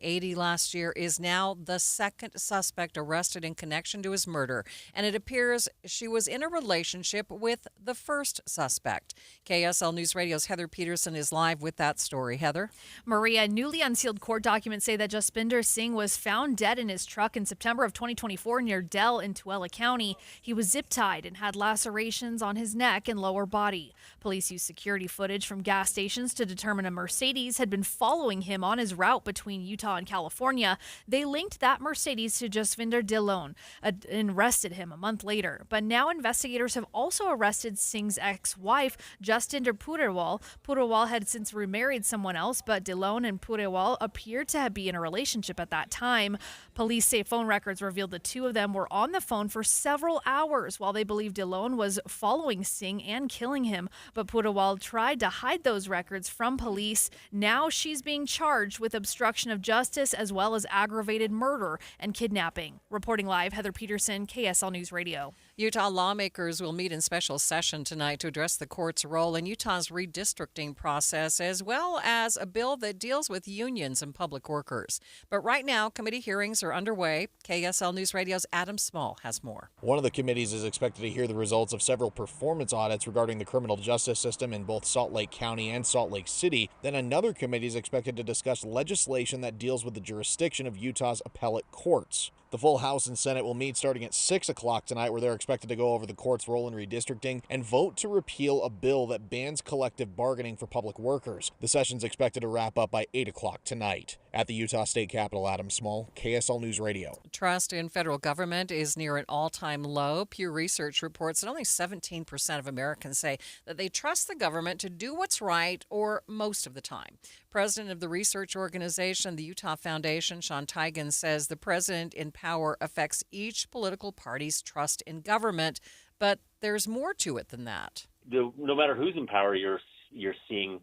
80 last year, is now the second suspect arrested in connection to his murder, and it appears she was in a relationship with the first suspect. KSL News Radio's Heather Peterson is live with that story. Heather? Maria, newly unsealed court documents say that Jaspinder Singh was found dead in his truck in September of 2024 near Dell in Tuella County. He was zip-tied and had lacerations on his neck and lower body. Police used security footage from gas stations to determine a Mercedes had been following him on his route between Utah and California. They linked that Mercedes to Jasvinder Dillon and arrested him a month later. But now investigators have also arrested Singh's ex-wife, Jastinder Purewal. Purewal had since remarried someone else, but Dillon and Purewal appeared to be in a relationship at that time. Police say phone records revealed the two of them were on the phone for several hours while they believed Dillon was following Singh and killing him. But Purewal tried to hide those records from police. Now she's being charged with obstruction of justice as well as aggravated murder and kidnapping. Reporting live, Heather Peterson, KSL News Radio. Utah lawmakers will meet in special session tonight to address the court's role in Utah's redistricting process, as well as a bill that deals with unions and public workers. But right now, committee hearings are underway. KSL News Radio's Adam Small has more. One of the committees is expected to hear the results of several performance audits regarding the criminal justice system in both Salt Lake County and Salt Lake City. Then another committee is expected to discuss legislation that deals with the jurisdiction of Utah's appellate courts. The full House and Senate will meet starting at 6 o'clock tonight, where they're expected to go over the court's role in redistricting and vote to repeal a bill that bans collective bargaining for public workers. The session's expected to wrap up by 8 o'clock tonight. At the Utah State Capitol, Adam Small, KSL News Radio. Trust in federal government is near an all-time low. Pew Research reports that only 17% of Americans say that they trust the government to do what's right or most of the time. President of the research organization, the Utah Foundation, Sean Tigan, says the president in power affects each political party's trust in government, but there's more to it than that. No matter who's in power, you're seeing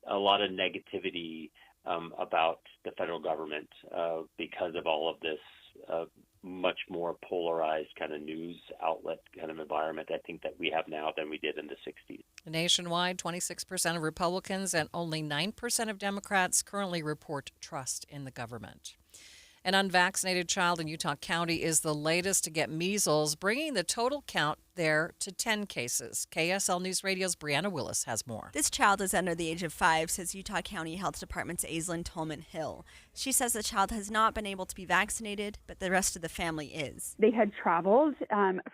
a lot of negativity about the federal government because of all of this much more polarized kind of news outlet kind of environment, I think, that we have now than we did in the 60s. Nationwide, 26% of Republicans and only 9% of Democrats currently report trust in the government. An unvaccinated child in Utah County is the latest to get measles, bringing the total count there to 10 cases. KSL News Radio's Brianna Willis has more. This child is under the age of 5, says Utah County Health Department's Aislinn Tolman Hill. She says the child has not been able to be vaccinated, but the rest of the family is. They had traveled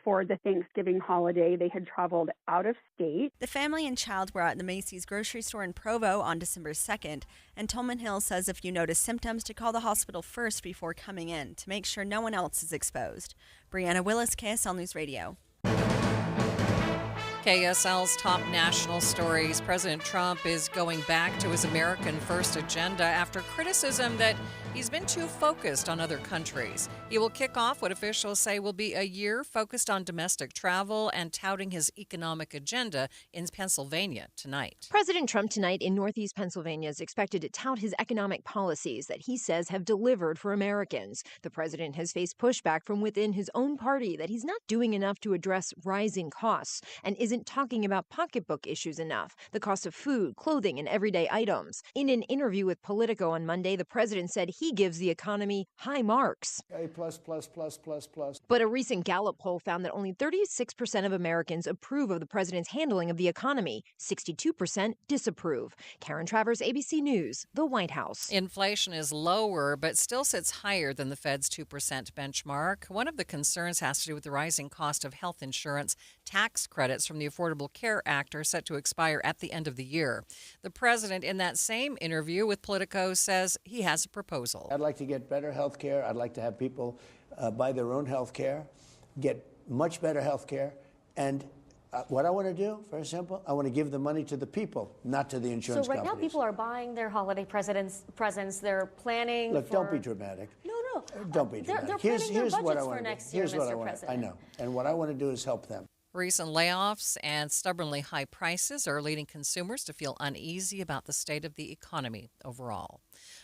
for the Thanksgiving holiday. They had traveled out of state. The family and child were at the Macy's grocery store in Provo on December 2nd, and Tolman Hill says if you notice symptoms, to call the hospital first before coming in to make sure no one else is exposed. Brianna Willis, KSL News Radio. KSL's top national stories. President Trump is going back to his American First agenda after criticism that he's been too focused on other countries. He will kick off what officials say will be a year focused on domestic travel and touting his economic agenda in Pennsylvania tonight. President Trump tonight in Northeast Pennsylvania is expected to tout his economic policies that he says have delivered for Americans. The president has faced pushback from within his own party that he's not doing enough to address rising costs and isn't talking about pocketbook issues enough, the cost of food, clothing, and everyday items. In an interview with Politico on Monday, the president said he gives the economy high marks. A plus, plus, plus, plus, plus. But a recent Gallup poll found that only 36% of Americans approve of the president's handling of the economy. 62% disapprove. Karen Travers, ABC News, the White House. Inflation is lower, but still sits higher than the Fed's 2% benchmark. One of the concerns has to do with the rising cost of health insurance. Tax credits from the Affordable Care Act are set to expire at the end of the year. The president, in that same interview with Politico, says he has a proposal. I'd like to get better health care. I'd like to have people buy their own health care, get much better health care. And what I want to do, very simple, I want to give the money to the people, not to the insurance companies. So right now people are buying their holiday presents. They're planning Look, don't be dramatic. No. Don't be dramatic. They're planning their budgets for next year, Mr. President. I know. And what I want to do is help them. Recent layoffs and stubbornly high prices are leading consumers to feel uneasy about the state of the economy overall.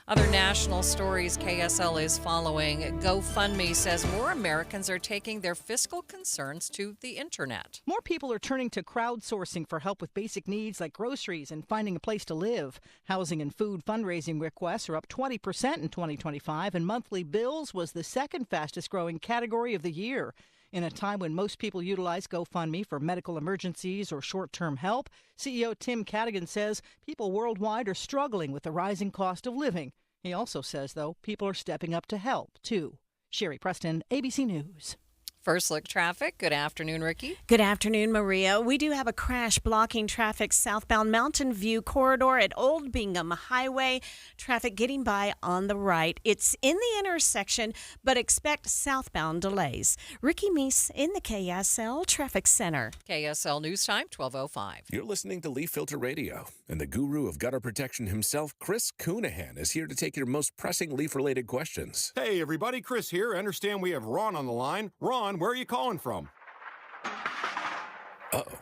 Other national stories KSL is following. GoFundMe says more Americans are taking their fiscal concerns to the internet. More people are turning to crowdsourcing for help with basic needs like groceries and finding a place to live. Housing and food fundraising requests are up 20% in 2025, and monthly bills was the second fastest growing category of the year. In a time when most people utilize GoFundMe for medical emergencies or short-term help, CEO Tim Cadigan says people worldwide are struggling with the rising cost of living. He also says, though, people are stepping up to help, too. Sherry Preston, ABC News. First look traffic. Good afternoon, Ricky. Good afternoon, Maria. We do have a crash blocking traffic southbound Mountain View corridor at Old Bingham Highway. Traffic getting by on the right. It's in the intersection, but expect southbound delays. Ricky Meese in the KSL Traffic Center. KSL News Time, 12:05. You're listening to Leaf Filter Radio, and the guru of gutter protection himself, Chris Coonahan, is here to take your most pressing leaf-related questions. Hey, everybody. Chris here. I understand we have Ron on the line. Ron, where are you calling from? Uh-oh.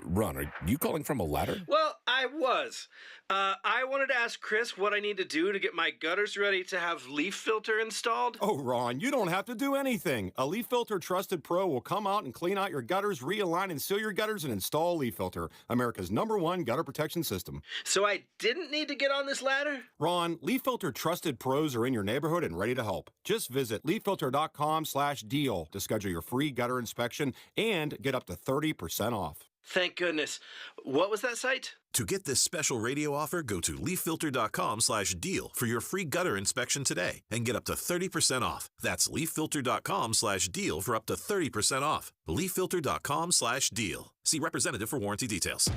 Ron, are you calling from a ladder? Well, I was. I wanted to ask Chris what I need to do to get my gutters ready to have leaf filter installed. Oh, Ron, you don't have to do anything. A Leaf Filter Trusted Pro will come out and clean out your gutters, realign and seal your gutters, and install Leaf Filter, America's #1 gutter protection system. So I didn't need to get on this ladder? Ron, Leaf Filter Trusted Pros are in your neighborhood and ready to help. Just visit leaffilter.com/deal to schedule your free gutter inspection and get up to 30% off. Thank goodness. What was that site? To get this special radio offer, go to leaffilter.com/deal for your free gutter inspection today and get up to 30% off. That's leaffilter.com/deal for up to 30% off. leaffilter.com/deal. See representative for warranty details.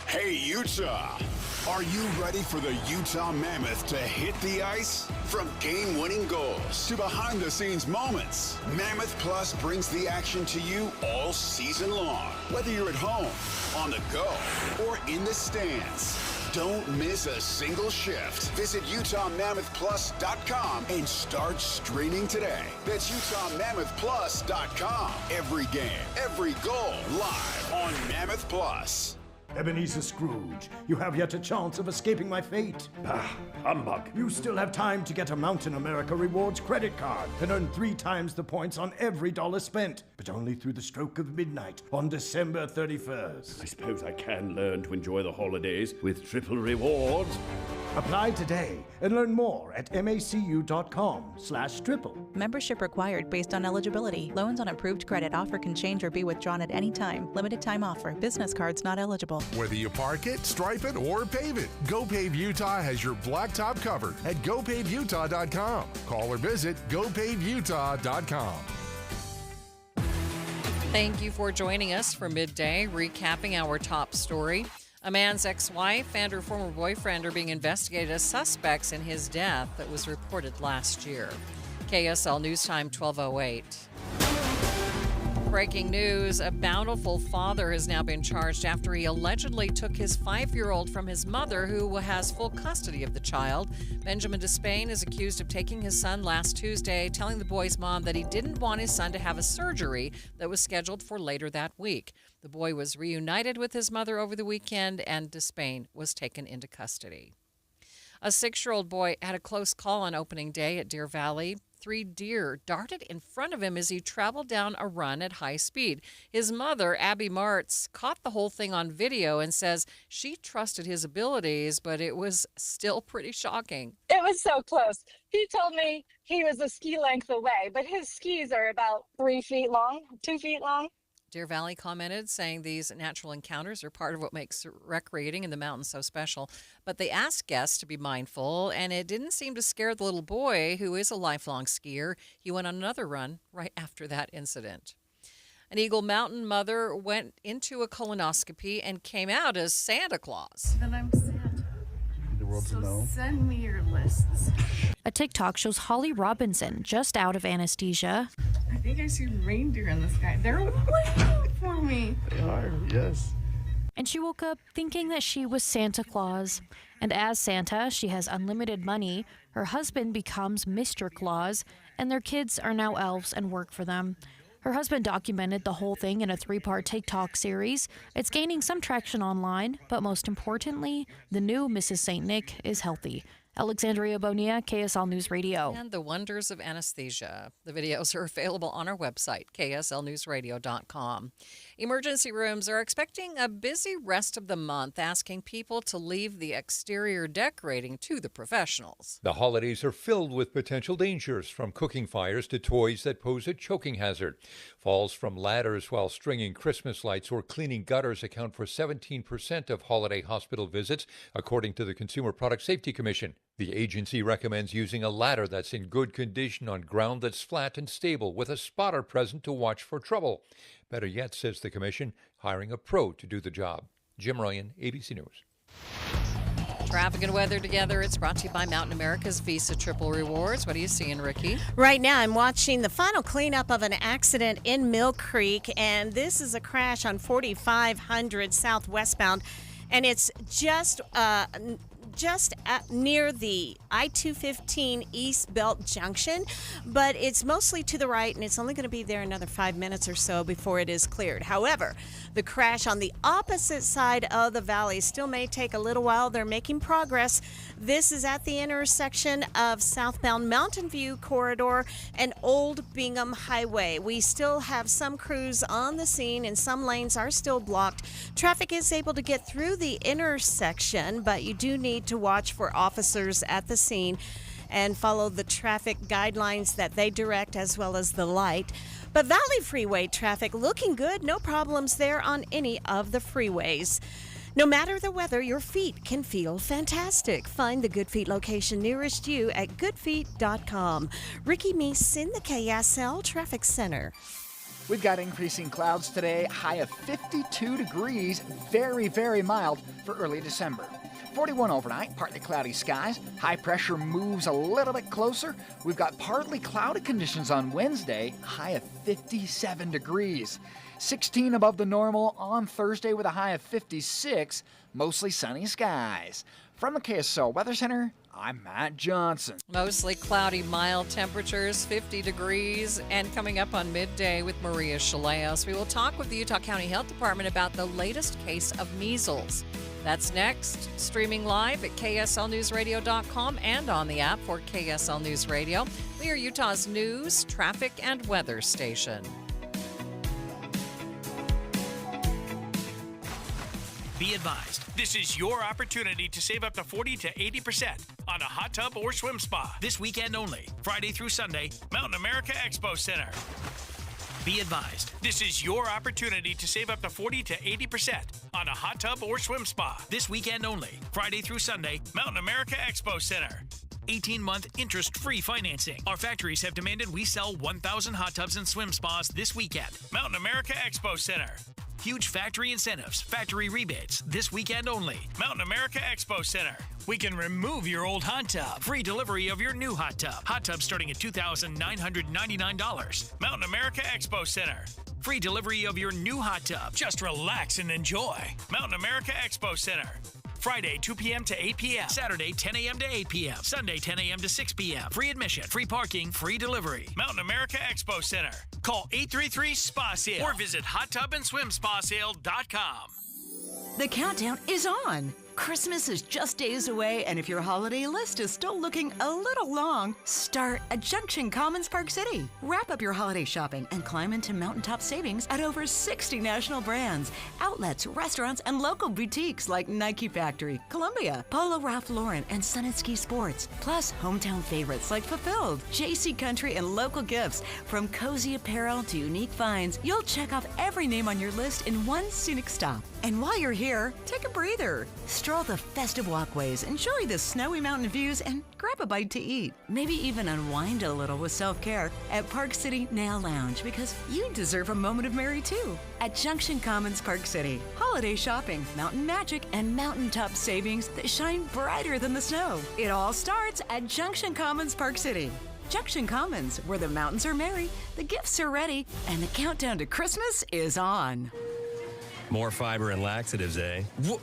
Hey, Utah! Are you ready for the Utah Mammoth to hit the ice? From game-winning goals to behind-the-scenes moments, Mammoth Plus brings the action to you all season long. Whether you're at home, on the go, or in the stands, don't miss a single shift. Visit UtahMammothPlus.com and start streaming today. That's UtahMammothPlus.com. Every game, every goal, live on Mammoth Plus. Ebenezer Scrooge, you have yet a chance of escaping my fate. Ah, humbug. You still have time to get a Mountain America Rewards credit card and earn 3 times the points on every dollar spent, but only through the stroke of midnight on December 31st. I suppose I can learn to enjoy the holidays with triple rewards. Apply today and learn more at macu.com/triple. Membership required based on eligibility. Loans on approved credit offer can change or be withdrawn at any time. Limited time offer. Business cards not eligible. Whether you park it, stripe it, or pave it, GoPave Utah has your blacktop covered at GoPaveUtah.com. Call or visit GoPaveUtah.com. Thank you for joining us for Midday, recapping our top story. A man's ex-wife and her former boyfriend are being investigated as suspects in his death that was reported last year. KSL News Time, 12:08. Breaking news, a bountiful father has now been charged after he allegedly took his 5-year-old from his mother, who has full custody of the child. Benjamin Despain is accused of taking his son last Tuesday, telling the boy's mom that he didn't want his son to have a surgery that was scheduled for later that week. The boy was reunited with his mother over the weekend, and Despain was taken into custody. A 6-year-old boy had a close call on opening day at Deer Valley. 3 deer darted in front of him as he traveled down a run at high speed. His mother, Abby Martz, caught the whole thing on video and says she trusted his abilities, but it was still pretty shocking. It was so close. He told me he was a ski length away, but his skis are about 3 feet long, 2 feet long. Deer Valley commented, saying these natural encounters are part of what makes recreating in the mountains so special. But they asked guests to be mindful, and it didn't seem to scare the little boy, who is a lifelong skier. He went on another run right after that incident. An Eagle Mountain mother went into a colonoscopy and came out as Santa Claus. Then I'm Santa. So send me your lists. A TikTok shows Holly Robinson just out of anesthesia. I think I see reindeer in the sky. They're waiting for me. They are, yes. And she woke up thinking that she was Santa Claus. And as Santa, she has unlimited money. Her husband becomes Mr. Claus, and their kids are now elves and work for them. Her husband documented the whole thing in a 3-part TikTok series. It's gaining some traction online, but most importantly, the new Mrs. St. Nick is healthy. Alexandria Bonilla, KSL News Radio. And the wonders of anesthesia. The videos are available on our website, kslnewsradio.com. Emergency rooms are expecting a busy rest of the month, asking people to leave the exterior decorating to the professionals. The holidays are filled with potential dangers, from cooking fires to toys that pose a choking hazard. Falls from ladders while stringing Christmas lights or cleaning gutters account for 17% of holiday hospital visits, according to the Consumer Product Safety Commission. The agency recommends using a ladder that's in good condition on ground that's flat and stable, with a spotter present to watch for trouble. Better yet, says the commission, hiring a pro to do the job. Jim Ryan, ABC News. Traffic and weather together. It's brought to you by Mountain America's Visa Triple Rewards. What are you seeing, Ricky? Right now, I'm watching the final cleanup of an accident in Mill Creek, and this is a crash on 4500 southwestbound, and it's just near the I-215 East Belt Junction, but it's mostly to the right, and it's only going to be there another 5 minutes or so before it is cleared. However, the crash on the opposite side of the valley still may take a little while. They're making progress. This is at the intersection of southbound Mountain View Corridor and Old Bingham Highway. We still have some crews on the scene, and some lanes are still blocked. Traffic is able to get through the intersection, but you do need to watch for officers at the scene and follow the traffic guidelines that they direct, as well as the light. But Valley Freeway traffic looking good. No problems there on any of the freeways. No matter the weather, your feet can feel fantastic. Find the Good Feet location nearest you at goodfeet.com. Ricky Meese in the KSL Traffic Center. We've got increasing clouds today, high of 52 degrees, very, very mild for early December. 41 overnight, partly cloudy skies. High pressure moves a little bit closer. We've got partly cloudy conditions on Wednesday, high of 57 degrees. 16 above the normal on Thursday with a high of 56, mostly sunny skies. From the KSL Weather Center, I'm Matt Johnson. Mostly cloudy, mild temperatures, 50 degrees, and coming up on midday with Maria Shilaos, we will talk with the Utah County Health Department about the latest case of measles. That's next, streaming live at kslnewsradio.com and on the app for KSL News Radio. We are Utah's news, traffic, and weather station. Be advised, this is your opportunity to save up to 40 to 80% on a hot tub or swim spa. This weekend only, Friday through Sunday, Mountain America Expo Center. Be advised, this is your opportunity to save up to 40 to 80% on a hot tub or swim spa. This weekend only, Friday through Sunday, Mountain America Expo Center. 18-month interest-free financing. Our factories have demanded we sell 1,000 hot tubs and swim spas this weekend. Mountain America Expo Center. Huge factory incentives, factory rebates, this weekend only. Mountain America Expo Center. We can remove your old hot tub. Free delivery of your new hot tub. Hot tub starting at $2,999. Mountain America Expo Center. Free delivery of your new hot tub. Just relax and enjoy. Mountain America Expo Center. Friday, 2 p.m. to 8 p.m. Saturday, 10 a.m. to 8 p.m. Sunday, 10 a.m. to 6 p.m. Free admission, free parking, free delivery. Mountain America Expo Center. Call 833-SPA-SALE or visit hottubandSwimSpaSale.com. The countdown is on. Christmas is just days away, and if your holiday list is still looking a little long, start at Junction Commons Park City. Wrap up your holiday shopping and climb into mountaintop savings at over 60 national brands, outlets, restaurants, and local boutiques like Nike Factory, Columbia, Polo Ralph Lauren, and Sun & Ski Sports. Plus, hometown favorites like Fulfilled, JC Country, and local gifts. From cozy apparel to unique finds, you'll check off every name on your list in one scenic stop. And while you're here, take a breather. Stroll the festive walkways, enjoy the snowy mountain views, and grab a bite to eat. Maybe even unwind a little with self-care at Park City Nail Lounge, because you deserve a moment of merry too. At Junction Commons Park City, holiday shopping, mountain magic, and mountaintop savings that shine brighter than the snow. It all starts at Junction Commons Park City. Junction Commons, where the mountains are merry, the gifts are ready, and the countdown to Christmas is on. More fiber and laxatives, eh? Who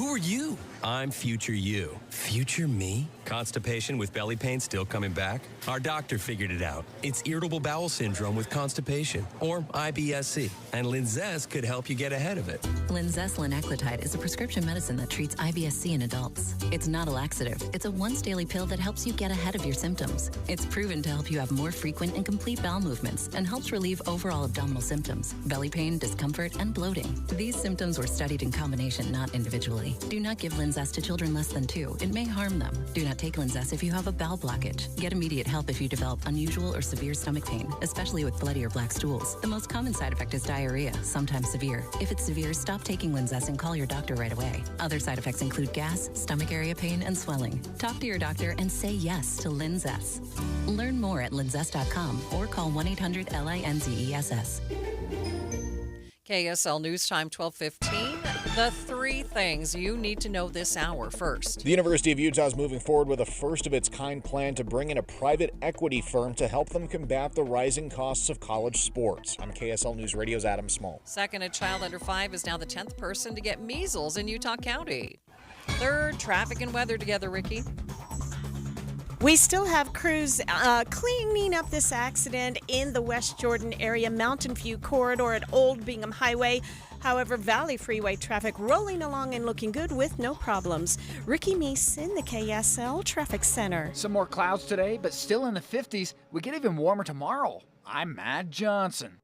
are you? I'm future you. Future me? Constipation with belly pain still coming back? Our doctor figured it out. It's irritable bowel syndrome with constipation, or IBS-C, and Linzess could help you get ahead of it. Linzess linaclotide is a prescription medicine that treats IBS-C in adults. It's not a laxative. It's a once-daily pill that helps you get ahead of your symptoms. It's proven to help you have more frequent and complete bowel movements and helps relieve overall abdominal symptoms, belly pain, discomfort, and bloating. These symptoms were studied in combination, not individually. Do not give Linzess to children less than 2. It may harm them. Do not take Linzess if you have a bowel blockage. Get immediate help if you develop unusual or severe stomach pain, especially with bloody or black stools. The most common side effect is diarrhea, sometimes severe. If it's severe, stop taking Linzess and call your doctor right away. Other side effects include gas, stomach area pain, and swelling. Talk to your doctor and say yes to Linzess. Learn more at linzess.com or call 1-800-LINZESS. KSL News Time 12:15. The 3 things you need to know this hour. First, the University of Utah is moving forward with a first-of-its-kind plan to bring in a private equity firm to help them combat the rising costs of college sports. I'm KSL News Radio's Adam Small. Second, a child under 5 is now the 10th person to get measles in Utah County. Third, traffic and weather together, Ricky. We still have crews cleaning up this accident in the West Jordan area Mountain View corridor at Old Bingham Highway. However, Valley Freeway traffic rolling along and looking good with no problems. Ricky Meese in the KSL Traffic Center. Some more clouds today, but still in the 50s. We get even warmer tomorrow. I'm Matt Johnson.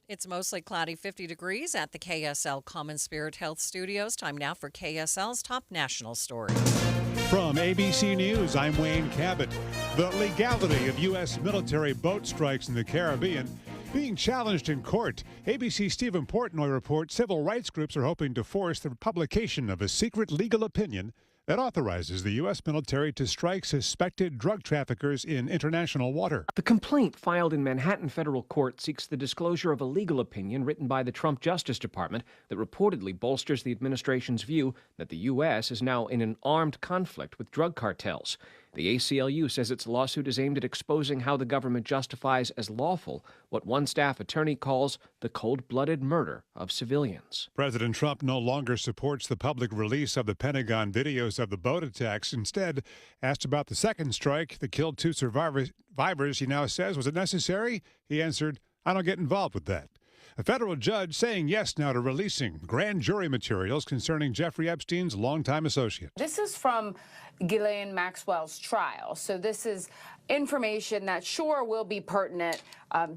It's mostly cloudy, 50 degrees at the KSL Common Spirit Health Studios. Time now for KSL's top national stories. From ABC News, I'm Wayne Cabot. The legality of U.S. military boat strikes in the Caribbean being challenged in court. ABC's Stephen Portnoy reports civil rights groups are hoping to force the publication of a secret legal opinion that authorizes the U.S. military to strike suspected drug traffickers in international water. The complaint filed in Manhattan federal court seeks the disclosure of a legal opinion written by the Trump Justice Department that reportedly bolsters the administration's view that the U.S. is now in an armed conflict with drug cartels. The ACLU says its lawsuit is aimed at exposing how the government justifies as lawful what one staff attorney calls the cold-blooded murder of civilians. President Trump no longer supports the public release of the Pentagon videos of the boat attacks. Instead, asked about the second strike that killed 2 survivors, he now says, was it necessary? He answered, I don't get involved with that. A federal judge saying yes now to releasing grand jury materials concerning Jeffrey Epstein's longtime associate. This is from Ghislaine Maxwell's trial. So this is information that sure will be pertinent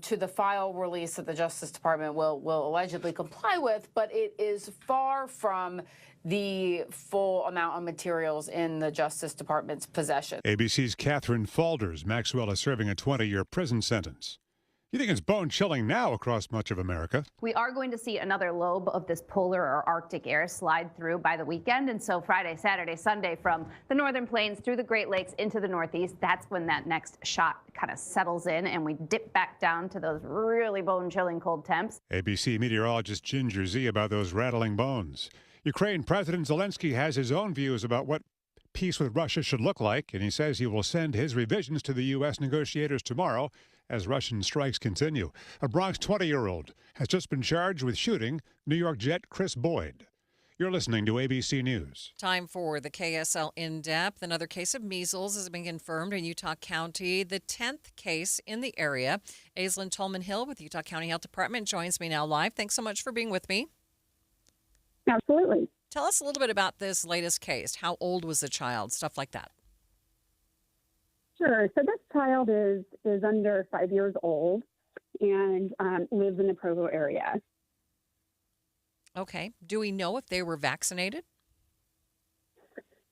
to the file release that the Justice Department will allegedly comply with, but it is far from the full amount of materials in the Justice Department's possession. ABC's Catherine Falders. Maxwell is serving a 20-year prison sentence. You think it's bone-chilling now across much of America? We are going to see another lobe of this polar or Arctic air slide through by the weekend. And so Friday, Saturday, Sunday, from the northern plains through the Great Lakes into the Northeast, that's when that next shot kind of settles in and we dip back down to those really bone-chilling cold temps. ABC meteorologist Ginger Z about those rattling bones. Ukraine President Zelensky has his own views about what peace with Russia should look like, and he says he will send his revisions to the U.S. negotiators tomorrow as Russian strikes continue. A Bronx 20-year-old has just been charged with shooting New York Jet Chris Boyd. You're listening to ABC News. Time for the KSL In-Depth. Another case of measles has been confirmed in Utah County, the 10th case in the area. Aislinn Tolman-Hill with Utah County Health Department joins me now live. Thanks so much for being with me. Absolutely. Tell us a little bit about this latest case. How old was the child? Stuff like that. Sure. So this child is under 5 years old and lives in the Provo area. Okay. Do we know if they were vaccinated?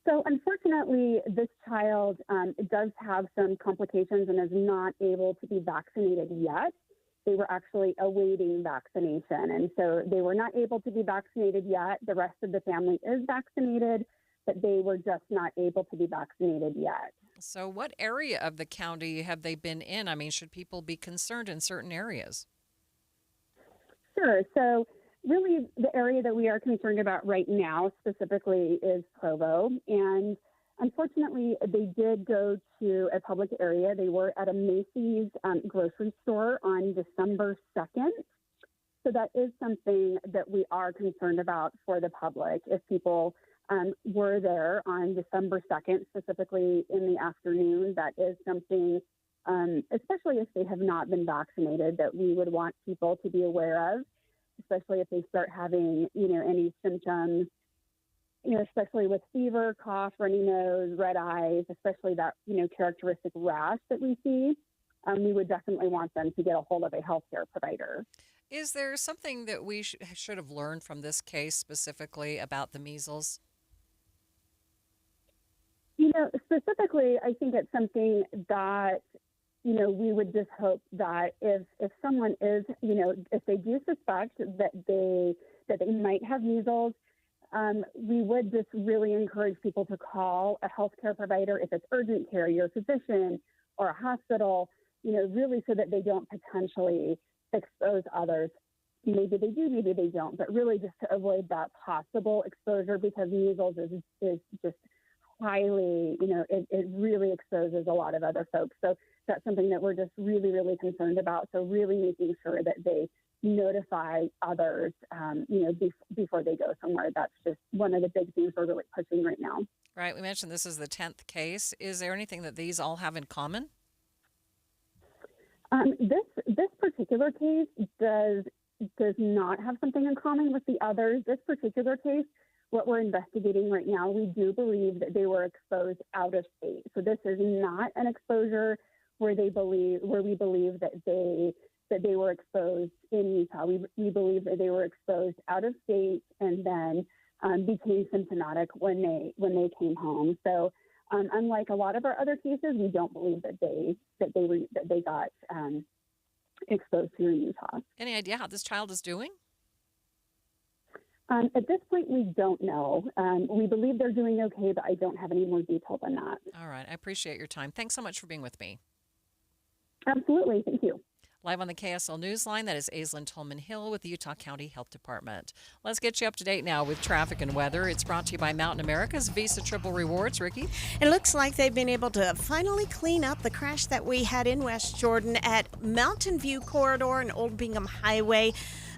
So unfortunately, this child does have some complications and is not able to be vaccinated yet. They were actually awaiting vaccination, and so they were not able to be vaccinated yet. The rest of the family is vaccinated, but they were just not able to be vaccinated yet. So what area of the county have they been in? I mean, should people be concerned in certain areas? Sure. So really the area that we are concerned about right now specifically is Provo. And unfortunately, they did go to a public area. They were at a Macy's grocery store on December 2nd. So that is something that we are concerned about for the public. If people were there on December 2nd, specifically in the afternoon. That is something, especially if they have not been vaccinated, that we would want people to be aware of, especially if they start having, any symptoms, especially with fever, cough, runny nose, red eyes, especially that, characteristic rash that we see. We would definitely want them to get a hold of a healthcare provider. Is there something that we should have learned from this case specifically about the measles? Specifically, I think it's something that, we would just hope that if someone is, if they do suspect that they might have measles, we would just really encourage people to call a healthcare provider if it's urgent care, your physician or a hospital, really so that they don't potentially expose others. Maybe they do, maybe they don't, but really just to avoid that possible exposure, because measles is just highly, it really exposes a lot of other folks. So that's something that we're just really, really concerned about. So really making sure that they notify others, before they go somewhere. That's just one of the big things we're really pushing right now. Right. We mentioned this is the 10th case. Is there anything that these all have in common? This particular case does not have something in common with the others. This particular case, what we're investigating right now, we do believe that they were exposed out of state. So this is not an exposure where we believe that they were exposed in Utah. We believe that they were exposed out of state and then became symptomatic when they came home. So unlike a lot of our other cases, we don't believe that they got exposed here in Utah. Any idea how this child is doing? At this point, we don't know. We believe they're doing okay, but I don't have any more detail than that. All right. I appreciate your time. Thanks so much for being with me. Absolutely. Thank you. Live on the KSL Newsline, that is Aislinn Tolman Hill with the Utah County Health Department. Let's get you up to date now with traffic and weather. It's brought to you by Mountain America's Visa Triple Rewards. Ricky? It looks like they've been able to finally clean up the crash that we had in West Jordan at Mountain View Corridor and Old Bingham Highway.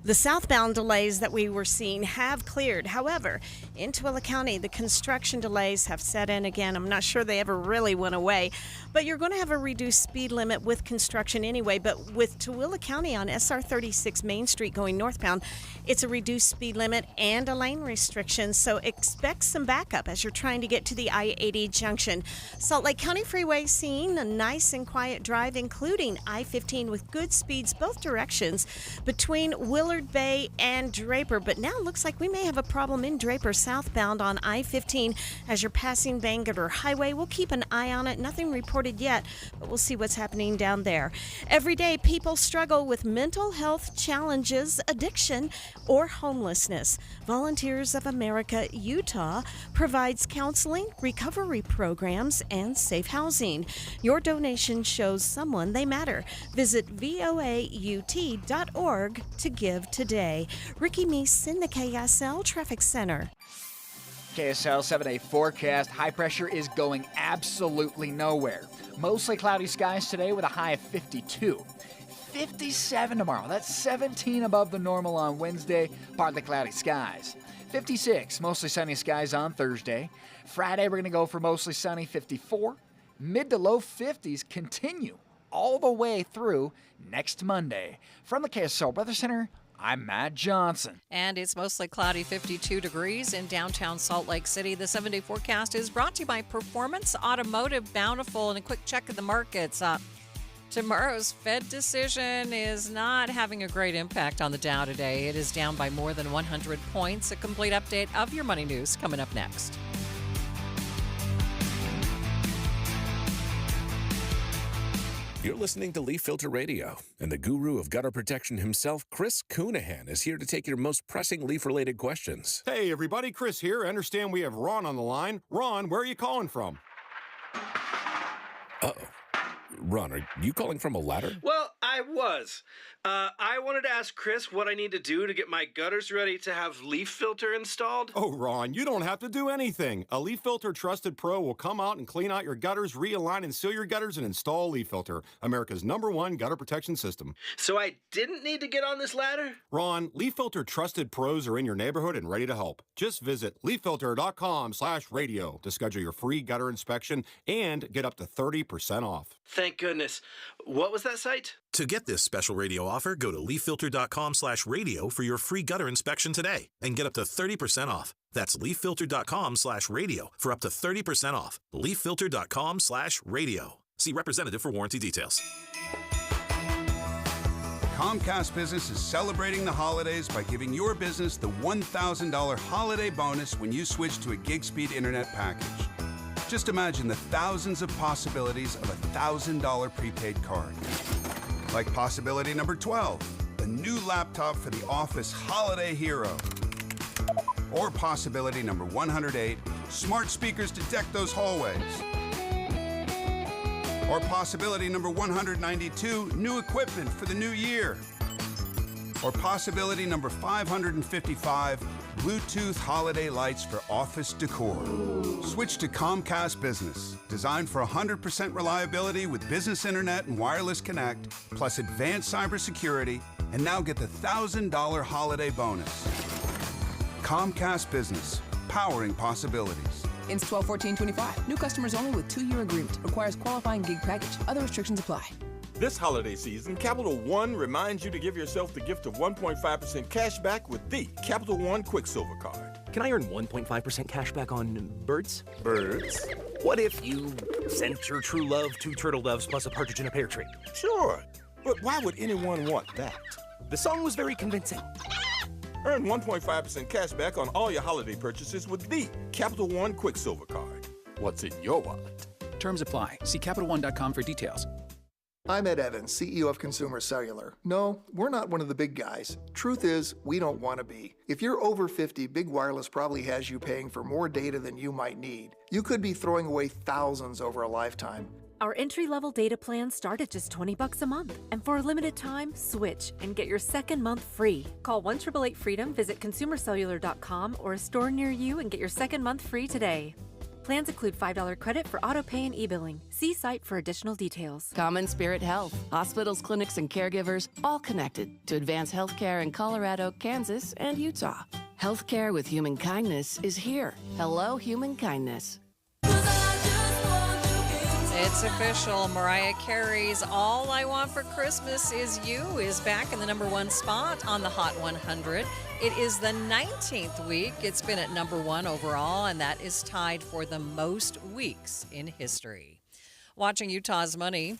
The southbound delays that we were seeing have cleared. However, in Tooele County, the construction delays have set in again. I'm not sure they ever really went away, but you're going to have a reduced speed limit with construction anyway. But with Tooele County on SR 36 Main Street going northbound, it's a reduced speed limit and a lane restriction. So expect some backup as you're trying to get to the I-80 junction. Salt Lake County Freeway seeing a nice and quiet drive, including I-15 with good speeds both directions between Willard Bay and Draper, but now it looks like we may have a problem in Draper southbound on I-15 as you're passing Bangerter Highway. We'll keep an eye on it. Nothing reported yet, but we'll see what's happening down there. Every day, people struggle with mental health challenges, addiction, or homelessness. Volunteers of America Utah provides counseling, recovery programs, and safe housing. Your donation shows someone they matter. Visit voaut.org to give today. Ricky Meese in the KSL Traffic Center. KSL 7-day forecast. High pressure is going absolutely nowhere. Mostly cloudy skies today with a high of 52. 57 tomorrow. That's 17 above the normal on Wednesday. Partly cloudy skies. 56, mostly sunny skies on Thursday. Friday, we're going to go for mostly sunny, 54. Mid to low 50s continue all the way through next Monday. From the KSL Weather Center, I'm Matt Johnson. And it's mostly cloudy, 52 degrees in downtown Salt Lake City. The 7-day forecast is brought to you by Performance Automotive Bountiful. And a quick check of the markets. Tomorrow's Fed decision is not having a great impact on the Dow today. It is down by more than 100 points. A complete update of your money news coming up next. You're listening to Leaf Filter Radio, and the guru of gutter protection himself, Chris Coonahan, is here to take your most pressing leaf-related questions. Hey, everybody, Chris here. I understand we have Ron on the line. Ron, where are you calling from? Uh-oh. Ron, are you calling from a ladder? Well, I was. I wanted to ask Chris what I need to do to get my gutters ready to have leaf filter installed. Oh, Ron, you don't have to do anything. A Leaf Filter Trusted Pro will come out and clean out your gutters, realign and seal your gutters, and install Leaf Filter, America's #1 gutter protection system. So I didn't need to get on this ladder? Ron, Leaf Filter Trusted Pros are in your neighborhood and ready to help. Just visit leaffilter.com/radio to schedule your free gutter inspection and get up to 30% off. Thank goodness. What was that site? To get this special radio offer, go to leaffilter.com/radio for your free gutter inspection today and get up to 30% off. That's leaffilter.com/radio for up to 30% off. leaffilter.com/radio. See representative for warranty details. Comcast Business is celebrating the holidays by giving your business the $1,000 holiday bonus when you switch to a gig speed internet package. Just imagine the thousands of possibilities of a $1,000 prepaid card. Like possibility number 12, a new laptop for the office holiday hero. Or possibility number 108, smart speakers to deck those hallways. Or possibility number 192, new equipment for the new year. Or possibility number 555, Bluetooth holiday lights for office decor. Switch to Comcast Business, designed for 100% reliability with business internet and wireless connect, plus advanced cybersecurity, and now get the $1,000 holiday bonus. Comcast Business, powering possibilities. Ends 12/14/25. New customers only with 2-year agreement. Requires qualifying gig package. Other restrictions apply. This holiday season, Capital One reminds you to give yourself the gift of 1.5% cash back with the Capital One Quicksilver Card. Can I earn 1.5% cash back on birds? Birds? What if you sent your true love 2 turtle doves plus a partridge in a pear tree? Sure, but why would anyone want that? The song was very convincing. Earn 1.5% cash back on all your holiday purchases with the Capital One Quicksilver Card. What's in your wallet? Terms apply. See CapitalOne.com for details. I'm Ed Evans, CEO of Consumer Cellular. No, we're not one of the big guys. Truth is, we don't want to be. If you're over 50, Big Wireless probably has you paying for more data than you might need. You could be throwing away thousands over a lifetime. Our entry-level data plans start at just $20 a month. And for a limited time, switch and get your second month free. Call 1-888-FREEDOM, visit consumercellular.com or a store near you and get your second month free today. Plans include $5 credit for auto-pay and e-billing. See site for additional details. Common Spirit Health. Hospitals, clinics, and caregivers all connected to advance healthcare in Colorado, Kansas, and Utah. Healthcare with human kindness is here. Hello, human kindness. It's official. Mariah Carey's All I Want for Christmas Is You is back in the #1 spot on the Hot 100. It is the 19th week. It's been at #1 overall, and that is tied for the most weeks in history. Watching Utah's money.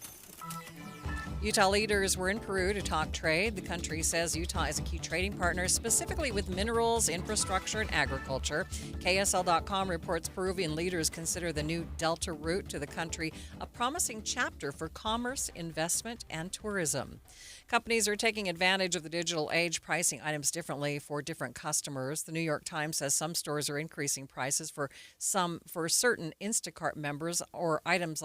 Utah leaders were in Peru to talk trade. The country says Utah is a key trading partner, specifically with minerals, infrastructure, and agriculture. KSL.com reports Peruvian leaders consider the new Delta route to the country a promising chapter for commerce, investment, and tourism. Companies are taking advantage of the digital age, pricing items differently for different customers. The New York Times says some stores are increasing prices for certain Instacart members, or items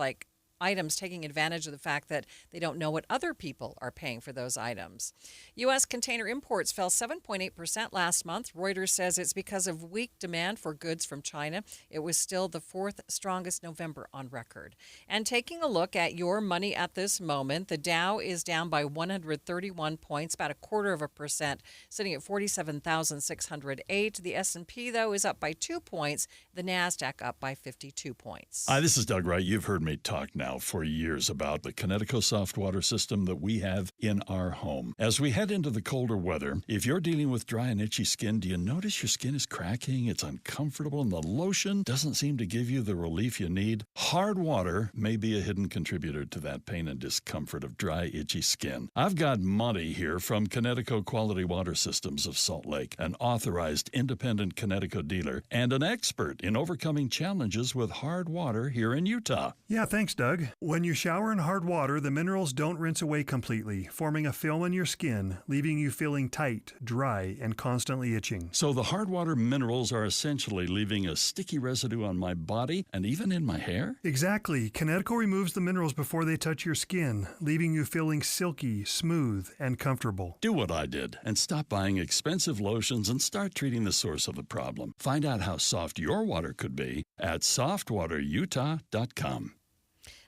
taking advantage of the fact that they don't know what other people are paying for those items. U.S. container imports fell 7.8% last month. Reuters says it's because of weak demand for goods from China. It was still the 4th strongest November on record. And taking a look at your money at this moment, the Dow is down by 131 points, about 0.25%, sitting at 47,608. The S&P, though, is up by 2 points. The NASDAQ up by 52 points. Hi, this is Doug Wright. You've heard me talk now for years about the Connecticut soft water system that we have in our home. As we head into the colder weather, if you're dealing with dry and itchy skin, do you notice your skin is cracking? It's uncomfortable and the lotion doesn't seem to give you the relief you need? Hard water may be a hidden contributor to that pain and discomfort of dry, itchy skin. I've got Monty here from Connecticut Quality Water Systems of Salt Lake, an authorized independent Connecticut dealer and an expert in overcoming challenges with hard water here in Utah. Yeah, thanks, Doug. Doug. When you shower in hard water, the minerals don't rinse away completely, forming a film on your skin, leaving you feeling tight, dry, and constantly itching. So the hard water minerals are essentially leaving a sticky residue on my body and even in my hair? Exactly. Kinetico removes the minerals before they touch your skin, leaving you feeling silky, smooth, and comfortable. Do what I did and stop buying expensive lotions and start treating the source of the problem. Find out how soft your water could be at softwaterutah.com.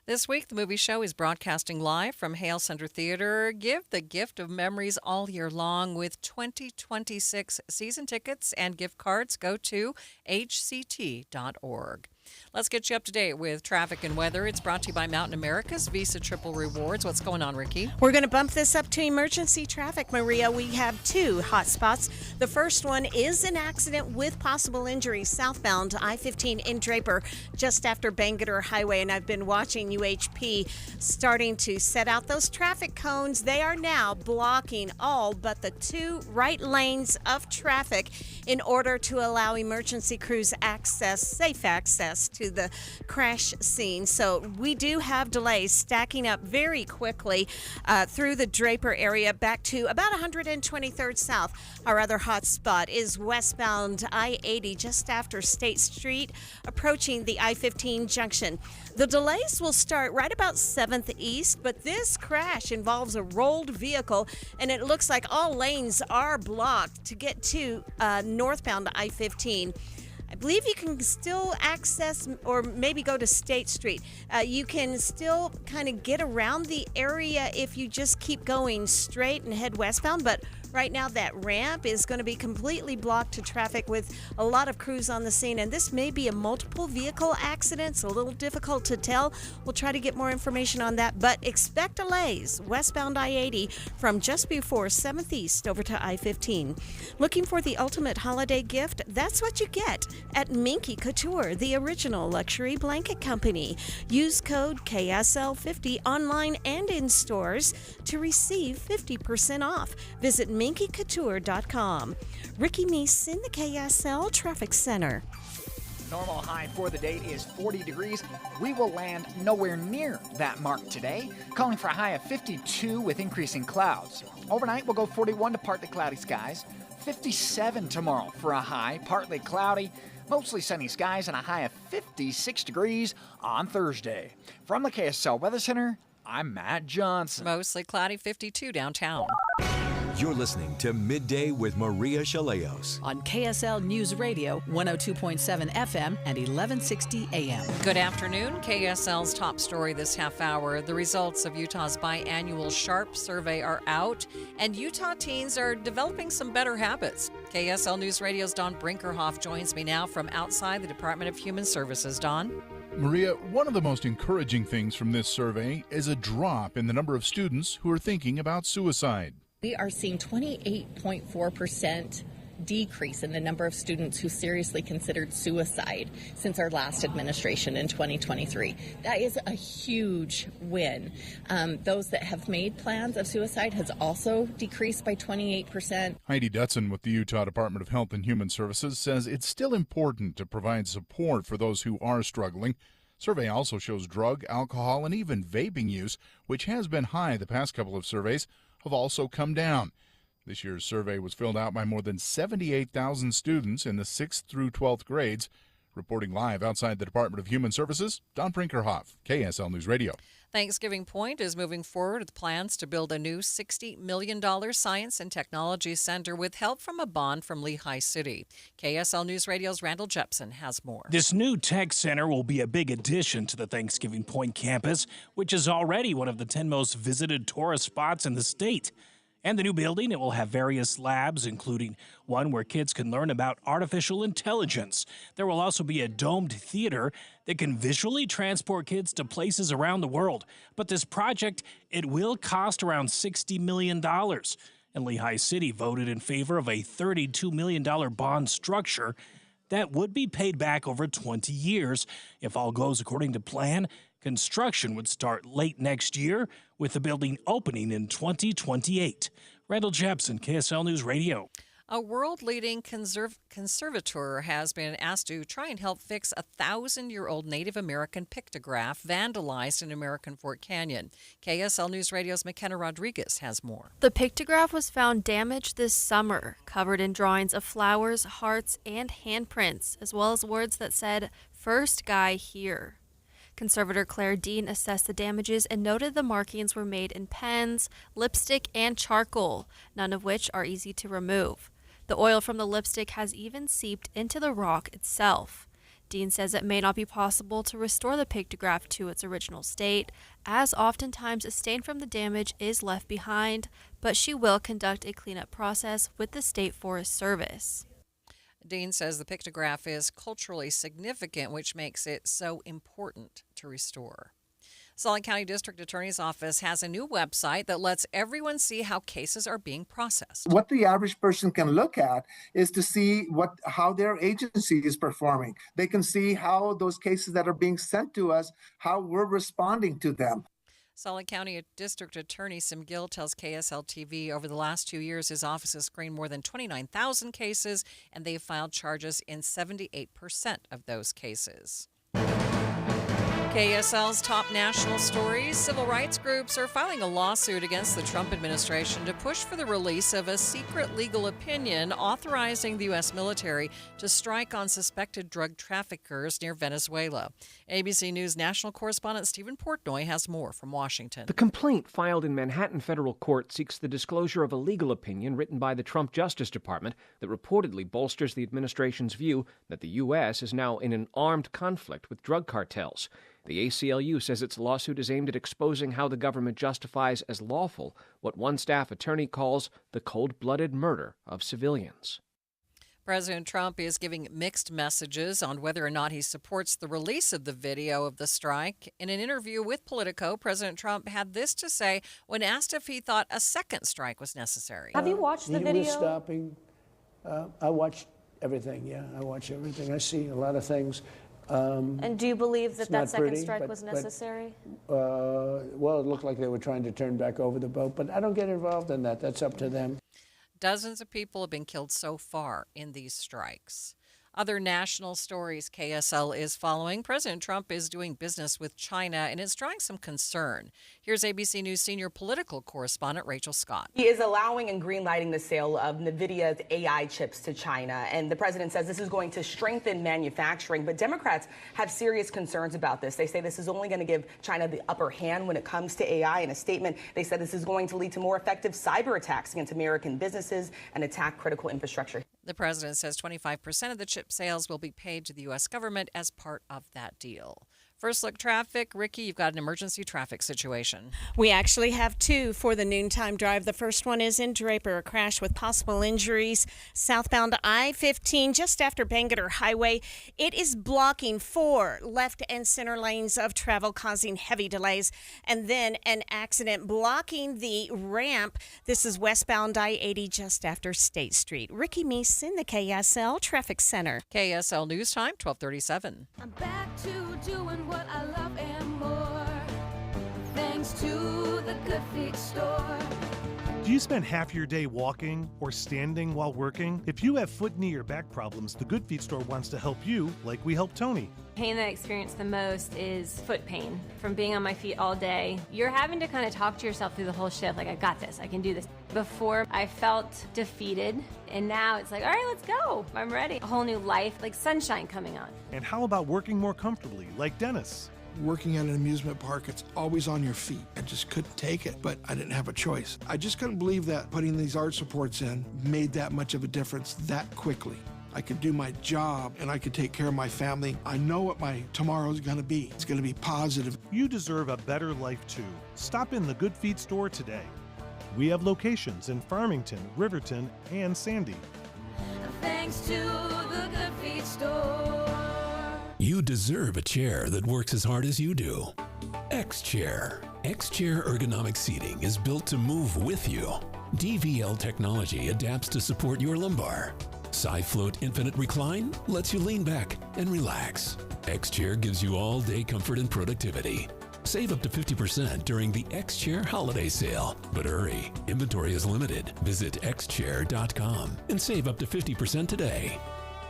This week, the movie show is broadcasting live from Hale Center Theater. Give the gift of memories all year long with 2026 season tickets and gift cards. Go to hct.org. Let's get you up to date with traffic and weather. It's brought to you by Mountain America's Visa Triple Rewards. What's going on, Ricky? We're going to bump this up to emergency traffic, Maria. We have two hot spots. The first one is an accident with possible injury southbound I-15 in Draper just after Bangerter Highway, and I've been watching UHP starting to set out those traffic cones. They are now blocking all but the two right lanes of traffic in order to allow emergency crews safe access to the crash scene. So we do have delays stacking up very quickly through the Draper area back to about 123rd South. Our other hot spot is westbound I-80 just after State Street, approaching the I-15 junction. The delays will start right about 7th East, but this crash involves a rolled vehicle, and it looks like all lanes are blocked to get to northbound I-15. I believe you can still access or maybe go to State Street. You can still kind of get around the area if you just keep going straight and head westbound, but right now that ramp is going to be completely blocked to traffic with a lot of crews on the scene, and this may be a multiple vehicle accident. It's a little difficult to tell. We'll try to get more information on that, but expect delays westbound I-80 from just before 7th East over to I-15. Looking for the ultimate holiday gift? That's what you get at Minky Couture, the original luxury blanket company. Use code KSL50 online and in stores to receive 50% off. Visit minkycouture.com. Ricky Meese in the KSL Traffic Center. Normal high for the day is 40 degrees. We will land nowhere near that mark today, calling for a high of 52 with increasing clouds. Overnight, we'll go 41 to partly cloudy skies. 57 tomorrow for a high, partly cloudy. Mostly sunny skies and a high of 56 degrees on Thursday. From the KSL Weather Center, I'm Matt Johnson. Mostly cloudy, 52 downtown. You're listening to Midday with Maria Shilaos on KSL News Radio, 102.7 FM and 1160 AM. Good afternoon. KSL's top story this half hour. The results of Utah's biannual SHARP survey are out, and Utah teens are developing some better habits. KSL News Radio's Don Brinkerhoff joins me now from outside the Department of Human Services. Don? Maria, one of the most encouraging things from this survey is a drop in the number of students who are thinking about suicide. We are seeing 28.4% decrease in the number of students who seriously considered suicide since our last administration in 2023. That is a huge win. Those that have made plans of suicide has also decreased by 28%. Heidi Dutson with the Utah Department of Health and Human Services says it's still important to provide support for those who are struggling. Survey also shows drug, alcohol, and even vaping use, which has been high the past couple of surveys, have also come down. This year's survey was filled out by more than 78,000 students in the 6th through 12th grades. Reporting live outside the Department of Human Services, Don Brinkerhoff, KSL News Radio. Thanksgiving Point is moving forward with plans to build a new $60 million science and technology center with help from a bond from Lehigh City. KSL News Radio's Randall Jepson has more. This new tech center will be a big addition to the Thanksgiving Point campus, which is already one of the 10 most visited tourist spots in the state. And the new building, it will have various labs, including one where kids can learn about artificial intelligence. There will also be a domed theater that can visually transport kids to places around the world. But this project, it will cost around $60 million. And Lehigh City voted in favor of a $32 million bond structure that would be paid back over 20 years. If all goes according to plan, construction would start late next year, with the building opening in 2028. Randall Jepson, KSL News Radio. A world-leading conservator has been asked to try and help fix a 1,000-year-old Native American pictograph vandalized in American Fort Canyon. KSL News Radio's McKenna Rodriguez has more. The pictograph was found damaged this summer, covered in drawings of flowers, hearts, and handprints, as well as words that said, "First guy here." Conservator Claire Dean assessed the damages and noted the markings were made in pens, lipstick, and charcoal, none of which are easy to remove. The oil from the lipstick has even seeped into the rock itself. Dean says it may not be possible to restore the pictograph to its original state, as oftentimes a stain from the damage is left behind, but she will conduct a cleanup process with the State Forest Service. Dean says the pictograph is culturally significant, which makes it so important to restore. Salt Lake County District Attorney's Office has a new website that lets everyone see how cases are being processed. What the average person can look at is to see how their agency is performing. They can see how those cases that are being sent to us, how we're responding to them. Salt Lake County District Attorney Sim Gill tells KSL TV over the last 2 years his office has screened more than 29,000 cases, and they've filed charges in 78% of those cases. KSL's top national stories. Civil rights groups are filing a lawsuit against the Trump administration to push for the release of a secret legal opinion authorizing the U.S. military to strike on suspected drug traffickers near Venezuela. ABC News national correspondent Stephen Portnoy has more from Washington. The complaint filed in Manhattan federal court seeks the disclosure of a legal opinion written by the Trump Justice Department that reportedly bolsters the administration's view that the U.S. is now in an armed conflict with drug cartels. The ACLU says its lawsuit is aimed at exposing how the government justifies as lawful what one staff attorney calls the cold-blooded murder of civilians. President Trump is giving mixed messages on whether or not he supports the release of the video of the strike. In an interview with Politico, President Trump had this to say when asked if he thought a second strike was necessary. Have you watched the video? We're stopping. I watched everything, yeah. I watch everything. I see a lot of things. And do you believe that that second pretty, strike was necessary? Well, it looked like they were trying to turn back over the boat, but I don't get involved in that. That's up to them. Dozens of people have been killed so far in these strikes. Other national stories KSL is following. President Trump is doing business with China, and it's drawing some concern. Here's ABC News senior political correspondent Rachel Scott. He is allowing and greenlighting the sale of NVIDIA's AI chips to China, and the president says this is going to strengthen manufacturing, but Democrats have serious concerns about this. They say this is only going to give China the upper hand when it comes to AI. In a statement, they said this is going to lead to more effective cyber attacks against American businesses and attack critical infrastructure. The president says 25% of the chip sales will be paid to the U.S. government as part of that deal. First look traffic. Ricky, you've got an emergency traffic situation. We actually have two for the noontime drive. The first one is in Draper, a crash with possible injuries. Southbound I-15, just after Bangerter Highway. It is blocking 4 left and center lanes of travel, causing heavy delays. And then an accident blocking the ramp. This is westbound I-80 just after State Street. Ricky Meese in the KSL Traffic Center. KSL News Time, 12:37. I'm back to doing what I love and more, thanks to the Good Feet store. Do you spend half your day walking or standing while working? If you have foot, knee, or back problems, the Good Feet store wants to help you like we helped Tony. Pain that I experience the most is foot pain from being on my feet all day. You're having to kind of talk to yourself through the whole shift, like, I got this, I can do this. Before, I felt defeated, and now it's like, all right, let's go. I'm ready. A whole new life, like sunshine coming on. And how about working more comfortably, like Dennis? Working at an amusement park, it's always on your feet. I just couldn't take it, but I didn't have a choice. I just couldn't believe that putting these arch supports in made that much of a difference that quickly. I could do my job and I could take care of my family. I know what my tomorrow is going to be. It's going to be positive. You deserve a better life too. Stop in the Good Feet store today. We have locations in Farmington, Riverton, and Sandy. Thanks to the Good Feet store. You deserve a chair that works as hard as you do. X-Chair. X-Chair ergonomic seating is built to move with you. DVL technology adapts to support your lumbar. SiFloat Infinite Recline lets you lean back and relax. X-Chair gives you all-day comfort and productivity. Save up to 50% during the X-Chair holiday sale. But hurry, inventory is limited. Visit xchair.com and save up to 50% today.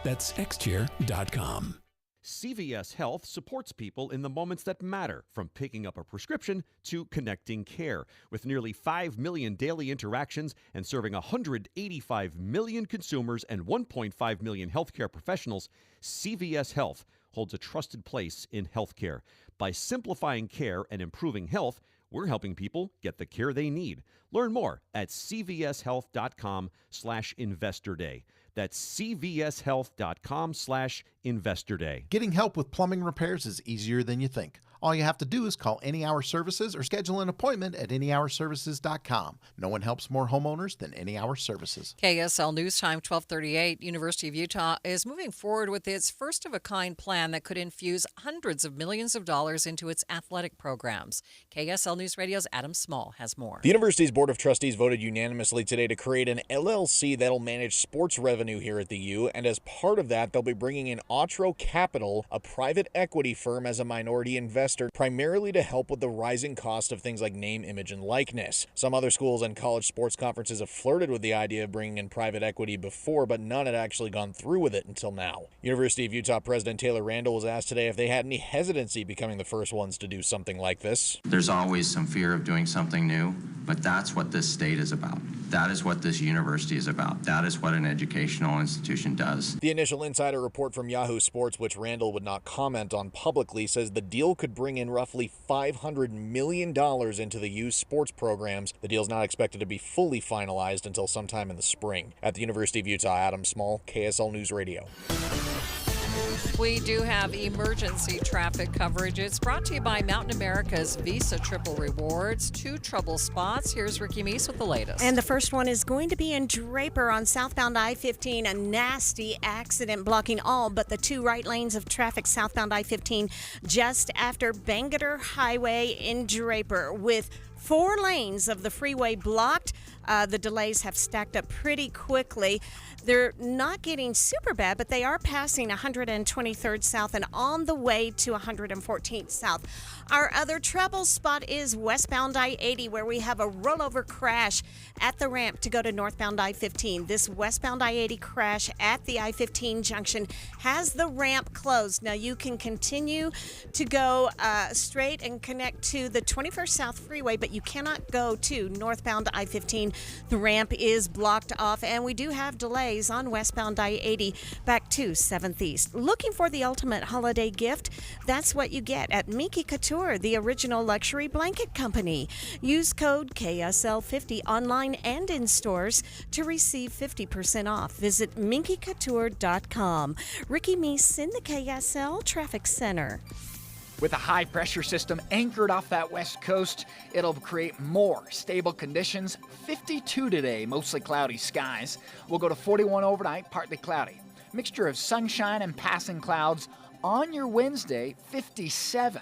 That's xchair.com. CVS Health supports people in the moments that matter, from picking up a prescription to connecting care. With nearly 5 million daily interactions and serving 185 million consumers and 1.5 million healthcare professionals, CVS Health holds a trusted place in healthcare. By simplifying care and improving health, we're helping people get the care they need. Learn more at cvshealth.com/investor day. That's cvshealth.com/investor day. Getting help with plumbing repairs is easier than you think. All you have to do is call Any Hour Services or schedule an appointment at anyhourservices.com. No one helps more homeowners than Any Hour Services. KSL News Time 1238. University of Utah is moving forward with its first-of-a-kind plan that could infuse hundreds of millions of dollars into its athletic programs. KSL News Radio's Adam Small has more. The university's Board of Trustees voted unanimously today to create an LLC that'll manage sports revenue here at the U, and as part of that, they'll be bringing in Autro Capital, a private equity firm, as a minority investor, primarily to help with the rising cost of things like name, image, and likeness. Some other schools and college sports conferences have flirted with the idea of bringing in private equity before, but none had actually gone through with it until now. University of Utah President Taylor Randall was asked today if they had any hesitancy becoming the first ones to do something like this. There's always some fear of doing something new, but that's what this state is about. That is what this university is about. That is what an educational institution does. The initial insider report from Yahoo Sports, which Randall would not comment on publicly, says the deal could bring in roughly $500 million into the U's sports programs. The deal's not expected to be fully finalized until sometime in the spring. At the University of Utah, Adam Small, KSL News Radio. We do have emergency traffic coverage. It's brought to you by Mountain America's Visa Triple Rewards. 2 trouble spots. Here's Ricky Meese with the latest. And the first one is going to be in Draper on southbound I-15. A nasty accident blocking all but the 2 right lanes of traffic southbound I-15 just after Bangerter Highway in Draper, with 4 lanes of the freeway blocked. The delays have stacked up pretty quickly. They're not getting super bad, but they are passing 123rd South and on the way to 114th South. Our other trouble spot is westbound I-80, where we have a rollover crash at the ramp to go to northbound I-15. This westbound I-80 crash at the I-15 junction has the ramp closed. Now you can continue to go straight and connect to the 21st South Freeway, but you cannot go to northbound I-15. The ramp is blocked off, and we do have delays on westbound I-80 back to 7th East. Looking for the ultimate holiday gift? That's what you get at Minky Couture, the original luxury blanket company. Use code KSL50 online and in stores to receive 50% off. Visit minkycouture.com. Ricky Meese in the KSL Traffic Center. With a high-pressure system anchored off that west coast, it'll create more stable conditions. 52 today, mostly cloudy skies. We'll go to 41 overnight, partly cloudy. Mixture of sunshine and passing clouds. On your Wednesday, 57.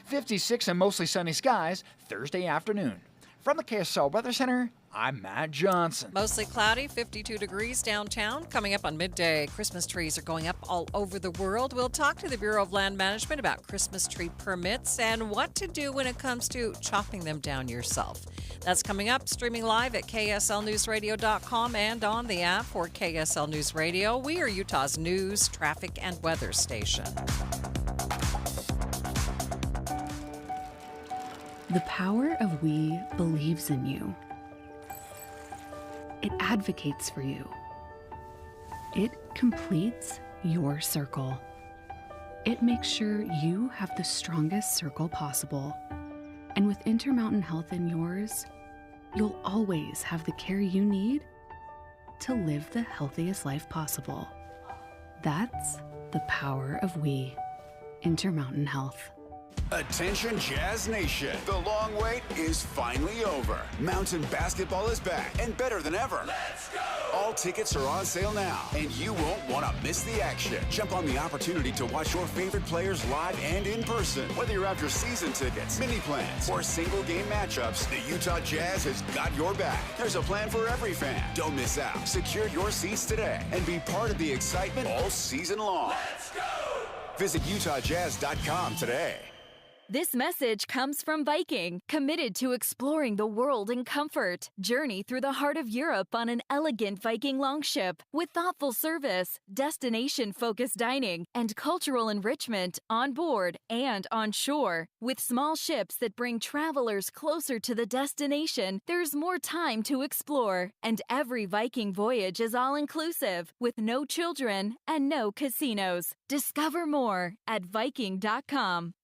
56 and mostly sunny skies Thursday afternoon. From the KSL Weather Center, I'm Matt Johnson. Mostly cloudy, 52 degrees downtown. Coming up on midday, Christmas trees are going up all over the world. We'll talk to the Bureau of Land Management about Christmas tree permits and what to do when it comes to chopping them down yourself. That's coming up, streaming live at KSLNewsRadio.com and on the app for KSL News Radio. We are Utah's news, traffic, and weather station. The power of we believes in you. It advocates for you. It completes your circle. It makes sure you have the strongest circle possible. And with Intermountain Health in yours, you'll always have the care you need to live the healthiest life possible. That's the power of we. Intermountain Health. Attention Jazz Nation, the long wait is finally over. Mountain basketball is back and better than ever. Let's go! All tickets are on sale now, and you won't want to miss the action. Jump on the opportunity to watch your favorite players live and in person. Whether you're after season tickets, mini plans, or single game matchups, the Utah Jazz has got your back. There's a plan for every fan. Don't miss out. Secure your seats today and be part of the excitement all season long. Let's go! Visit UtahJazz.com today. This message comes from Viking, committed to exploring the world in comfort. Journey through the heart of Europe on an elegant Viking longship with thoughtful service, destination-focused dining, and cultural enrichment on board and on shore. With small ships that bring travelers closer to the destination, there's more time to explore. And every Viking voyage is all-inclusive, with no children and no casinos. Discover more at Viking.com.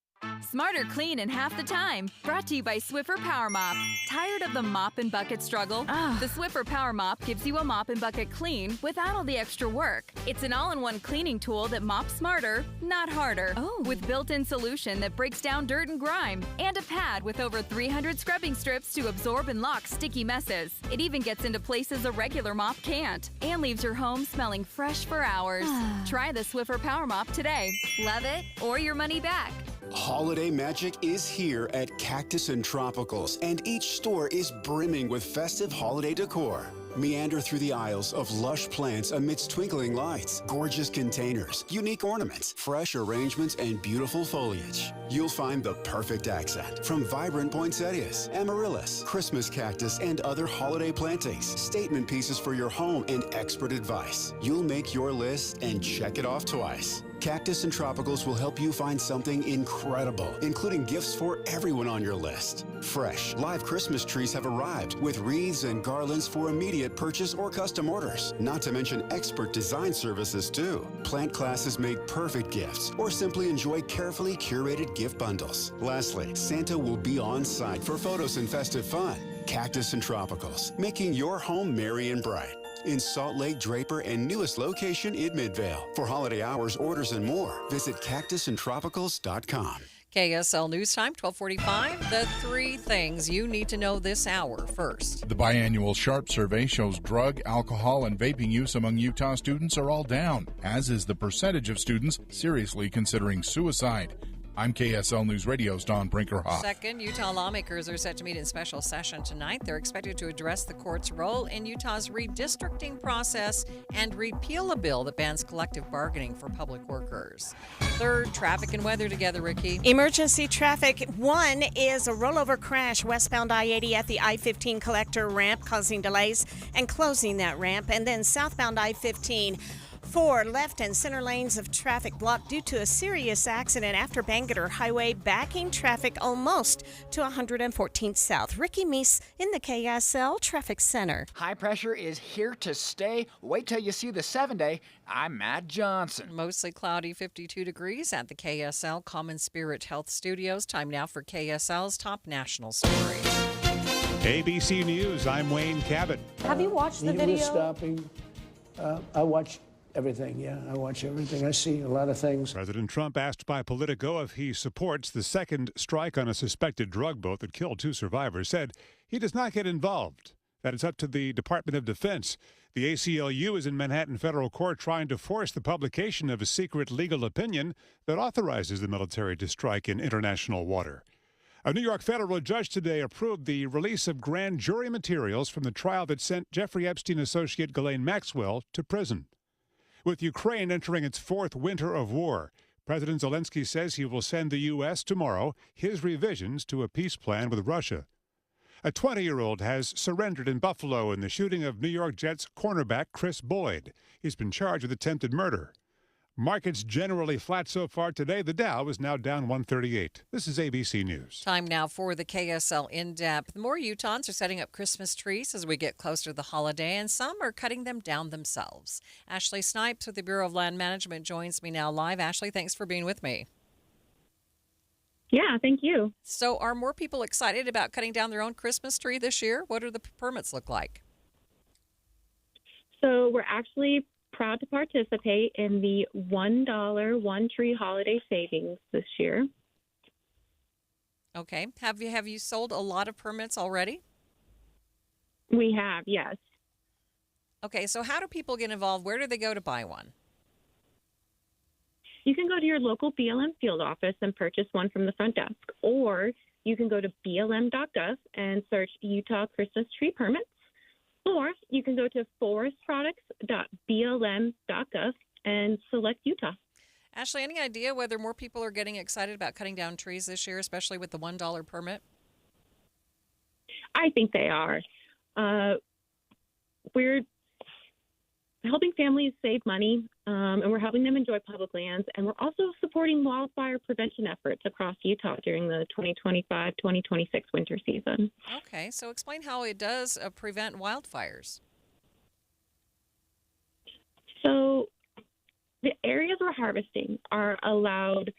Smarter clean in half the time. Brought to you by Swiffer Power Mop. Tired of the mop and bucket struggle? The Swiffer Power Mop gives you a mop and bucket clean without all the extra work. It's an all-in-one cleaning tool that mops smarter, not harder. With built-in solution that breaks down dirt and grime. And a pad with over 300 scrubbing strips to absorb and lock sticky messes. It even gets into places a regular mop can't. And leaves your home smelling fresh for hours. Try the Swiffer Power Mop today. Love it or your money back. Holiday magic is here at Cactus and Tropicals, and each store is brimming with festive holiday decor. Meander through the aisles of lush plants amidst twinkling lights, gorgeous containers, unique ornaments, fresh arrangements, and beautiful foliage. You'll find the perfect accent from vibrant poinsettias, amaryllis, Christmas cactus, and other holiday plantings, statement pieces for your home, and expert advice. You'll make your list and check it off twice. Cactus and Tropicals will help you find something incredible, including gifts for everyone on your list. Fresh, live Christmas trees have arrived with wreaths and garlands for immediate purchase or custom orders, not to mention expert design services too. Plant classes make perfect gifts, or simply enjoy carefully curated gift bundles. Lastly, Santa will be on site for photos and festive fun. Cactus and Tropicals, making your home merry and bright. In Salt Lake, Draper, and newest location in Midvale. For holiday hours, orders, and more, visit cactusandtropicals.com. KSL News Time, 1245. The three things you need to know this hour. First, the biannual Sharp survey shows drug, alcohol, and vaping use among Utah students are all down, as is the percentage of students seriously considering suicide. I'm KSL News Radio's Don Brinkerhoff. Second, Utah lawmakers are set to meet in special session tonight. They're expected to address the court's role in Utah's redistricting process and repeal a bill that bans collective bargaining for public workers. Third, traffic and weather together, Ricky. Emergency traffic. One is a rollover crash westbound I-80 at the I-15 collector ramp, causing delays and closing that ramp. And then southbound I-15. 4 left and center lanes of traffic blocked due to a serious accident after Bangerter Highway, backing traffic almost to 114th South. Ricky Meese in the KSL Traffic Center. High pressure is here to stay. Wait till you see the 7-day. I'm Matt Johnson. Mostly cloudy, 52 degrees at the KSL Common Spirit Health Studios. Time now for KSL's top national stories. ABC News, I'm Wayne Cabot. Have you watched the video? Stopping. I watched everything, yeah. I watch everything. I see a lot of things. President Trump asked by Politico if he supports the second strike on a suspected drug boat that killed 2 survivors, said he does not get involved, that it's up to the Department of Defense. The ACLU is in Manhattan federal court trying to force the publication of a secret legal opinion that authorizes the military to strike in international water. A New York federal judge today approved the release of grand jury materials from the trial that sent Jeffrey Epstein associate Ghislaine Maxwell to prison. With Ukraine entering its 4th winter of war, President Zelensky says he will send the U.S. tomorrow his revisions to a peace plan with Russia. A 20-year-old has surrendered in Buffalo in the shooting of New York Jets cornerback Chris Boyd. He's been charged with attempted murder. Markets generally flat so far today. The Dow is now down 138. This is ABC News. Time now for the KSL In-Depth. More Utahns are setting up Christmas trees as we get closer to the holiday, and some are cutting them down themselves. Ashley Snipes with the Bureau of Land Management joins me now live. Ashley, thanks for being with me. Yeah, thank you. So are more people excited about cutting down their own Christmas tree this year? What do the permits look like? So we're actually proud to participate in the $1 one tree holiday savings this year. Okay. Have you sold a lot of permits already? We have, yes. Okay, so how do people get involved? Where do they go to buy one? You can go to your local BLM field office and purchase one from the front desk, or you can go to blm.gov and search Utah Christmas tree permits. Or you can go to forestproducts.blm.gov and select Utah. Ashley, any idea whether more people are getting excited about cutting down trees this year, especially with the $1 permit? I think they are. We're helping families save money, and we're helping them enjoy public lands, and we're also supporting wildfire prevention efforts across Utah during the 2025-2026 winter season. Okay, so explain how it does prevent wildfires. So the areas we're harvesting are allowed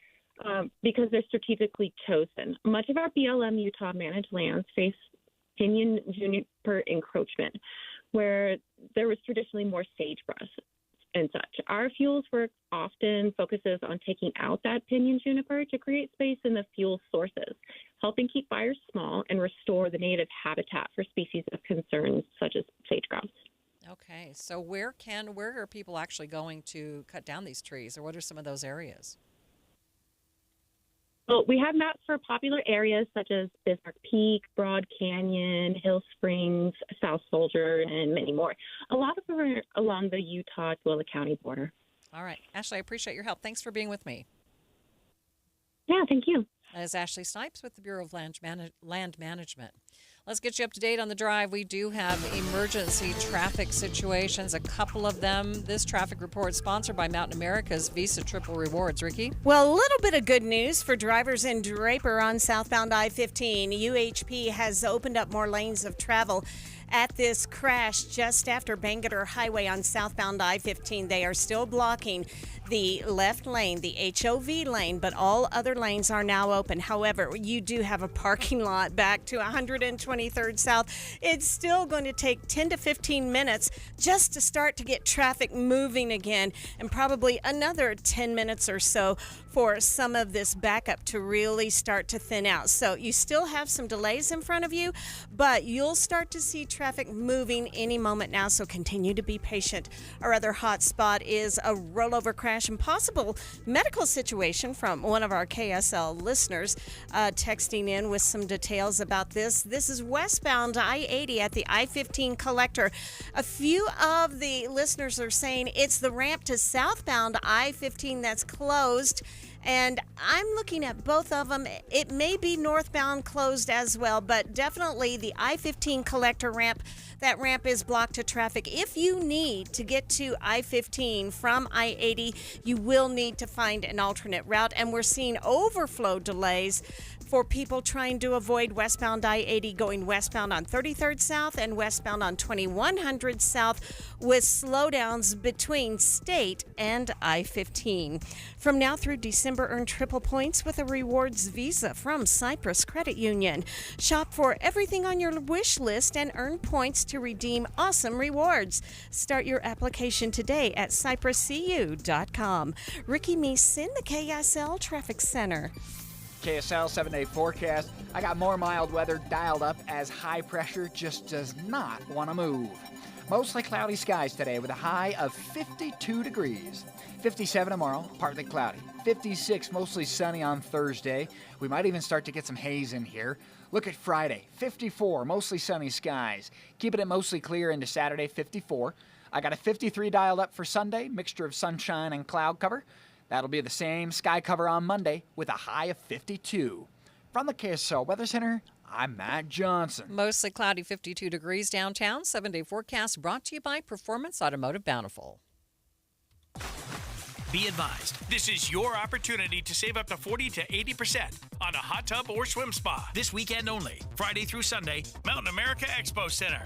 because they're strategically chosen. Much of our BLM Utah managed lands face pinyon juniper encroachment, where there was traditionally more sagebrush and such. Our fuels work often focuses on taking out that pinyon juniper to create space in the fuel sources, helping keep fires small and restore the native habitat for species of concern such as sage-grouse. Okay, so where are people actually going to cut down these trees, or what are some of those areas? Well, we have maps for popular areas such as Bismarck Peak, Broad Canyon, Hill Springs, South Soldier, and many more. A lot of them are along the Utah-Tooele County border. All right. Ashley, I appreciate your help. Thanks for being with me. Yeah, thank you. That is Ashley Snipes with the Bureau of Land Management. Let's get you up to date on the drive. We do have emergency traffic situations, a couple of them. This traffic report is sponsored by Mountain America's Visa Triple Rewards. Ricky? Well, a little bit of good news for drivers in Draper on southbound I-15. UHP has opened up more lanes of travel at this crash just after Bangerter Highway on southbound I-15. They are still blocking the left lane, the HOV lane, but all other lanes are now open. However, you do have a parking lot back to 123rd South. It's still going to take 10 to 15 minutes just to start to get traffic moving again, and probably another 10 minutes or so for some of this backup to really start to thin out. So you still have some delays in front of you, but you'll start to see traffic moving any moment now, so continue to be patient. Our other hot spot is a rollover crash and possible medical situation from one of our KSL listeners texting in with some details about this. This is westbound I-80 at the I-15 collector. A few of the listeners are saying it's the ramp to southbound I-15 that's closed, and I'm looking at both of them. It may be northbound closed as well, but definitely the I-15 collector ramp. That ramp is blocked to traffic. If you need to get to I-15 from I-80, you will need to find an alternate route, and we're seeing overflow delays for people trying to avoid westbound I-80 going westbound on 33rd South and westbound on 2100 South, with slowdowns between State and I-15. From now through December, earn triple points with a rewards visa from Cyprus Credit Union. Shop for everything on your wish list and earn points to redeem awesome rewards. Start your application today at cypruscu.com. Ricky Meese in the KSL Traffic Center. KSL 7-day forecast. I got more mild weather dialed up as high pressure just does not want to move. Mostly cloudy skies today with a high of 52 degrees. 57 tomorrow, partly cloudy. 56 mostly sunny on Thursday. We might even start to get some haze in here. Look at Friday, 54, mostly sunny skies. Keeping it mostly clear into Saturday, 54. I got a 53 dialed up for Sunday, mixture of sunshine and cloud cover. That'll be the same sky cover on Monday with a high of 52. From the KSL Weather Center, I'm Matt Johnson. Mostly cloudy, 52 degrees downtown. 7-day forecast brought to you by Performance Automotive Bountiful. Be advised, this is your opportunity to save up to 40 to 80% on a hot tub or swim spa this weekend only, Friday through Sunday, Mountain America Expo Center.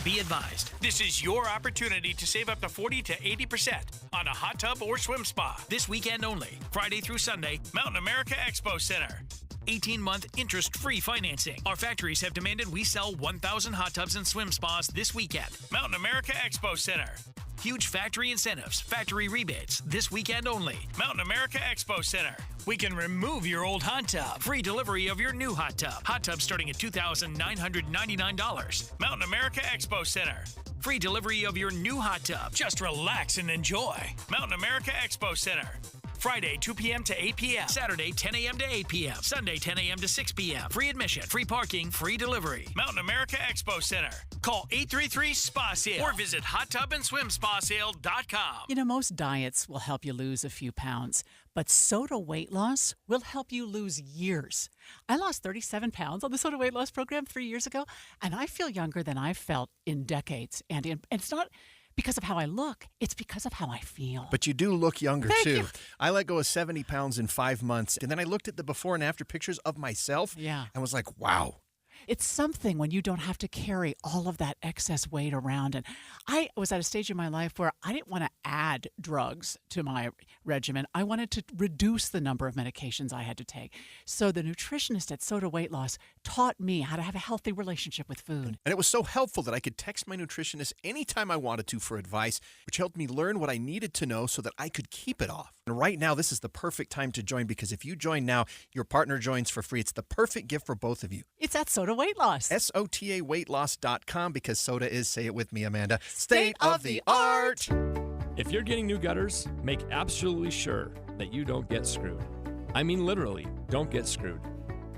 Be advised, this is your opportunity to save up to 40 to 80% on a hot tub or swim spa this weekend only, Friday through Sunday, Mountain America Expo Center. 18-month interest-free financing. Our factories have demanded we sell 1,000 hot tubs and swim spas this weekend. Mountain America Expo Center. Huge factory incentives, factory rebates, this weekend only. Mountain America Expo Center. We can remove your old hot tub. Free delivery of your new hot tub. Hot tub starting at $2,999. Mountain America Expo Center. Free delivery of your new hot tub. Just relax and enjoy. Mountain America Expo Center. Friday, 2 p.m. to 8 p.m. Saturday, 10 a.m. to 8 p.m. Sunday, 10 a.m. to 6 p.m. Free admission, free parking, free delivery. Mountain America Expo Center. Call 833-SPA-SALE or visit hottubandSwimSpaSale.com. You know, most diets will help you lose a few pounds, but Soda weight loss will help you lose years. I lost 37 pounds on the Soda weight loss program 3 years ago, and I feel younger than I've felt in decades. And it's not because of how I look, it's because of how I feel. But you do look younger, Thank too. you. I let go of 70 pounds in 5 months, and then I looked at the before and after pictures of myself and was like, wow. It's something when you don't have to carry all of that excess weight around. And I was at a stage in my life where I didn't want to add drugs to my regimen. I wanted to reduce the number of medications I had to take. So the nutritionist at Soda Weight Loss taught me how to have a healthy relationship with food. And it was so helpful that I could text my nutritionist anytime I wanted to for advice, which helped me learn what I needed to know so that I could keep it off. And right now, this is the perfect time to join, because if you join now, your partner joins for free. It's the perfect gift for both of you. It's at Soda Weight Loss. SOTAweightloss.com, because soda is, say it with me, Amanda, state of the art. If you're getting new gutters, make absolutely sure that you don't get screwed. I mean literally, don't get screwed.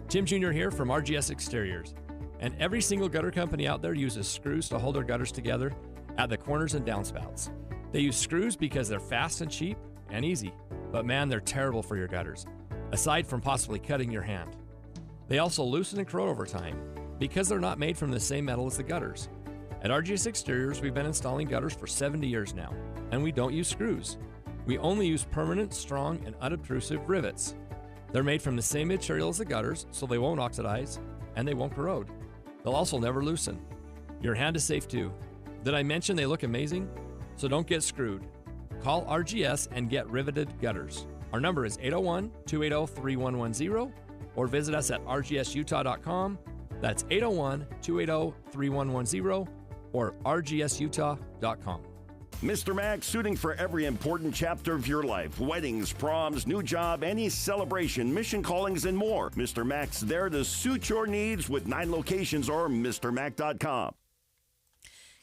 Tim Jr. here from RGS Exteriors. And every single gutter company out there uses screws to hold their gutters together at the corners and downspouts. They use screws because they're fast and cheap and easy, but man, they're terrible for your gutters, aside from possibly cutting your hand. They also loosen and corrode over time because they're not made from the same metal as the gutters. At RGS Exteriors, we've been installing gutters for 70 years now, and we don't use screws. We only use permanent, strong, and unobtrusive rivets. They're made from the same material as the gutters, so they won't oxidize and they won't corrode. They'll also never loosen. Your hand is safe too. Did I mention they look amazing? So don't get screwed. Call RGS and get riveted gutters. Our number is 801-280-3110 or visit us at rgsutah.com. That's 801-280-3110 or rgsutah.com. Mr. Max, suiting for every important chapter of your life. Weddings, proms, new job, any celebration, mission callings, and more. Mr. Max there to suit your needs with 9 locations or MrMac.com.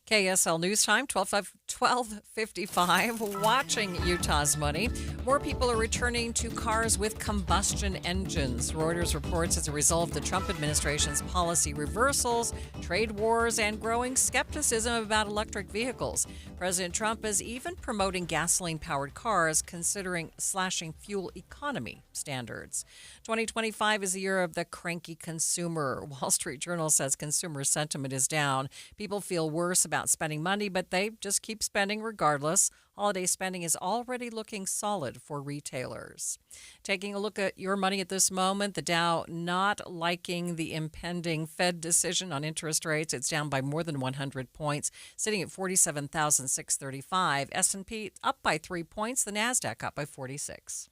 KSL News Time, 12:55. Watching Utah's money. More people are returning to cars with combustion engines. Reuters reports as a result of the Trump administration's policy reversals, trade wars, and growing skepticism about electric vehicles. President Trump is even promoting gasoline-powered cars, considering slashing fuel economy standards. 2025 is the year of the cranky consumer. Wall Street Journal says consumer sentiment is down. People feel worse about spending money, but they just keep spending regardless. Holiday spending is already looking solid for retailers. Taking a look at your money at this moment, the Dow not liking the impending Fed decision on interest rates. It's down by more than 100 points, sitting at 47,635. S&P up by 3 points, the NASDAQ up by 46.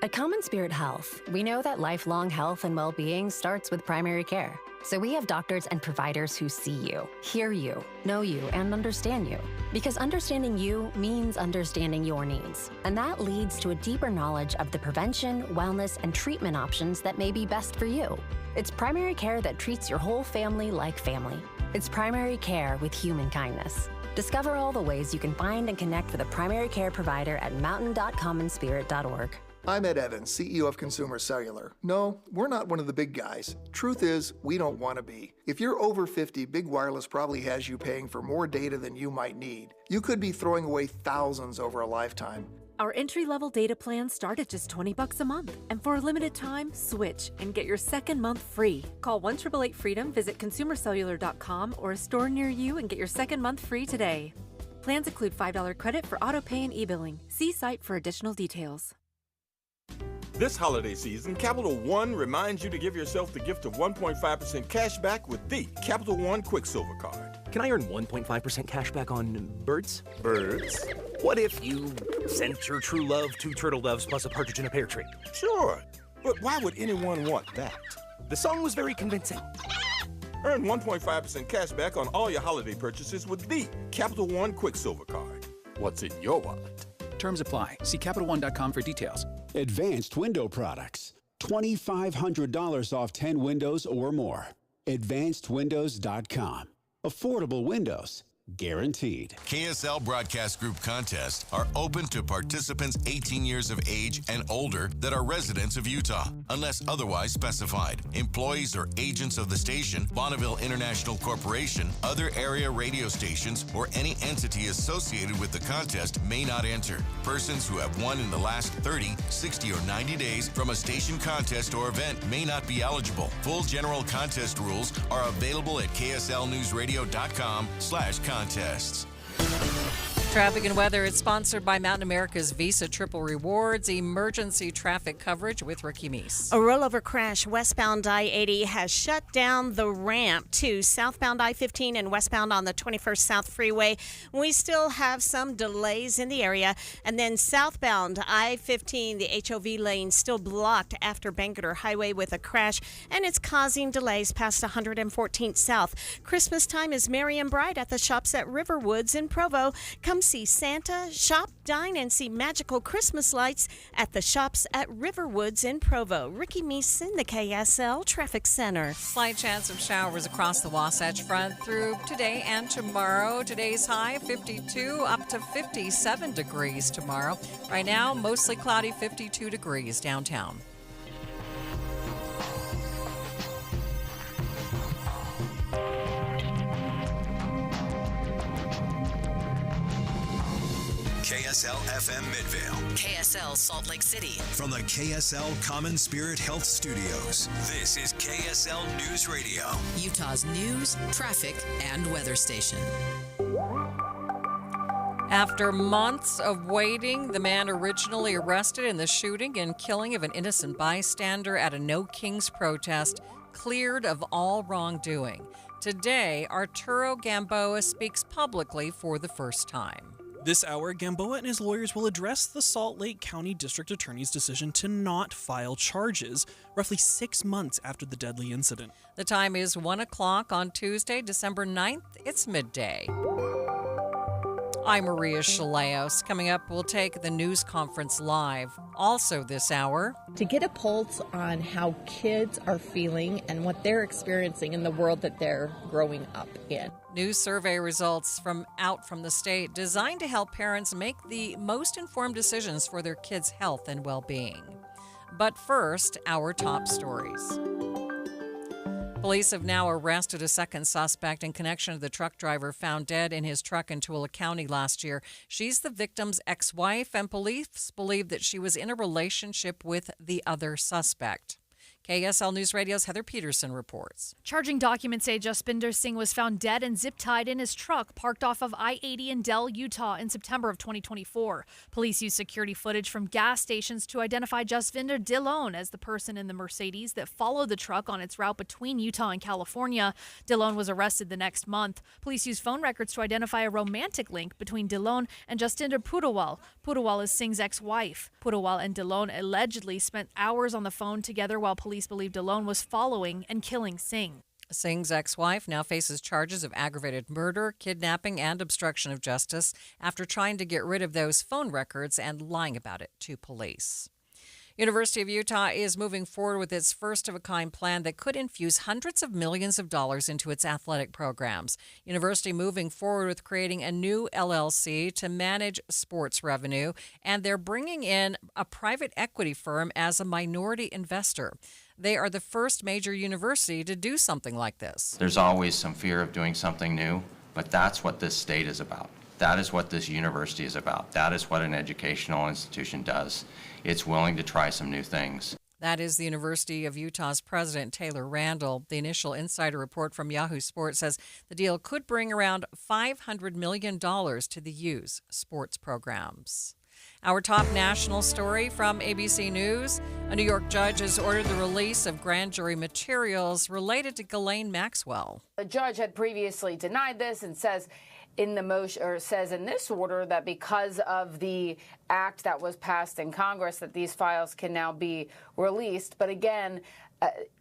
At Common Spirit Health, we know that lifelong health and well-being starts with primary care. So we have doctors and providers who see you, hear you, know you, and understand you. Because understanding you means understanding your needs. And that leads to a deeper knowledge of the prevention, wellness, and treatment options that may be best for you. It's primary care that treats your whole family like family. It's primary care with human kindness. Discover all the ways you can find and connect with a primary care provider at mountain.commonspirit.org. I'm Ed Evans, CEO of Consumer Cellular. No, we're not one of the big guys. Truth is, we don't want to be. If you're over 50, Big Wireless probably has you paying for more data than you might need. You could be throwing away thousands over a lifetime. Our entry-level data plans start at just $20 a month. And for a limited time, switch and get your second month free. Call 1-888-FREEDOM, visit consumercellular.com or a store near you and get your second month free today. Plans include $5 credit for auto pay and e-billing. See site for additional details. This holiday season, Capital One reminds you to give yourself the gift of 1.5% cash back with the Capital One Quicksilver Card. Can I earn 1.5% cash back on birds? Birds? What if you sent your true love 2 turtle doves plus a partridge in a pear tree? Sure, but why would anyone want that? The song was very convincing. Earn 1.5% cash back on all your holiday purchases with the Capital One Quicksilver Card. What's in your wallet? Terms apply. See CapitalOne.com for details. Advanced Window Products. $2,500 off 10 windows or more. AdvancedWindows.com. Affordable windows. Guaranteed. KSL Broadcast Group contests are open to participants 18 years of age and older that are residents of Utah, unless otherwise specified. Employees or agents of the station, Bonneville International Corporation, other area radio stations, or any entity associated with the contest may not enter. Persons who have won in the last 30, 60, or 90 days from a station contest or event may not be eligible. Full general contest rules are available at kslnewsradio.com/contests. Traffic and weather is sponsored by Mountain America's Visa Triple Rewards, emergency traffic coverage with Ricky Meese. A rollover crash westbound I-80 has shut down the ramp to southbound I-15 and westbound on the 21st South Freeway. We still have some delays in the area. And then southbound I-15, the HOV lane still blocked after Bangerter Highway with a crash, and it's causing delays past 114th South. Christmas time is merry and bright at the shops at Riverwoods in Provo. Come see Santa, shop, dine, and see magical Christmas lights at the shops at Riverwoods in Provo. Ricky Meese in the KSL Traffic Center. Slight chance of showers across the Wasatch Front through today and tomorrow. Today's high 52 up to 57 degrees tomorrow. Right now, mostly cloudy, 52 degrees downtown. KSL FM Midvale. KSL Salt Lake City. From the KSL Common Spirit Health Studios, this is KSL News Radio. Utah's news, traffic, and weather station. After months of waiting, the man originally arrested in the shooting and killing of an innocent bystander at a No Kings protest cleared of all wrongdoing. Today, Arturo Gamboa speaks publicly for the first time. This hour, Gamboa and his lawyers will address the Salt Lake County District Attorney's decision to not file charges roughly 6 months after the deadly incident. The time is 1 o'clock on Tuesday, December 9th. It's midday. I'm Maria Shilaos. Coming up, we'll take the news conference live. Also this hour, to get a pulse on how kids are feeling and what they're experiencing in the world that they're growing up in. New survey results from the state designed to help parents make the most informed decisions for their kids' health and well-being. But first, our top stories. Police have now arrested a second suspect in connection to the truck driver found dead in his truck in Tooele County last year. She's the victim's ex-wife, and police believe that she was in a relationship with the other suspect. KSL News Radio's Heather Peterson reports. Charging documents say Jaspinder Singh was found dead and zip-tied in his truck parked off of I-80 in Dell, Utah in September of 2024. Police used security footage from gas stations to identify Jasvinder Dillon as the person in the Mercedes that followed the truck on its route between Utah and California. Dillon was arrested the next month. Police used phone records to identify a romantic link between Dillon and Jastinder Pudawal. Pudawal is Singh's ex-wife. Pudawal and Dillon allegedly spent hours on the phone together while police believed Dillon was following and killing Singh. Singh's ex-wife now faces charges of aggravated murder, kidnapping, and obstruction of justice after trying to get rid of those phone records and lying about it to police. University of Utah is moving forward with its first-of-a-kind plan that could infuse hundreds of millions of dollars into its athletic programs. University moving forward with creating a new LLC to manage sports revenue, and they're bringing in a private equity firm as a minority investor. They are the first major university to do something like this. There's always some fear of doing something new, but that's what this state is about. That is what this university is about. That is what an educational institution does. It's willing to try some new things. That is the University of Utah's president, Taylor Randall. The initial insider report from Yahoo Sports says the deal could bring around $500 million to the U's sports programs. Our top national story from ABC News. A New York judge has ordered the release of grand jury materials related to Ghislaine Maxwell. The judge had previously denied this and says in the motion, or says in this order, that because of the act that was passed in Congress that these files can now be released. But again,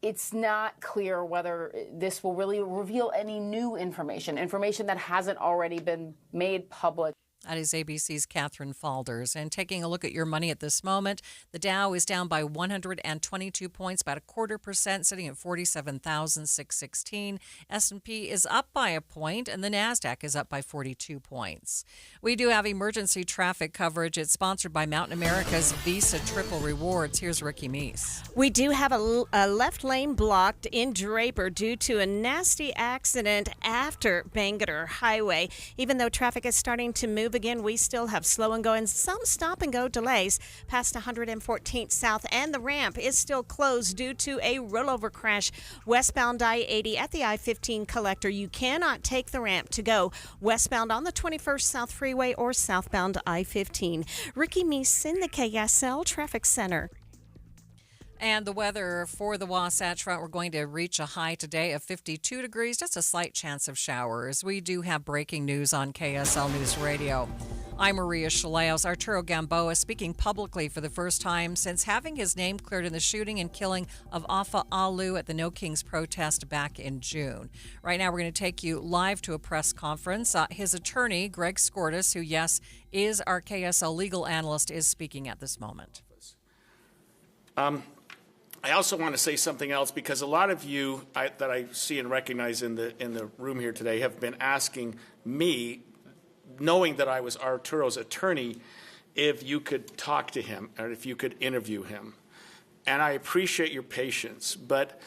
it's not clear whether this will really reveal any new information that hasn't already been made public. That is ABC's Catherine Falders. And taking a look at your money at this moment, the Dow is down by 122 points, about 0.25%, sitting at 47,616. S&P is up by a point, and the NASDAQ is up by 42 points. We do have emergency traffic coverage. It's sponsored by Mountain America's Visa Triple Rewards. Here's Ricky Meese. We do have a left lane blocked in Draper due to a nasty accident after Bangerter Highway. Even though traffic is starting to move again, we still have slow and go and some stop and go delays past 114th South, and the ramp is still closed due to a rollover crash westbound I-80 at the I-15 collector. You cannot take the ramp to go westbound on the 21st South Freeway or southbound I-15. Ricky Meese in the KSL Traffic Center. And the weather for the Wasatch Front, we're going to reach a high today of 52 degrees, just a slight chance of showers. We do have breaking news on KSL News Radio. I'm Maria Shilaos. Arturo Gamboa speaking publicly for the first time since having his name cleared in the shooting and killing of Afa Alu at the No Kings protest back in June. Right now, we're going to take you live to a press conference. His attorney, Greg Skordas, who, yes, is our KSL legal analyst, is speaking at this moment. I also want to say something else, because a lot of you that I see and recognize in the room here today have been asking me, knowing that I was Arturo's attorney, if you could talk to him or if you could interview him. And I appreciate your patience, but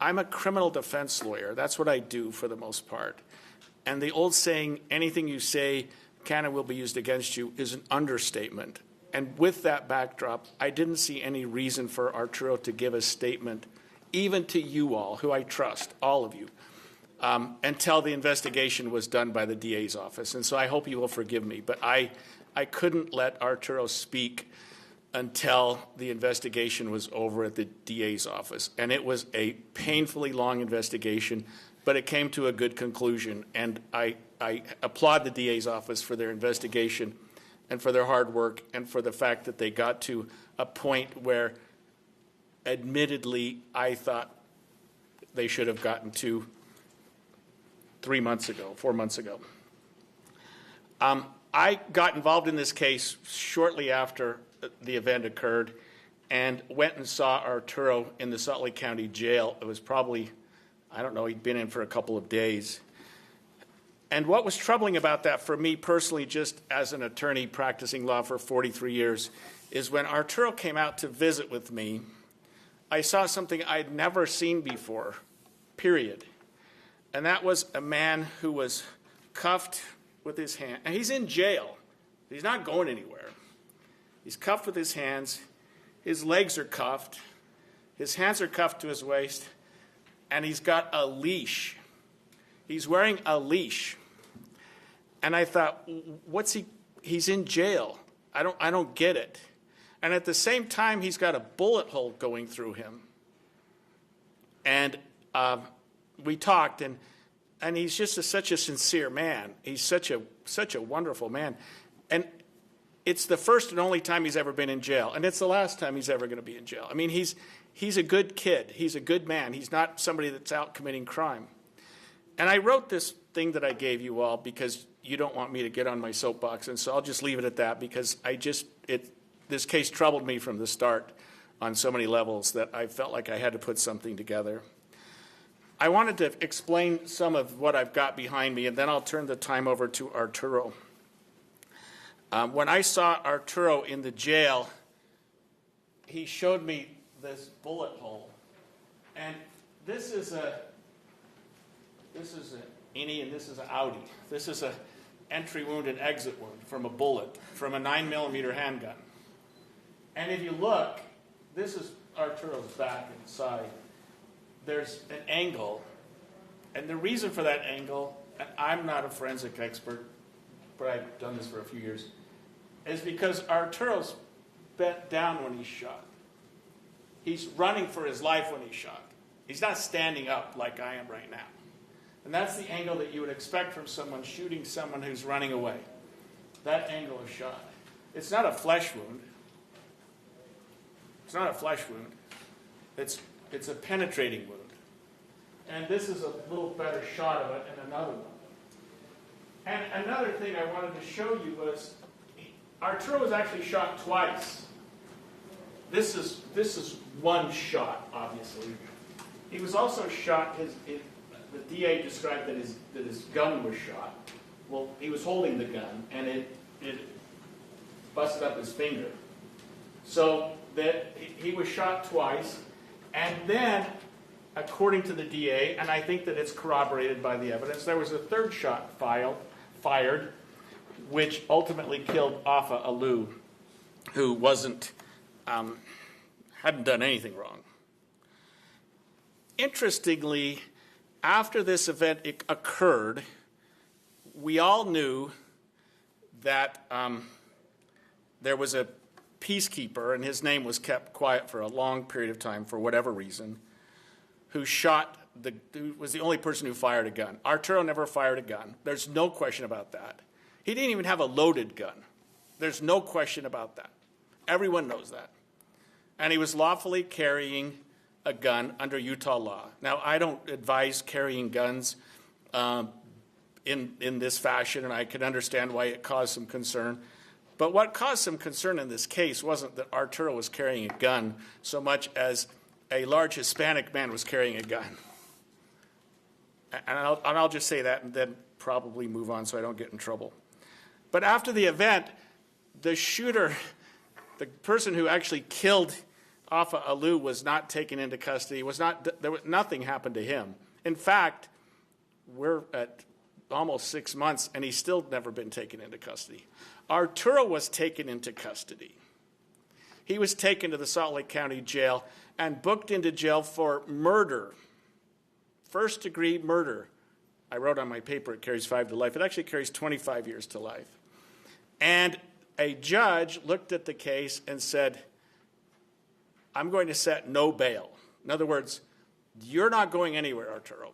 I'm a criminal defense lawyer. That's what I do for the most part. And the old saying, anything you say can and will be used against you, is an understatement. And with that backdrop, I didn't see any reason for Arturo to give a statement, even to you all, who I trust, all of you, until the investigation was done by the DA's office. And so I hope you will forgive me, but I couldn't let Arturo speak until the investigation was over at the DA's office. And it was a painfully long investigation, but it came to a good conclusion. And I applaud the DA's office for their investigation and for their hard work, and for the fact that they got to a point where, admittedly, I thought they should have gotten to 4 months ago. I got involved in this case shortly after the event occurred and went and saw Arturo in the Salt Lake County Jail. It was probably, I don't know, he'd been in for a couple of days. And what was troubling about that for me personally, just as an attorney practicing law for 43 years, is when Arturo came out to visit with me, I saw something I'd never seen before, period. And that was a man who was cuffed with his hand. And he's in jail. He's not going anywhere. He's cuffed with his hands. His legs are cuffed. His hands are cuffed to his waist. And he's got a leash. He's wearing a leash. And I thought, he's in jail. I don't get it. And at the same time, he's got a bullet hole going through him. And we talked, and he's just such a sincere man. He's such a wonderful man. And it's the first and only time he's ever been in jail. And it's the last time he's ever going to be in jail. I mean, he's a good kid. He's a good man. He's not somebody that's out committing crime. And I wrote this thing that I gave you all because you don't want me to get on my soapbox, and so I'll just leave it at that, because this case troubled me from the start on so many levels that I felt like I had to put something together. I wanted to explain some of what I've got behind me, and then I'll turn the time over to Arturo. When I saw Arturo in the jail, he showed me this bullet hole, and this is an innie and this is an outie. This is an entry wound and exit wound from a bullet from a 9mm handgun. And if you look, this is Arturo's back and side. There's an angle, and the reason for that angle, and I'm not a forensic expert, but I've done this for a few years, is because Arturo's bent down when he's shot. He's running for his life when he's shot. He's not standing up like I am right now. And that's the angle that you would expect from someone shooting someone who's running away. That angle of shot. It's not a flesh wound. It's not a flesh wound. It's a penetrating wound. And this is a little better shot of it, and another one. And another thing I wanted to show you was Arturo was actually shot twice. This is one shot, obviously. He was also shot. The DA described that his gun was shot. Well, he was holding the gun, and it busted up his finger. So that he was shot twice, and then, according to the DA, and I think that it's corroborated by the evidence, there was a third shot fired, which ultimately killed Afa Alu, who hadn't done anything wrong. Interestingly, after this event occurred, we all knew that there was a peacekeeper, and his name was kept quiet for a long period of time for whatever reason, who was the only person who fired a gun. Arturo never fired a gun. There's no question about that. He didn't even have a loaded gun. There's no question about that. Everyone knows that. And he was lawfully carrying a gun under Utah law. Now, I don't advise carrying guns in this fashion, and I can understand why it caused some concern. But what caused some concern in this case wasn't that Arturo was carrying a gun so much as a large Hispanic man was carrying a gun. And I'll just say that and then probably move on so I don't get in trouble. But after the event, the shooter, the person who actually killed Afa Alu, was not taken into custody. Nothing happened to him. In fact, we're at almost 6 months, and he's still never been taken into custody. Arturo was taken into custody. He was taken to the Salt Lake County Jail and booked into jail for murder, first-degree murder. I wrote on my paper it carries 5 to life. It actually carries 25 years to life. And a judge looked at the case and said, I'm going to set no bail. In other words, you're not going anywhere, Arturo.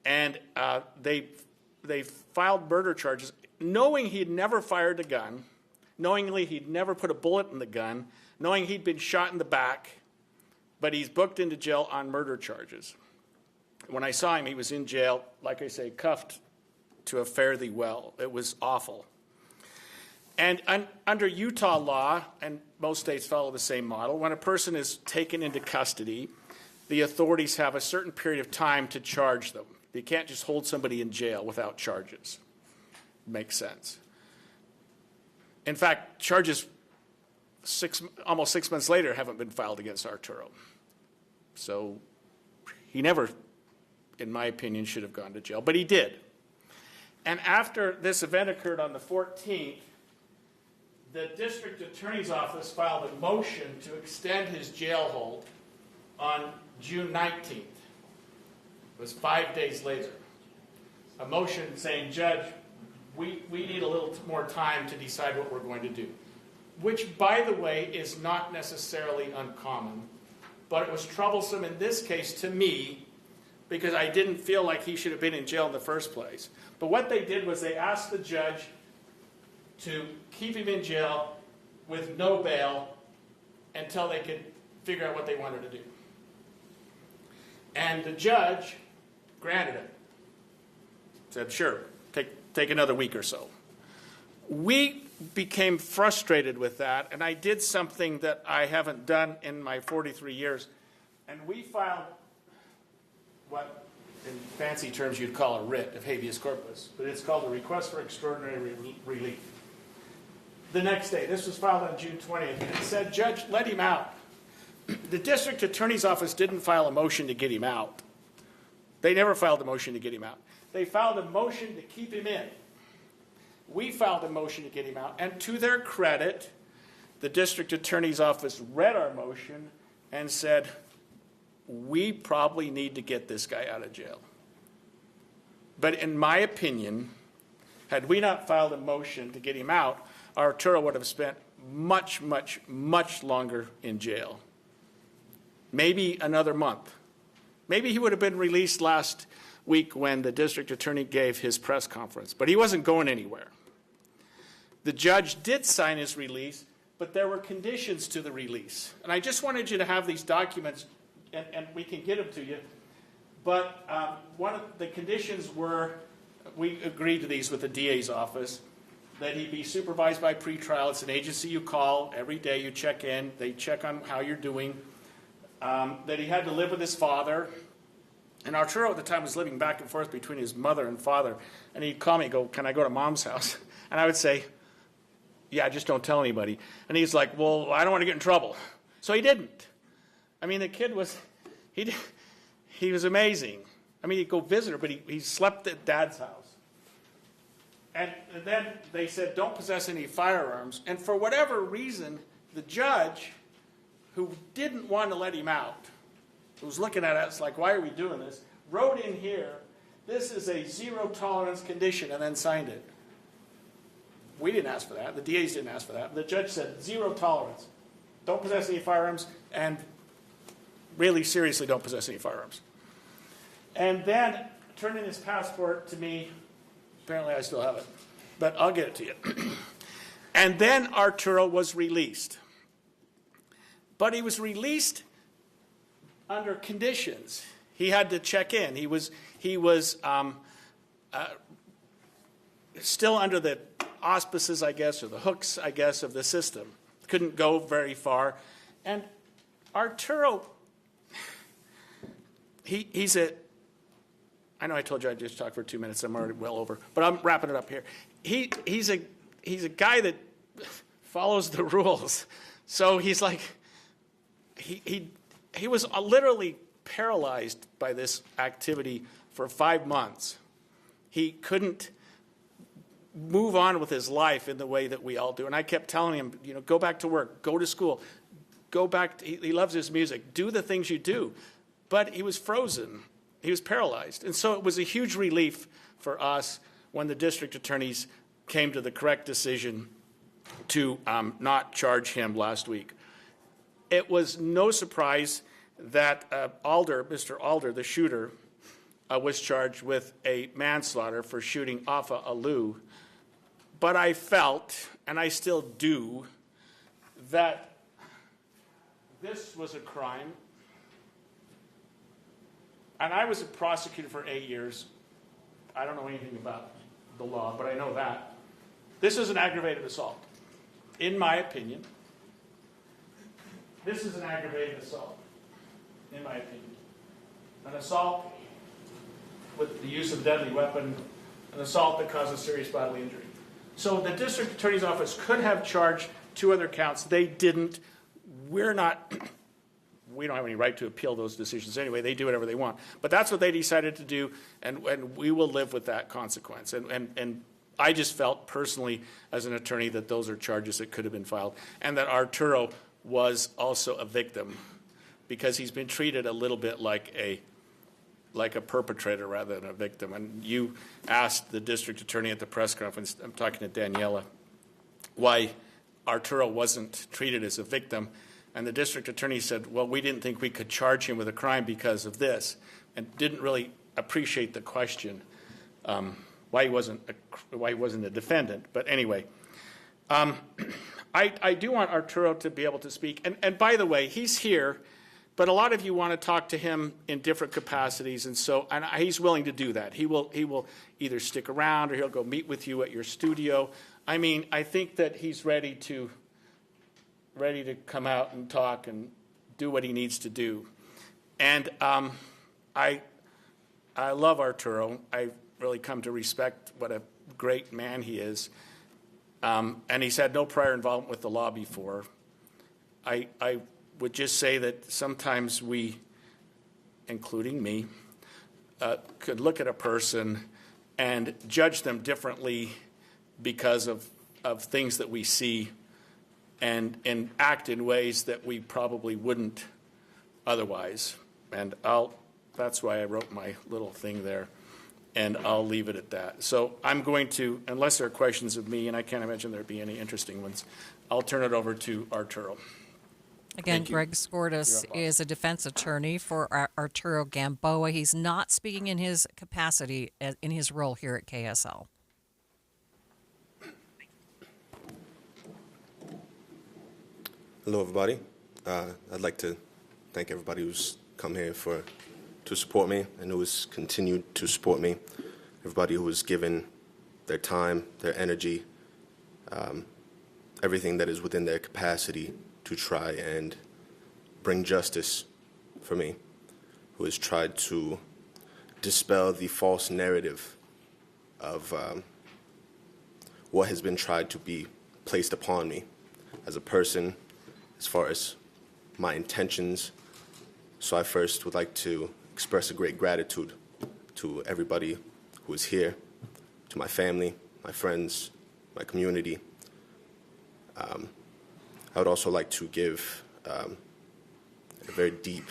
And they filed murder charges, knowing he'd never fired a gun, knowingly he'd never put a bullet in the gun, knowing he'd been shot in the back, but he's booked into jail on murder charges. When I saw him, he was in jail, like I say, cuffed to a fare thee well. It was awful. And under Utah law, and most states follow the same model, when a person is taken into custody, the authorities have a certain period of time to charge them. They can't just hold somebody in jail without charges. Makes sense. In fact, charges almost 6 months later haven't been filed against Arturo. So he never, in my opinion, should have gone to jail, but he did. And after this event occurred on the 14th, the district attorney's office filed a motion to extend his jail hold on June 19th. It was 5 days later. A motion saying, Judge, we need a little more time to decide what we're going to do. Which, by the way, is not necessarily uncommon, but it was troublesome in this case to me because I didn't feel like he should have been in jail in the first place. But what they did was they asked the judge to keep him in jail with no bail until they could figure out what they wanted to do. And the judge granted it. Said, sure, take another week or so. We became frustrated with that, and I did something that I haven't done in my 43 years. And we filed what, in fancy terms, you'd call a writ of habeas corpus, but it's called a request for extraordinary relief. The next day, this was filed on June 20th, and it said, Judge, let him out. The district attorney's office didn't file a motion to get him out. They never filed a motion to get him out. They filed a motion to keep him in. We filed a motion to get him out, and to their credit, the district attorney's office read our motion and said, we probably need to get this guy out of jail. But in my opinion, had we not filed a motion to get him out, Arturo would have spent much, much, much longer in jail. Maybe another month. Maybe he would have been released last week when the district attorney gave his press conference, but he wasn't going anywhere. The judge did sign his release, but there were conditions to the release. And I just wanted you to have these documents, and we can get them to you. But one of the conditions were we agreed to these with the DA's office, that he be supervised by pretrial. It's an agency you call every day. You check in. They check on how you're doing. That he had to live with his father. And Arturo at the time was living back and forth between his mother and father. And he'd call me and go, "Can I go to Mom's house?" And I would say, "Yeah, just don't tell anybody." And he's like, "Well, I don't want to get in trouble." So he didn't. I mean, the kid was, he was amazing. I mean, he'd go visit her, but he slept at Dad's house. And then they said, "Don't possess any firearms." And for whatever reason, the judge, who didn't want to let him out, who was looking at us like, "Why are we doing this?" wrote in here, "This is a zero tolerance condition," and then signed it. We didn't ask for that. The DAs didn't ask for that. The judge said, "Zero tolerance. Don't possess any firearms, and really seriously don't possess any firearms." And then turned in his passport to me. Apparently I still have it, but I'll get it to you. And then Arturo was released. But he was released under conditions. He had to check in. He was still under the auspices, I guess, or the hooks, I guess, of the system. Couldn't go very far. And Arturo, I know I told you I'd just talk for 2 minutes. I'm already well over, but I'm wrapping it up here. He's a guy that follows the rules. So he's like, he was literally paralyzed by this activity for 5 months. He couldn't move on with his life in the way that we all do. And I kept telling him, go back to work, go to school, go back. He loves his music. Do the things you do. But he was frozen. He was paralyzed. And so it was a huge relief for us when the district attorneys came to the correct decision to not charge him last week. It was no surprise that Mr. Alder, the shooter, was charged with a manslaughter for shooting Afa Alu. But I felt, and I still do, that this was a crime. And I was a prosecutor for 8 years. I don't know anything about the law, but I know that. This is an aggravated assault. In my opinion, this is an aggravated assault. In my opinion. An assault with the use of a deadly weapon, an assault that causes serious bodily injury. So the district attorney's office could have charged 2 other counts. They didn't. We don't have any right to appeal those decisions anyway. They do whatever they want. But that's what they decided to do, and we will live with that consequence. And I just felt personally as an attorney that those are charges that could have been filed, and that Arturo was also a victim because he's been treated a little bit like a perpetrator rather than a victim. And you asked the district attorney at the press conference, I'm talking to Daniela, why Arturo wasn't treated as a victim. And the district attorney said, well, we didn't think we could charge him with a crime because of this, and didn't really appreciate the question, why he wasn't a defendant. But anyway, I do want Arturo to be able to speak. And by the way, he's here, but a lot of you want to talk to him in different capacities, and he's willing to do that. He will either stick around or he'll go meet with you at your studio. I mean, I think that he's ready to come out and talk and do what he needs to do. And I love Arturo. I really come to respect what a great man he is. And he's had no prior involvement with the law before. I would just say that sometimes we, including me, could look at a person and judge them differently because of things that we see and act in ways that we probably wouldn't otherwise. And that's why I wrote my little thing there, and I'll leave it at that. So I'm going to, unless there are questions of me, and I can't imagine there'd be any interesting ones, I'll turn it over to Arturo. Again, Greg Skordas is a defense attorney for Arturo Gamboa. He's not speaking in his capacity, in his role here at KSL. Hello, everybody. I'd like to thank everybody who's come here to support me and who has continued to support me. I everybody who has given their time, their energy, everything that is within their capacity to try and bring justice for me, who has tried to dispel the false narrative of what has been tried to be placed upon me as a person, as far as my intentions. So I first would like to express a great gratitude to everybody who is here, to my family, my friends, my community. I would also like to give very deep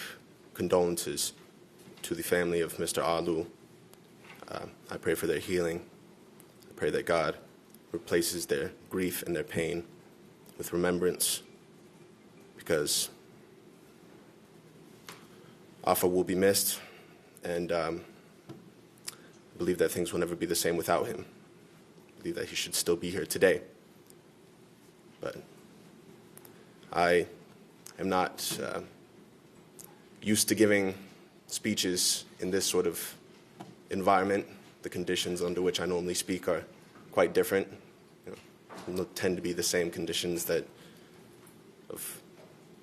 condolences to the family of Mr. Alu. I pray for their healing. I pray that God replaces their grief and their pain with remembrance, because Afa will be missed, and I believe that things will never be the same without him. I believe that he should still be here today. But I am not used to giving speeches in this sort of environment. The conditions under which I normally speak are quite different. Tend to be the same conditions that of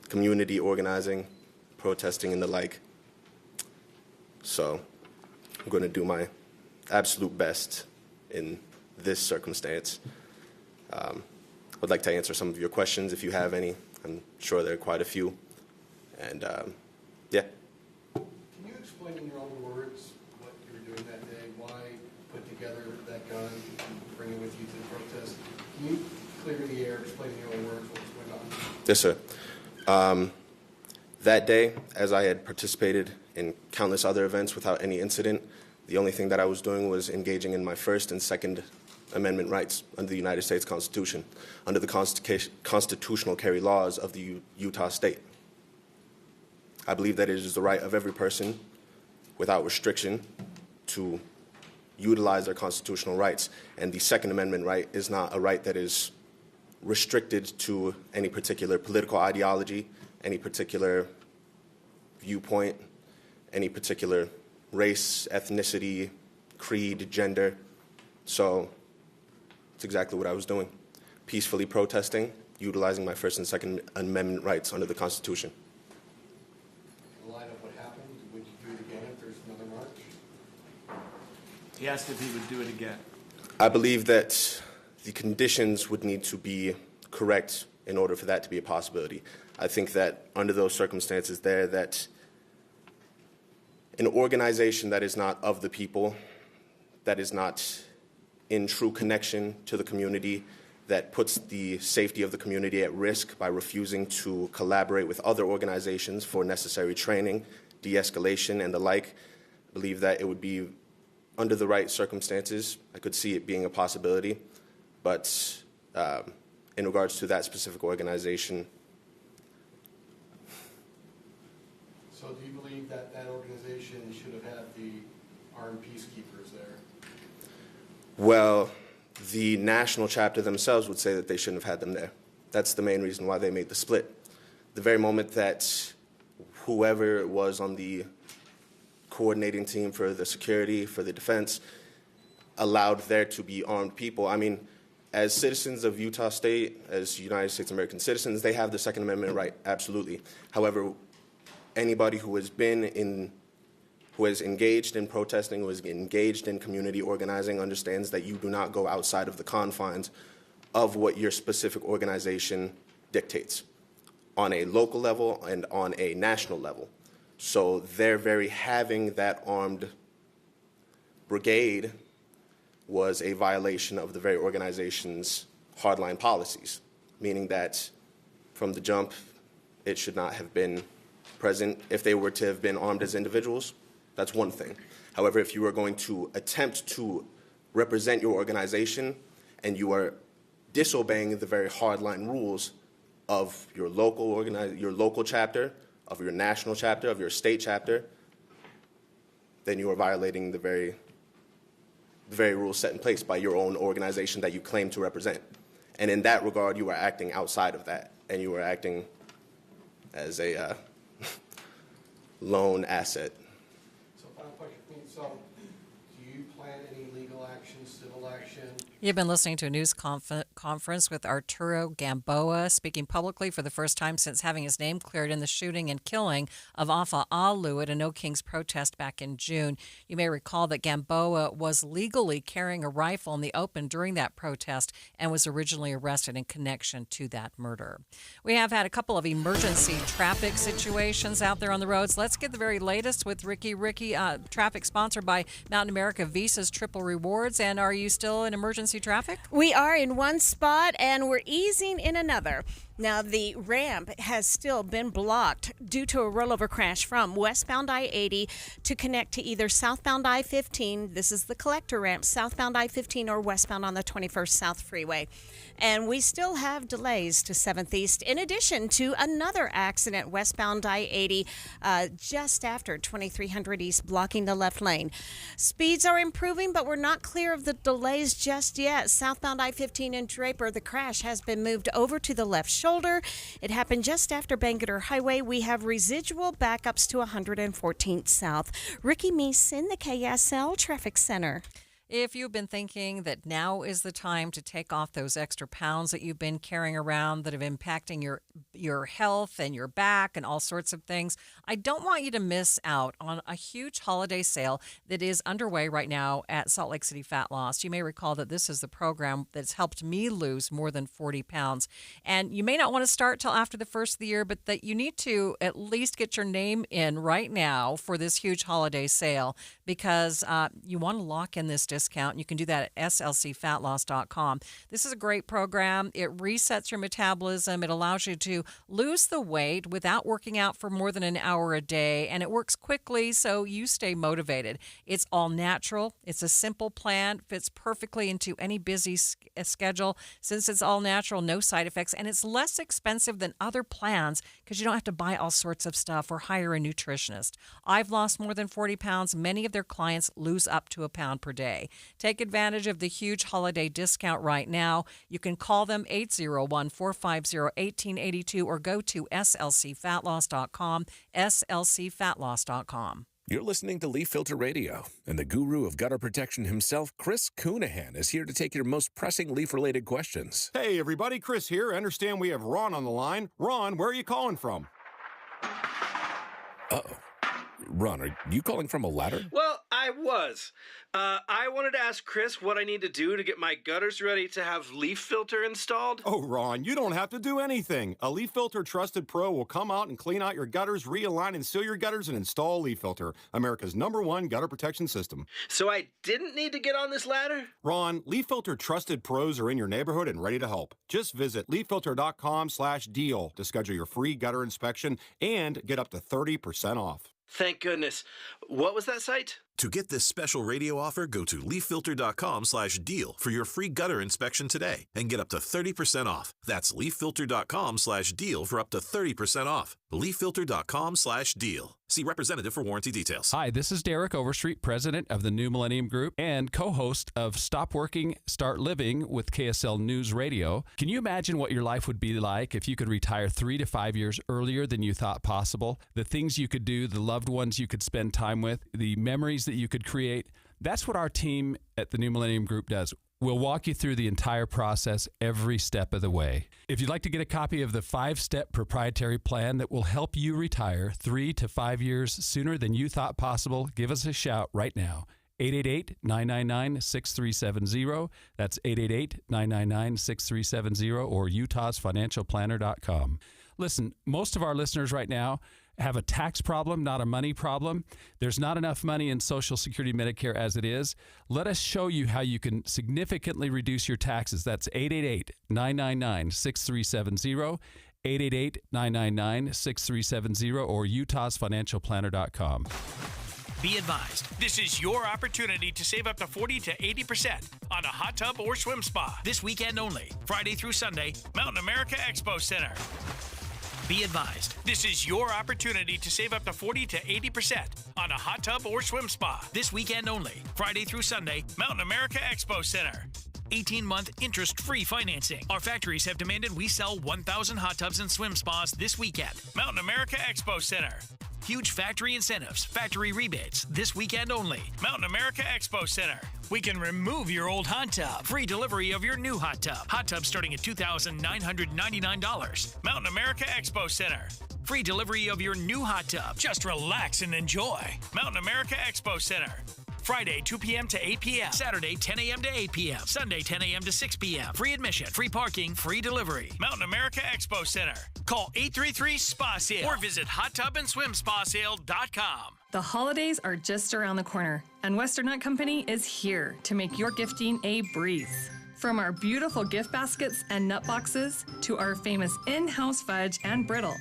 community organizing, protesting, and the like. So I'm going to do my absolute best in this circumstance. I'd like to answer some of your questions if you have any. I'm sure there are quite a few. And yeah. Can you explain in your own words what you were doing that day? Why put together that gun and bring it with you to the protest? Can you clear the air, explain in your own words what was going on? Yes, sir. That day, as I had participated in countless other events without any incident, the only thing that I was doing was engaging in my First and Second Amendment rights under the United States Constitution, under the constitutional carry laws of the Utah State. I believe that it is the right of every person, without restriction, to utilize their constitutional rights. And the Second Amendment right is not a right that is restricted to any particular political ideology, any particular viewpoint, any particular race, ethnicity, creed, gender. So it's exactly what I was doing. Peacefully protesting, utilizing my First and Second Amendment rights under the Constitution. In light of what happened, would you do it again if there's another march? He asked if he would do it again. I believe that the conditions would need to be correct in order for that to be a possibility. I think that under those circumstances there, that an organization that is not of the people, that is not in true connection to the community, that puts the safety of the community at risk by refusing to collaborate with other organizations for necessary training, de-escalation, and the like, I believe that it would be, under the right circumstances, I could see it being a possibility. But in regards to that specific organization. So do you believe that that organization should have had the armed peacekeepers there? Well, the national chapter themselves would say that they shouldn't have had them there. That's the main reason why they made the split. The very moment that whoever was on the coordinating team for the security, for the defense, allowed there to be armed people. I mean, as citizens of Utah State, as United States American citizens, they have the Second Amendment right, absolutely. However, anybody who has engaged in protesting, who has engaged in community organizing, understands that you do not go outside of the confines of what your specific organization dictates on a local level and on a national level. So their very having that armed brigade was a violation of the very organization's hardline policies, meaning that from the jump, it should not have been present. If they were to have been armed as individuals, that's one thing. However, if you are going to attempt to represent your organization and you are disobeying the very hardline rules of your local chapter, of your national chapter, of your state chapter, then you are violating the very rules set in place by your own organization that you claim to represent. And in that regard, you are acting outside of that, and you are acting as a lone asset. So final question for me. So do you plan any legal civil action? You've been listening to a news conference with Arturo Gamboa, speaking publicly for the first time since having his name cleared in the shooting and killing of Afa Alu at a No Kings protest back in June. You may recall that Gamboa was legally carrying a rifle in the open during that protest and was originally arrested in connection to that murder. We have had a couple of emergency traffic situations out there on the roads. Let's get the very latest with Ricky. Ricky, traffic sponsored by Mountain America Visa's Triple Rewards. And are you still in emergency traffic? We are in one spot and we're easing in another. Now, the ramp has still been blocked due to a rollover crash from westbound I-80 to connect to either southbound I-15, this is the collector ramp, southbound I-15 or westbound on the 21st South Freeway. And we still have delays to 7th East, in addition to another accident westbound I-80 just after 2300 East, blocking the left lane. Speeds are improving, but we're not clear of the delays just yet. Southbound I-15 in Draper, the crash has been moved over to the left shoulder. It happened just after Bangerter Highway. We have residual backups to 114th South. Ricky Meese in the KSL Traffic Center. If you've been thinking that now is the time to take off those extra pounds that you've been carrying around that have impacting your health and your back and all sorts of things, I don't want you to miss out on a huge holiday sale that is underway right now at Salt Lake City Fat Loss. You may recall that this is the program that's helped me lose more than 40 pounds. And you may not want to start till after the first of the year, but that you need to at least get your name in right now for this huge holiday sale because you want to lock in this discount. And you can do that at slcfatloss.com. This is a great program. It resets your metabolism. It allows you to lose the weight without working out for more than an hour a day, and it works quickly so you stay motivated. It's all natural. It's a simple plan, fits perfectly into any busy schedule. Since it's all natural, no side effects, and it's less expensive than other plans because you don't have to buy all sorts of stuff or hire a nutritionist. I've lost more than 40 pounds. Many of their clients lose up to a pound per day. Take advantage of the huge holiday discount right now. You can call them 801-450-1882 or go to slcfatloss.com, slcfatloss.com. You're listening to Leaf Filter Radio, and the guru of gutter protection himself, Chris Coonahan, is here to take your most pressing leaf-related questions. Hey, everybody, Chris here. I understand we have Ron on the line. Ron, where are you calling from? Uh-oh. Ron, are you calling from a ladder? Well, I was. I wanted to ask Chris what I need to do to get my gutters ready to have leaf filter installed. Oh, Ron, you don't have to do anything. A Leaf Filter Trusted Pro will come out and clean out your gutters, realign and seal your gutters, and install Leaf Filter, America's #1 gutter protection system. So I didn't need to get on this ladder? Ron, Leaf Filter Trusted Pros are in your neighborhood and ready to help. Just visit leaffilter.com/deal to schedule your free gutter inspection and get up to 30% off. Thank goodness. What was that site? To get this special radio offer, go to leaffilter.com/deal for your free gutter inspection today and get up to 30% off. That's leaffilter.com/deal for up to 30% off. leaffilter.com/deal. See representative for warranty details. Hi, this is Derek Overstreet, president of the New Millennium Group and co-host of Stop Working, Start Living with KSL News Radio. Can you imagine what your life would be like if you could retire 3 to 5 years earlier than you thought possible? The things you could do, the loved ones you could spend time with, the memories that you could create. That's what our team at the New Millennium Group does. We'll walk you through the entire process every step of the way. If you'd like to get a copy of the 5-step proprietary plan that will help you retire 3 to 5 years sooner than you thought possible, give us a shout right now. 888-999-6370. That's 888-999-6370 or utahsfinancialplanner.com. Listen, most of our listeners right now have a tax problem, not a money problem. There's not enough money in Social Security Medicare as it is. Let us show you how you can significantly reduce your taxes. That's 888-999-6370, 888-999-6370, or utahsfinancialplanner.com. Be advised, this is your opportunity to save up to 40 to 80% on a hot tub or swim spa. This weekend only, Friday through Sunday, Mountain America Expo Center. Be advised, this is your opportunity to save up to 40 to 80% on a hot tub or swim spa. This weekend only, Friday through Sunday, Mountain America Expo Center. 18-month interest-free financing. Our factories have demanded we sell 1,000 hot tubs and swim spas this weekend. Mountain America Expo Center. Huge factory incentives, factory rebates, this weekend only. Mountain America Expo Center. We can remove your old hot tub. Free delivery of your new hot tub. Hot tub starting at $2,999. Mountain America Expo Center. Free delivery of your new hot tub. Just relax and enjoy. Mountain America Expo Center. Friday, 2 p.m. to 8 p.m. Saturday, 10 a.m. to 8 p.m. Sunday, 10 a.m. to 6 p.m. Free admission, free parking, free delivery. Mountain America Expo Center. Call 833-SPA-SALE or visit hottubandSwimSpaSale.com. The holidays are just around the corner, and Western Nut Company is here to make your gifting a breeze. From our beautiful gift baskets and nut boxes to our famous in-house fudge and brittle,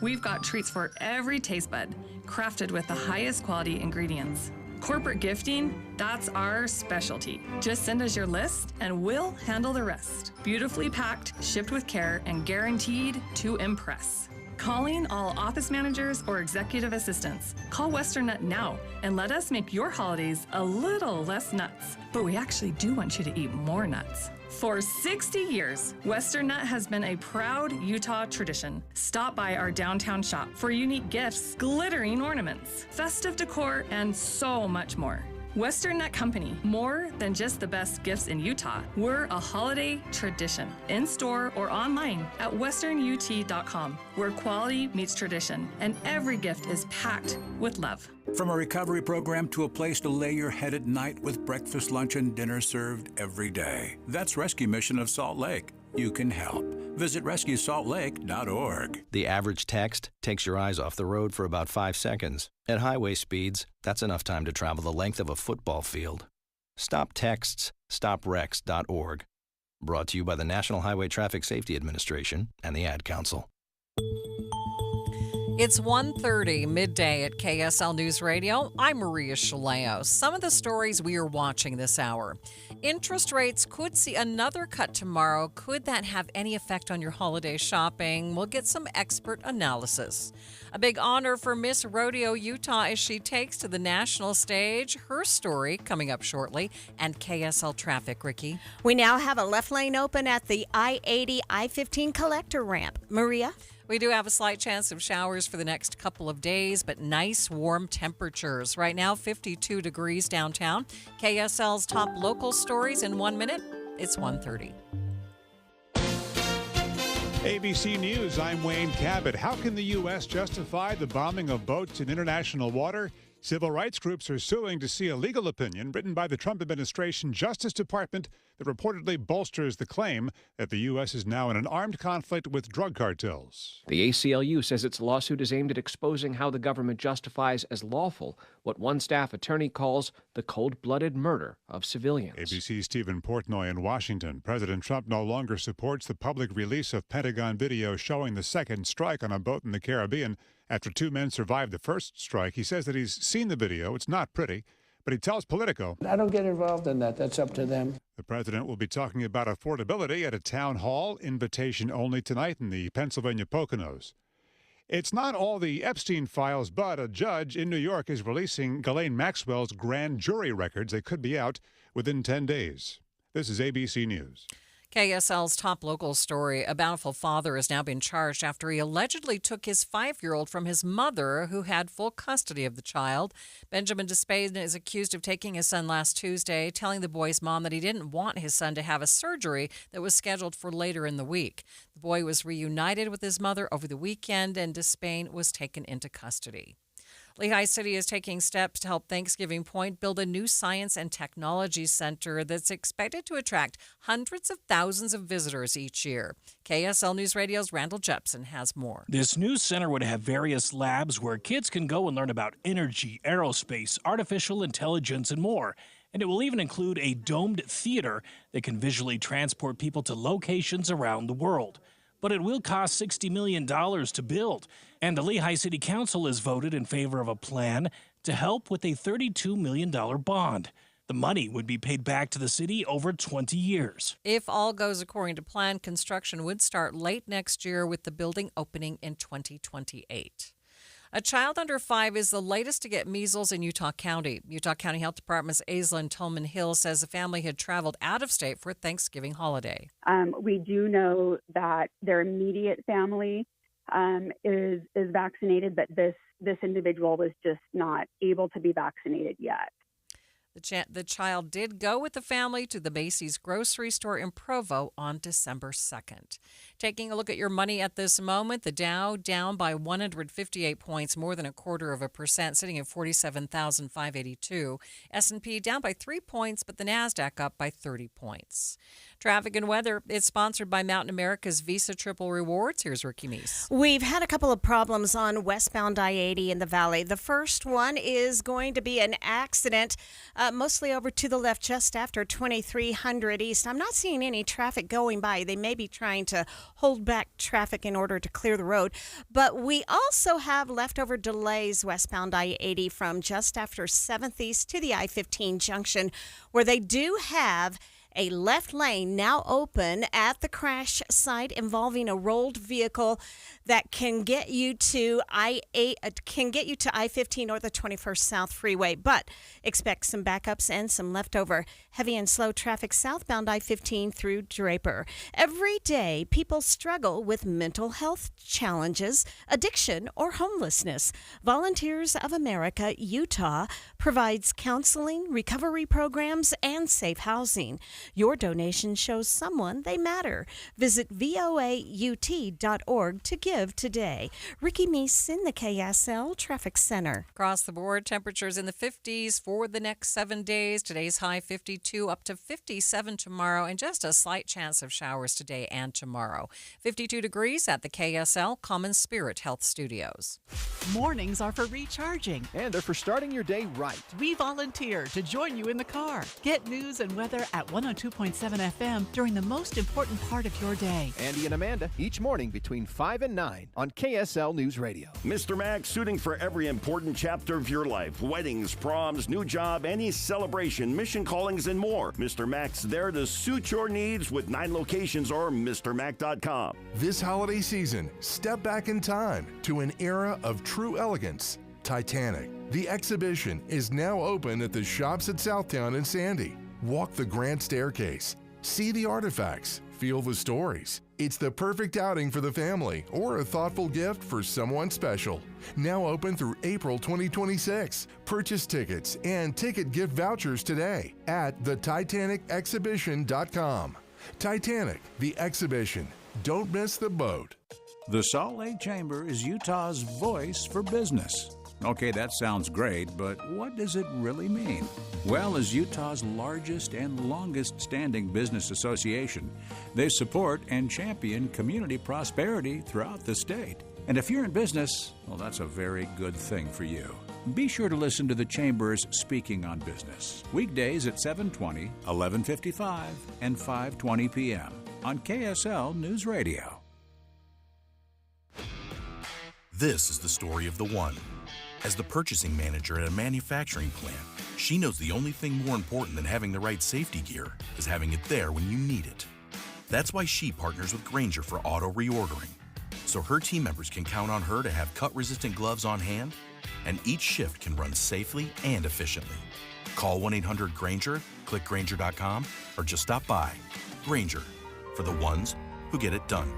we've got treats for every taste bud, crafted with the highest quality ingredients. Corporate gifting, that's our specialty. Just send us your list and we'll handle the rest. Beautifully packed, shipped with care, and guaranteed to impress. Calling all office managers or executive assistants. Call Western Nut now and let us make your holidays a little less nuts. But we actually do want you to eat more nuts. For 60 years, Western Nut has been a proud Utah tradition. Stop by our downtown shop for unique gifts, glittering ornaments, festive decor, and so much more. Western Nut Company, more than just the best gifts in Utah. We're a holiday tradition, in-store or online at westernut.com, where quality meets tradition, and every gift is packed with love. From a recovery program to a place to lay your head at night with breakfast, lunch, and dinner served every day. That's Rescue Mission of Salt Lake. You can help. Visit rescuesaltlake.org. The average text takes your eyes off the road for about 5 seconds. At highway speeds, that's enough time to travel the length of a football field. Stop texts, stopwrecks.org. Brought to you by the National Highway Traffic Safety Administration and the Ad Council. It's 1:30 midday at KSL News Radio. I'm Maria Shilaos. Some of the stories we are watching this hour. Interest rates could see another cut tomorrow. Could that have any effect on your holiday shopping? We'll get some expert analysis. A big honor for Miss Rodeo Utah as she takes to the national stage. Her story coming up shortly. And KSL traffic, Ricky. We now have a left lane open at the I-80, I-15 collector ramp. Maria? We do have a slight chance of showers for the next couple of days, but nice warm temperatures. Right now, 52 degrees downtown. KSL's top local stories in 1 minute. It's 1:30. ABC News, I'm Wayne Cabot. How can the U.S. justify the bombing of boats in international water? Civil rights groups are suing to see a legal opinion written by the Trump administration Justice Department that reportedly bolsters the claim that the U.S. is now in an armed conflict with drug cartels. The ACLU says its lawsuit is aimed at exposing how the government justifies as lawful what one staff attorney calls the cold-blooded murder of civilians. ABC's Stephen Portnoy in Washington. President Trump no longer supports the public release of Pentagon video showing the second strike on a boat in the Caribbean. After 2 men survived the first strike, he says that he's seen the video. It's not pretty, but he tells Politico, I don't get involved in that. That's up to them. The president will be talking about affordability at a town hall, invitation only tonight in the Pennsylvania Poconos. It's not all the Epstein files, but a judge in New York is releasing Ghislaine Maxwell's grand jury records. They could be out within 10 days. This is ABC News. KSL's top local story. A Bountiful father has now been charged after he allegedly took his 5-year-old from his mother, who had full custody of the child. Benjamin Despain is accused of taking his son last Tuesday, telling the boy's mom that he didn't want his son to have a surgery that was scheduled for later in the week. The boy was reunited with his mother over the weekend, and Despain was taken into custody. Lehigh City is taking steps to help Thanksgiving Point build a new science and technology center that's expected to attract hundreds of thousands of visitors each year. KSL News Radio's Randall Jepson has more. This new center would have various labs where kids can go and learn about energy, aerospace, artificial intelligence, and more. And it will even include a domed theater that can visually transport people to locations around the world. But it will cost $60 million to build, and the Lehigh City Council has voted in favor of a plan to help with a $32 million bond. The money would be paid back to the city over 20 years. If all goes according to plan, construction would start late next year with the building opening in 2028. A child under 5 is the latest to get measles in Utah County. Utah County Health Department's Aislinn Tolman Hill says the family had traveled out of state for a Thanksgiving holiday. We do know that their immediate family is vaccinated, but this individual was just not able to be vaccinated yet. The child did go with the family to the Macy's grocery store in Provo on December 2nd. Taking a look at your money at this moment, the Dow down by 158 points, more than 0.25%, sitting at 47,582. S&P down by 3 points, but the Nasdaq up by 30 points. Traffic and weather is sponsored by Mountain America's Visa Triple Rewards. Here's Ricky Meese. We've had a couple of problems on westbound I-80 in the valley. The first one is going to be an accident, mostly over to the left just after 2300 East. I'm not seeing any traffic going by. They may be trying to hold back traffic in order to clear the road. But we also have leftover delays westbound I-80 from just after 7th East to the I-15 junction, where they do have a left lane now open at the crash site involving a rolled vehicle that can get you to I-15 or the 21st South Freeway. But expect some backups and some leftover heavy and slow traffic southbound I-15 through Draper. Every day, people struggle with mental health challenges, addiction, or homelessness. Volunteers of America, Utah, provides counseling, recovery programs, and safe housing. Your donation shows someone they matter. Visit voaut.org to give today. Ricky Meese in the KSL Traffic Center. Across the board, temperatures in the 50s for the next 7 days. Today's high 52, up to 57 tomorrow, and just a slight chance of showers today and tomorrow. 52 degrees at the KSL Common Spirit Health Studios. Mornings are for recharging. And they're for starting your day right. We volunteer to join you in the car. Get news and weather at 102.7 FM during the most important part of your day. Andy and Amanda, each morning between 5 and 9 on KSL News Radio. Mr. Max, suiting for every important chapter of your life. Weddings, proms, new job, any celebration, mission callings, and more. Mr. Max there to suit your needs with 9 locations or MrMac.com. This holiday season, step back in time to an era of true elegance. Titanic. The exhibition is now open at the Shops at Southtown in Sandy. Walk the grand staircase, see the artifacts, feel the stories. It's the perfect outing for the family or a thoughtful gift for someone special. Now open through April 2026. Purchase tickets and ticket gift vouchers today at titanicexhibition.com. Titanic, the exhibition. Don't miss the boat. The Salt Lake Chamber is Utah's voice for business. Okay, that sounds great, but what does it really mean? Well, as Utah's largest and longest standing business association, they support and champion community prosperity throughout the state. And if you're in business, well, that's a very good thing for you. Be sure to listen to the Chamber's Speaking on Business, weekdays at 7:20, 11:55, and 5:20 p.m. on KSL News Radio. This is the story of the one. As the purchasing manager at a manufacturing plant, she knows the only thing more important than having the right safety gear is having it there when you need it. That's why she partners with Grainger for auto reordering, so her team members can count on her to have cut-resistant gloves on hand, and each shift can run safely and efficiently. Call 1-800-GRAINGER, click Grainger.com, or just stop by. Grainger, for the ones who get it done.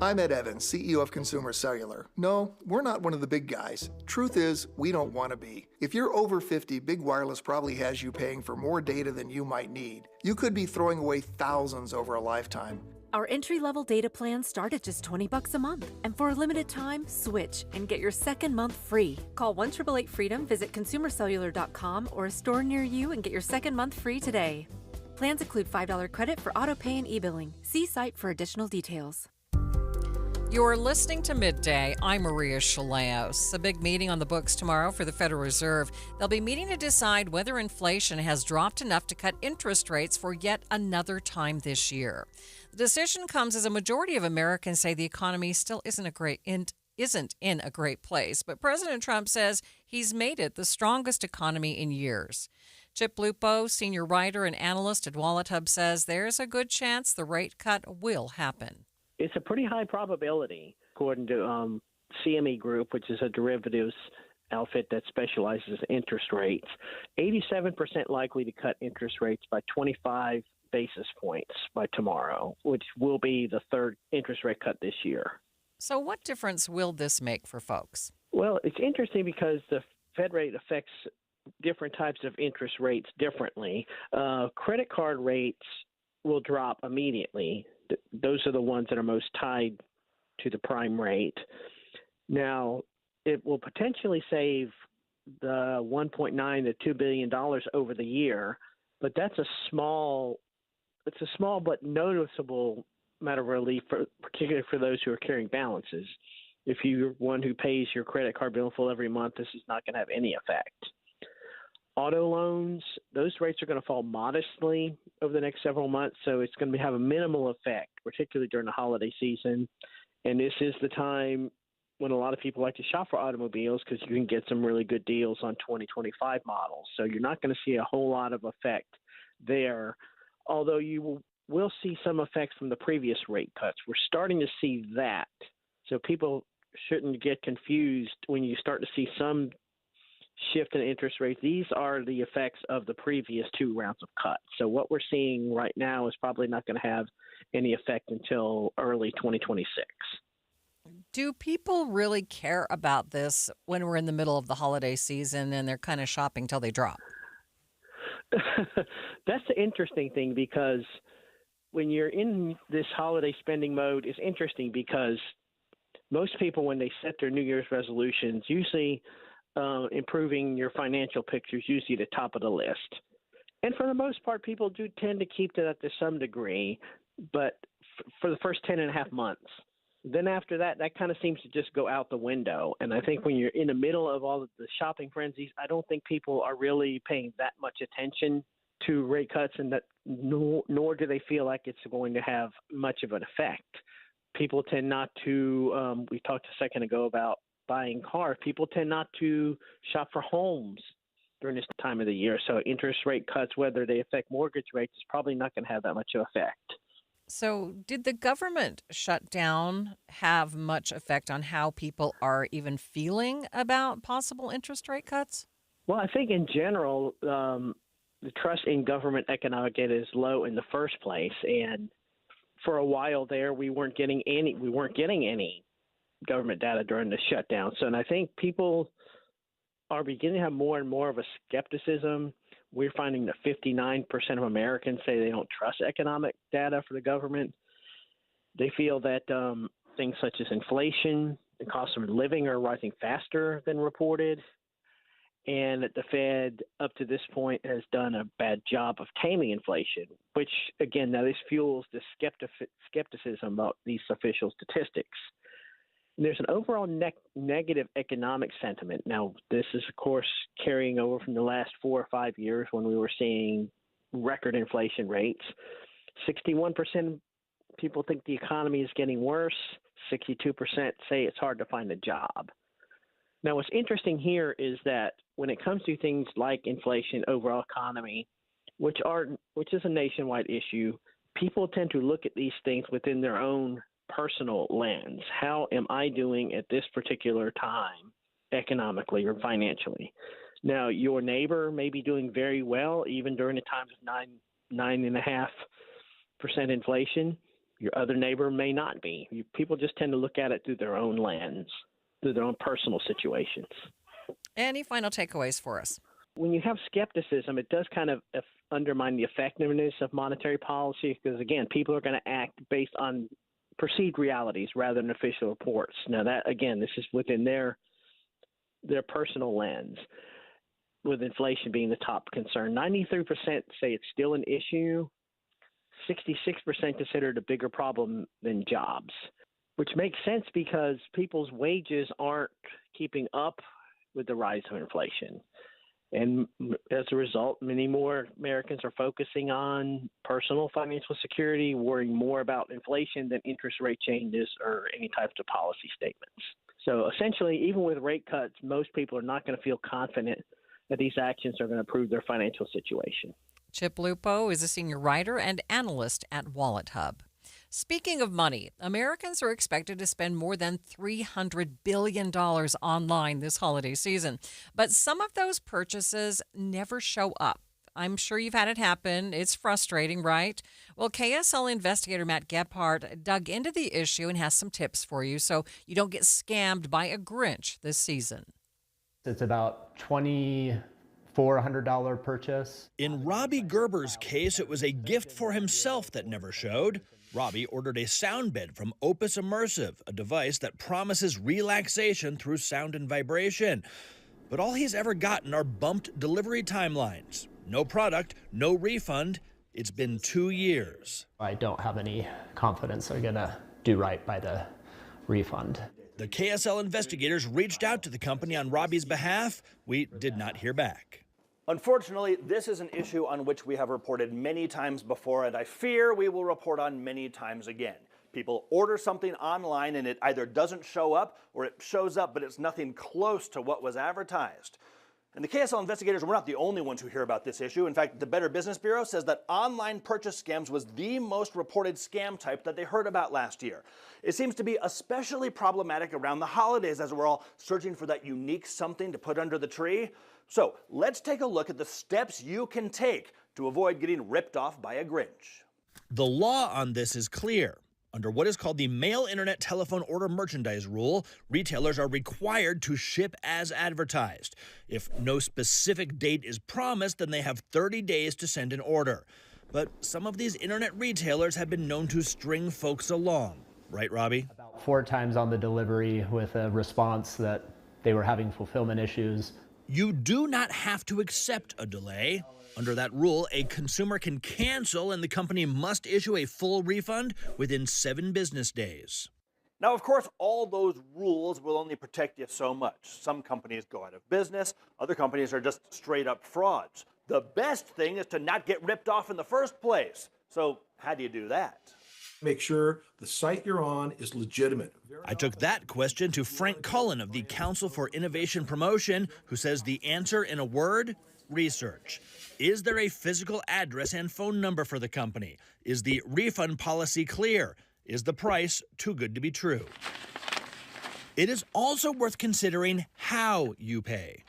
I'm Ed Evans, CEO of Consumer Cellular. No, we're not one of the big guys. Truth is, we don't want to be. If you're over 50, Big Wireless probably has you paying for more data than you might need. You could be throwing away thousands over a lifetime. Our entry-level data plans start at just $20 a month. And for a limited time, switch and get your second month free. Call 1-888-FREEDOM, visit consumercellular.com or a store near you and get your second month free today. Plans include $5 credit for auto pay and e-billing. See site for additional details. You're listening to Midday. I'm Maria Shilaos. A big meeting on the books tomorrow for the Federal Reserve. They'll be meeting to decide whether inflation has dropped enough to cut interest rates for yet another time this year. The decision comes as a majority of Americans say the economy still isn't in a great place, but President Trump says he's made it the strongest economy in years. Chip Lupo, senior writer and analyst at Wallet Hub, says there's a good chance the rate cut will happen. It's a pretty high probability, according to CME Group, which is a derivatives outfit that specializes in interest rates. 87% likely to cut interest rates by 25 basis points by tomorrow, which will be the third interest rate cut this year. So what difference will this make for folks? Well, it's interesting because the Fed rate affects different types of interest rates differently. Credit card rates will drop immediately. Those are the ones that are most tied to the prime rate. Now, it will potentially save the $1.9 to $2 billion over the year, but it's a small but noticeable matter of relief, particularly for those who are carrying balances. If you're one who pays your credit card bill in full every month, this is not going to have any effect. Auto loans, those rates are going to fall modestly over the next several months, so it's going to have a minimal effect, particularly during the holiday season. And this is the time when a lot of people like to shop for automobiles because you can get some really good deals on 2025 models. So you're not going to see a whole lot of effect there, although you will see some effects from the previous rate cuts. We're starting to see that. So people shouldn't get confused when you start to see some shift in interest rates. These are the effects of the previous two rounds of cuts. So what we're seeing right now is probably not going to have any effect until early 2026. Do people really care about this when we're in the middle of the holiday season and they're kind of shopping till they drop? That's the interesting thing, because when you're in this holiday spending mode, it's interesting because most people, when they set their New Year's resolutions, usually improving your financial picture is usually the top of the list. And for the most part, people do tend to keep to that to some degree, but for the first 10 and a half months. Then after that, that kind of seems to just go out the window. And I think when you're in the middle of all of the shopping frenzies, I don't think people are really paying that much attention to rate cuts, and that nor do they feel like it's going to have much of an effect. People tend not to, we talked a second ago about buying cars. People tend not to shop for homes during this time of the year. So interest rate cuts, whether they affect mortgage rates, is probably not going to have that much of an effect. So did the government shutdown have much effect on how people are even feeling about possible interest rate cuts? Well, I think in general, the trust in government economic data is low in the first place. And for a while there, we weren't getting any government data during the shutdown. So, and I think people are beginning to have more and more of a skepticism. We're finding that 59% of Americans say they don't trust economic data for the government. They feel that things such as inflation and cost of living are rising faster than reported, and that the Fed, up to this point, has done a bad job of taming inflation, which, again, now this fuels the skepticism about these official statistics. And there's an overall negative economic sentiment. Now, this is, of course, carrying over from the last 4 or 5 years when we were seeing record inflation rates. 61% people think the economy is getting worse. 62% say it's hard to find a job. Now, what's interesting here is that when it comes to things like inflation, overall economy, which is a nationwide issue, people tend to look at these things within their own personal lens. How am I doing at this particular time, economically or financially? Now, your neighbor may be doing very well, even during the times of 9.5% inflation. Your other neighbor may not be. People just tend to look at it through their own lens, through their own personal situations. Any final takeaways for us? When you have skepticism, it does kind of undermine the effectiveness of monetary policy because, again, people are going to act based on perceived realities rather than official reports. Now, that, again, this is within their personal lens, with inflation being the top concern. 93% say it's still an issue. 66% consider it a bigger problem than jobs, which makes sense because people's wages aren't keeping up with the rise of inflation. And as a result, many more Americans are focusing on personal financial security, worrying more about inflation than interest rate changes or any types of policy statements. So essentially, even with rate cuts, most people are not going to feel confident that these actions are going to improve their financial situation. Chip Lupo is a senior writer and analyst at Wallet Hub. Speaking of money, Americans are expected to spend more than $300 billion online this holiday season. But some of those purchases never show up. I'm sure you've had it happen. It's frustrating, right? Well, KSL investigator Matt Gephardt dug into the issue and has some tips for you so you don't get scammed by a Grinch this season. It's about $2,400 purchase. In Robbie Gerber's case, it was a gift for himself that never showed. Robbie ordered a sound bed from Opus Immersive, a device that promises relaxation through sound and vibration. But all he's ever gotten are bumped delivery timelines. No product, no refund. It's been 2 years. I don't have any confidence they're going to do right by the refund. The KSL investigators reached out to the company on Robbie's behalf. We did not hear back. Unfortunately, this is an issue on which we have reported many times before, and I fear we will report on many times again. People order something online and it either doesn't show up or it shows up, but it's nothing close to what was advertised. And the KSL investigators were not the only ones who hear about this issue. In fact, the Better Business Bureau says that online purchase scams was the most reported scam type that they heard about last year. It seems to be especially problematic around the holidays as we're all searching for that unique something to put under the tree. So let's take a look at the steps you can take to avoid getting ripped off by a Grinch. The law on this is clear. Under what is called the Mail Internet Telephone Order Merchandise Rule, retailers are required to ship as advertised. If no specific date is promised, then they have 30 days to send an order. But some of these internet retailers have been known to string folks along. Right, Robbie? About 4 times on the delivery with a response that they were having fulfillment issues. You do not have to accept a delay. Under that rule, a consumer can cancel and the company must issue a full refund within 7 business days. Now, of course, all those rules will only protect you so much. Some companies go out of business. Other companies are just straight up frauds. The best thing is to not get ripped off in the first place. So how do you do that? Make sure the site you're on is legitimate. I took that question to Frank Cullen of the Council for Innovation Promotion, who says the answer in a word: research. Is there a physical address and phone number for the company? Is the refund policy clear? Is the price too good to be true? It is also worth considering how you pay.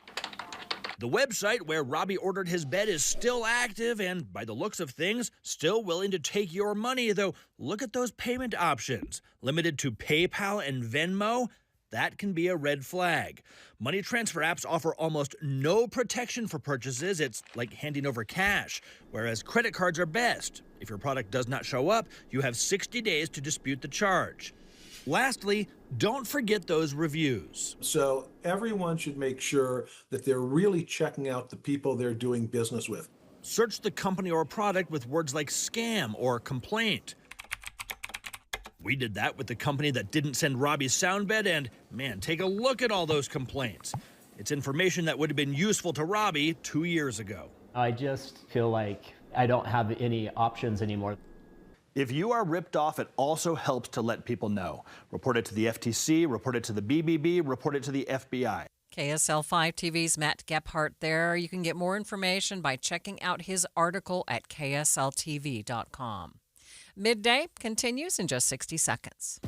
The website where Robbie ordered his bed is still active and, by the looks of things, still willing to take your money, though look at those payment options. Limited to PayPal and Venmo? That can be a red flag. Money transfer apps offer almost no protection for purchases. It's like handing over cash, whereas credit cards are best. If your product does not show up, you have 60 days to dispute the charge. Lastly, don't forget those reviews. So everyone should make sure that they're really checking out the people they're doing business with. Search the company or product with words like scam or complaint. We did that with the company that didn't send Robbie's sound bed, and man, take a look at all those complaints. It's information that would have been useful to Robbie 2 years ago. I just feel like I don't have any options anymore. If you are ripped off, it also helps to let people know. Report it to the FTC, report it to the BBB, report it to the FBI. KSL 5 TV's Matt Gephardt there. You can get more information by checking out his article at ksltv.com. Midday continues in just 60 seconds.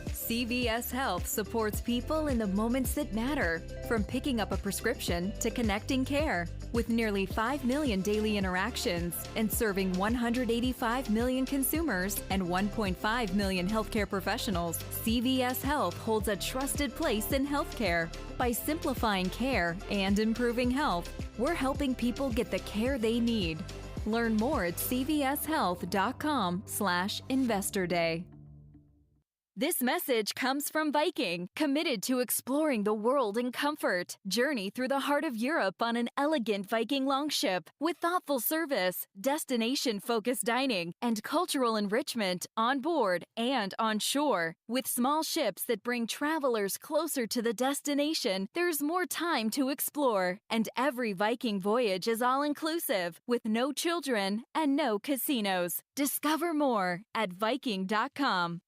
CVS Health supports people in the moments that matter, from picking up a prescription to connecting care. With nearly 5 million daily interactions and serving 185 million consumers and 1.5 million healthcare professionals, CVS Health holds a trusted place in healthcare. By simplifying care and improving health, we're helping people get the care they need. Learn more at cvshealth.com/Investor Day. This message comes from Viking, committed to exploring the world in comfort. Journey through the heart of Europe on an elegant Viking longship with thoughtful service, destination-focused dining, and cultural enrichment on board and on shore. With small ships that bring travelers closer to the destination, there's more time to explore. And every Viking voyage is all-inclusive, with no children and no casinos. Discover more at Viking.com.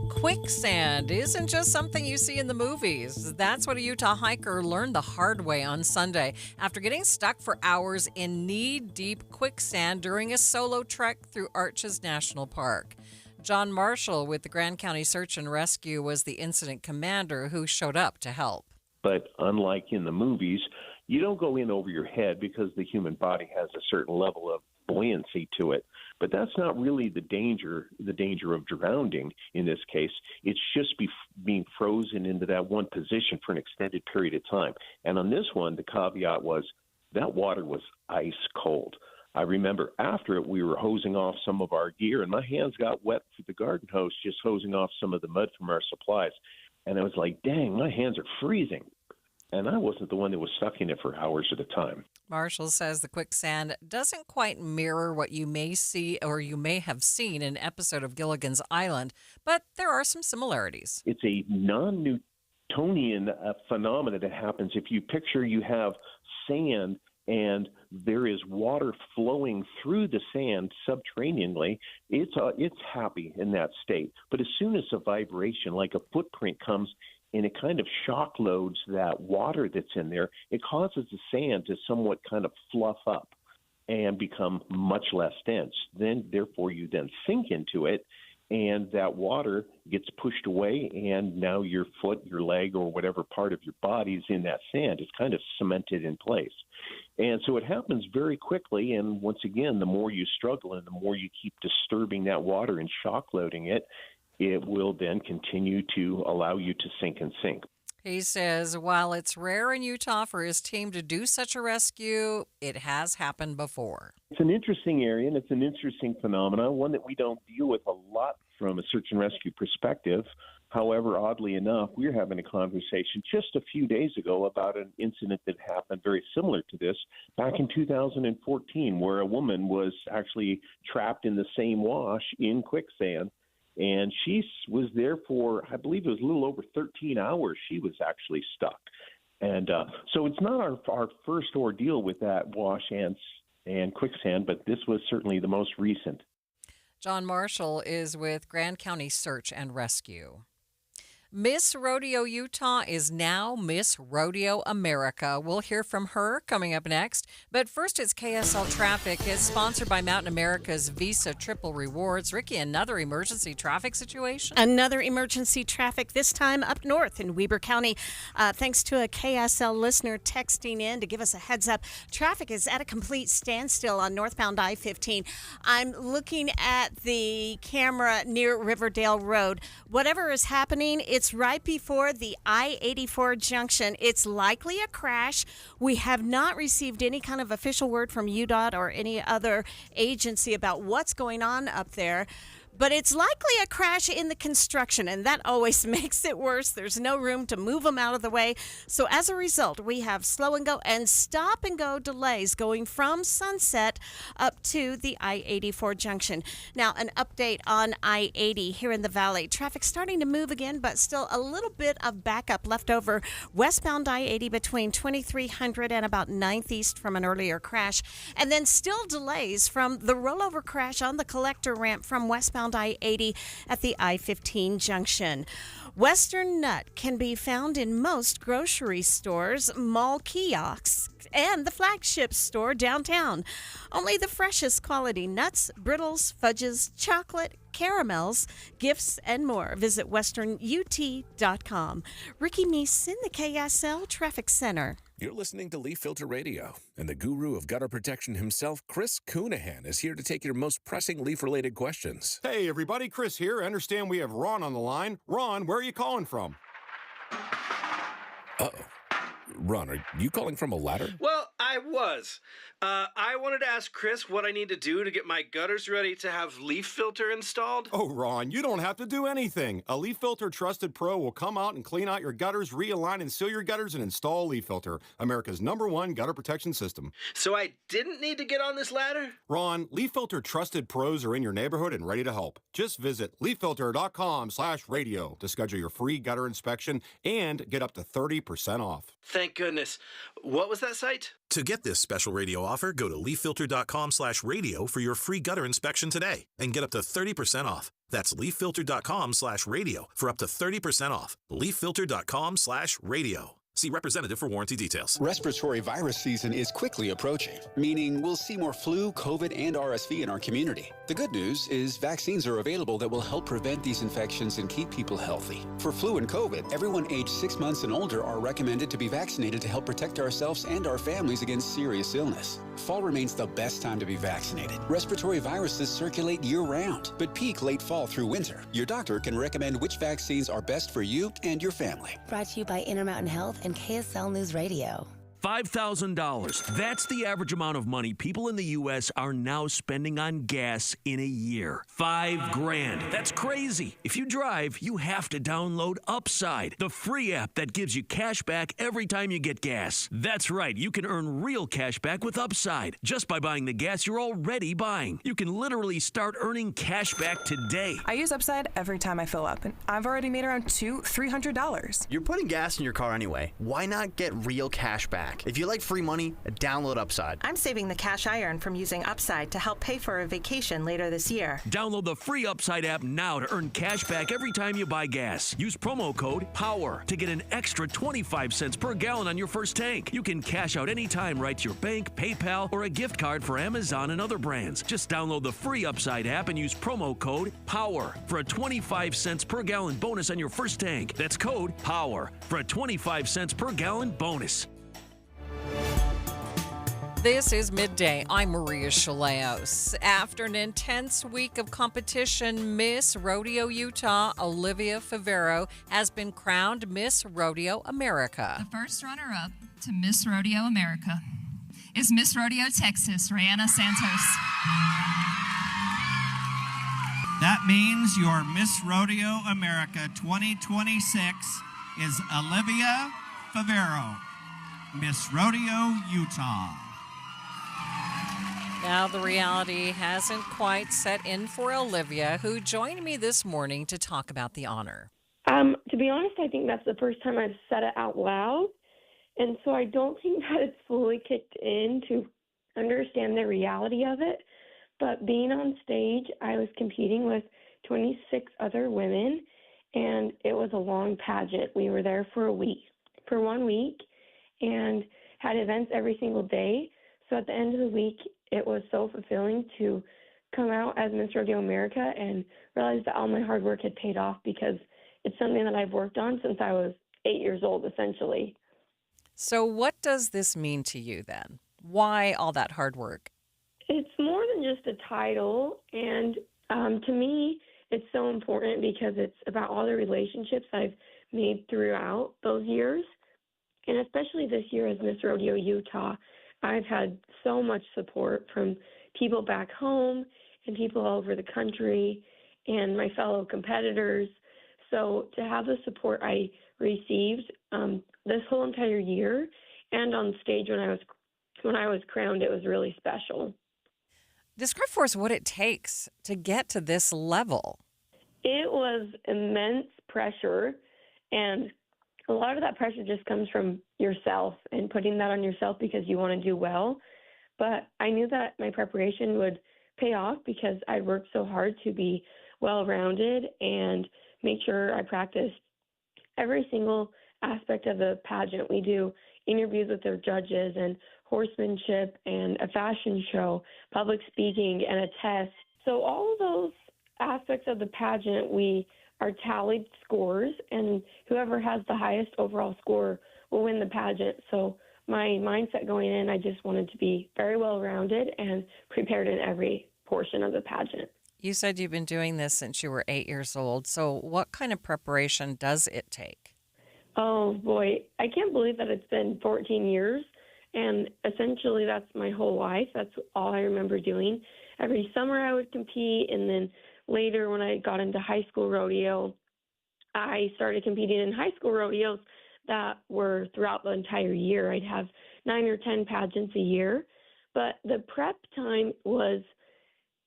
Quicksand isn't just something you see in the movies. That's what a Utah hiker learned the hard way on Sunday after getting stuck for hours in knee-deep quicksand during a solo trek through Arches National Park. John Marshall with the Grand County Search and Rescue was the incident commander who showed up to help. But unlike in the movies, You don't go in over your head because the human body has a certain level of buoyancy to it. But that's not really the danger of drowning in this case. It's just being frozen into that one position for an extended period of time. And on this one, the caveat was that water was ice cold. I remember after it, we were hosing off some of our gear, and my hands got wet through the garden hose just hosing off some of the mud from our supplies. And I was like, dang, my hands are freezing. And I wasn't the one that was stuck in it for hours at a time. Marshall says the quicksand doesn't quite mirror what you may see or you may have seen in an episode of Gilligan's Island, but there are some similarities. It's a non-Newtonian phenomena that happens. If you picture you have sand and there is water flowing through the sand subterraneanly, it's happy in that state. But as soon as a vibration, like a footprint, comes and it kind of shock loads that water that's in there, it causes the sand to somewhat kind of fluff up and become much less dense. Therefore, you then sink into it, and that water gets pushed away, and now your foot, your leg, or whatever part of your body is in that sand. It's kind of cemented in place. And so it happens very quickly, and once again, the more you struggle and the more you keep disturbing that water and shock loading it, it will then continue to allow you to sink and sink. He says while it's rare in Utah for his team to do such a rescue, it has happened before. It's an interesting area, and it's an interesting phenomenon, one that we don't deal with a lot from a search and rescue perspective. However, oddly enough, we were having a conversation just a few days ago about an incident that happened very similar to this back in 2014, where a woman was actually trapped in the same wash in quicksand. And she was there for, I believe it was a little over 13 hours. She was actually stuck. And so it's not our first ordeal with that wash and quicksand, but this was certainly the most recent. John Marshall is with Grand County Search and Rescue. Miss Rodeo Utah is now Miss Rodeo America. We'll hear from her coming up next. But first, it's KSL Traffic. It's sponsored by Mountain America's Visa Triple Rewards. Ricky, another emergency traffic situation? Another emergency traffic, this time up north in Weber County. Thanks to a KSL listener texting in to give us a heads up. Traffic is at a complete standstill on northbound I-15. I'm looking at the camera near Riverdale Road. Whatever is happening, it's right before the I-84 junction. It's likely a crash. We have not received any kind of official word from UDOT or any other agency about what's going on up there. But it's likely a crash in the construction, and that always makes it worse. There's no room to move them out of the way. So as a result, we have slow and go and stop and go delays going from Sunset up to the I-84 junction. Now, an update on I-80 here in the valley. Traffic starting to move again, but still a little bit of backup left over. Westbound I-80 between 2300 and about 9th East from an earlier crash. And then still delays from the rollover crash on the collector ramp from westbound I-80 at the I-15 junction. Western Nut can be found in most grocery stores, mall kiosks, and the flagship store downtown. Only the freshest quality nuts, brittles, fudges, chocolate, caramels, gifts, and more. Visit westernut.com. Ricky Meese in the KSL Traffic Center. You're listening to Leaf Filter Radio, and the guru of gutter protection himself, Chris Coonahan, is here to take your most pressing leaf-related questions. Hey, everybody, Chris here. I understand we have Ron on the line. Ron, where are you calling from? Uh-oh. Ron, are you calling from a ladder? Well, I was. I wanted to ask Chris what I need to do to get my gutters ready to have leaf filter installed. Oh, Ron, you don't have to do anything. A Leaf Filter Trusted Pro will come out and clean out your gutters, realign and seal your gutters, and install Leaf Filter, America's #1 gutter protection system. So I didn't need to get on this ladder? Ron, Leaf Filter Trusted Pros are in your neighborhood and ready to help. Just visit leaffilter.com/radio to schedule your free gutter inspection and get up to 30% off. Thank goodness. What was that site? To get this special radio offer, go to leaffilter.com/radio for your free gutter inspection today and get up to 30% off. That's leaffilter.com/radio for up to 30% off. leaffilter.com/radio. See representative for warranty details. Respiratory virus season is quickly approaching, meaning we'll see more flu, COVID, and RSV in our community. The good news is vaccines are available that will help prevent these infections and keep people healthy. For flu and COVID, everyone aged 6 months and older are recommended to be vaccinated to help protect ourselves and our families against serious illness. Fall remains the best time to be vaccinated. Respiratory viruses circulate year-round, but peak late fall through winter. Your doctor can recommend which vaccines are best for you and your family. Brought to you by Intermountain Health and KSL News Radio. $5,000. That's the average amount of money people in the U.S. are now spending on gas in a year. $5,000. That's crazy. If you drive, you have to download Upside, the free app that gives you cash back every time you get gas. That's right. You can earn real cash back with Upside just by buying the gas you're already buying. You can literally start earning cash back today. I use Upside every time I fill up, and I've already made around $300. You're putting gas in your car anyway. Why not get real cash back? If you like free money, download Upside. I'm saving the cash I earn from using Upside to help pay for a vacation later this year. Download the free Upside app now to earn cash back every time you buy gas. Use promo code POWER to get an extra 25 cents per gallon on your first tank. You can cash out anytime right to your bank, PayPal, or a gift card for Amazon and other brands. Just download the free Upside app and use promo code POWER for a 25 cents per gallon bonus on your first tank. That's code POWER for a 25 cents per gallon bonus. This is Midday. I'm Maria Shilaos. After an intense week of competition, Miss Rodeo Utah, Olivia Favero, has been crowned Miss Rodeo America. The first runner-up to Miss Rodeo America is Miss Rodeo Texas, Rihanna Santos. That means your Miss Rodeo America 2026 is Olivia Favero, Miss Rodeo Utah. Now, the reality hasn't quite set in for Olivia, who joined me this morning to talk about the honor. To be honest, I think that's the first time I've said it out loud. And so I don't think that it's fully kicked in to understand the reality of it. But being on stage, I was competing with 26 other women, and it was a long pageant. We were there for 1 week, and had events every single day. So at the end of the week, it was so fulfilling to come out as Miss Rodeo America and realize that all my hard work had paid off, because it's something that I've worked on since I was 8 years old, essentially. So what does this mean to you then? Why all that hard work? It's more than just a title, and to me, it's so important because it's about all the relationships I've made throughout those years, and especially this year as Miss Rodeo Utah. I've had so much support from people back home and people all over the country and my fellow competitors. So to have the support I received this whole entire year and on stage when I was crowned, it was really special. Describe for us what it takes to get to this level. It was immense pressure, and a lot of that pressure just comes from yourself and putting that on yourself because you want to do well. But I knew that my preparation would pay off because I'd worked so hard to be well-rounded and make sure I practiced every single aspect of the pageant. We do interviews with the judges and horsemanship and a fashion show, public speaking, and a test. So all of those aspects of the pageant, we are tallied scores, and whoever has the highest overall score will win the pageant. So my mindset going in, I just wanted to be very well-rounded and prepared in every portion of the pageant. You said you've been doing this since you were 8 years old. So what kind of preparation does it take? Oh, boy. I can't believe that it's been 14 years, and essentially that's my whole life. That's all I remember doing. Every summer I would compete, and then later, when I got into high school rodeo, I started competing in high school rodeos that were throughout the entire year. I'd have 9 or 10 pageants a year. But the prep time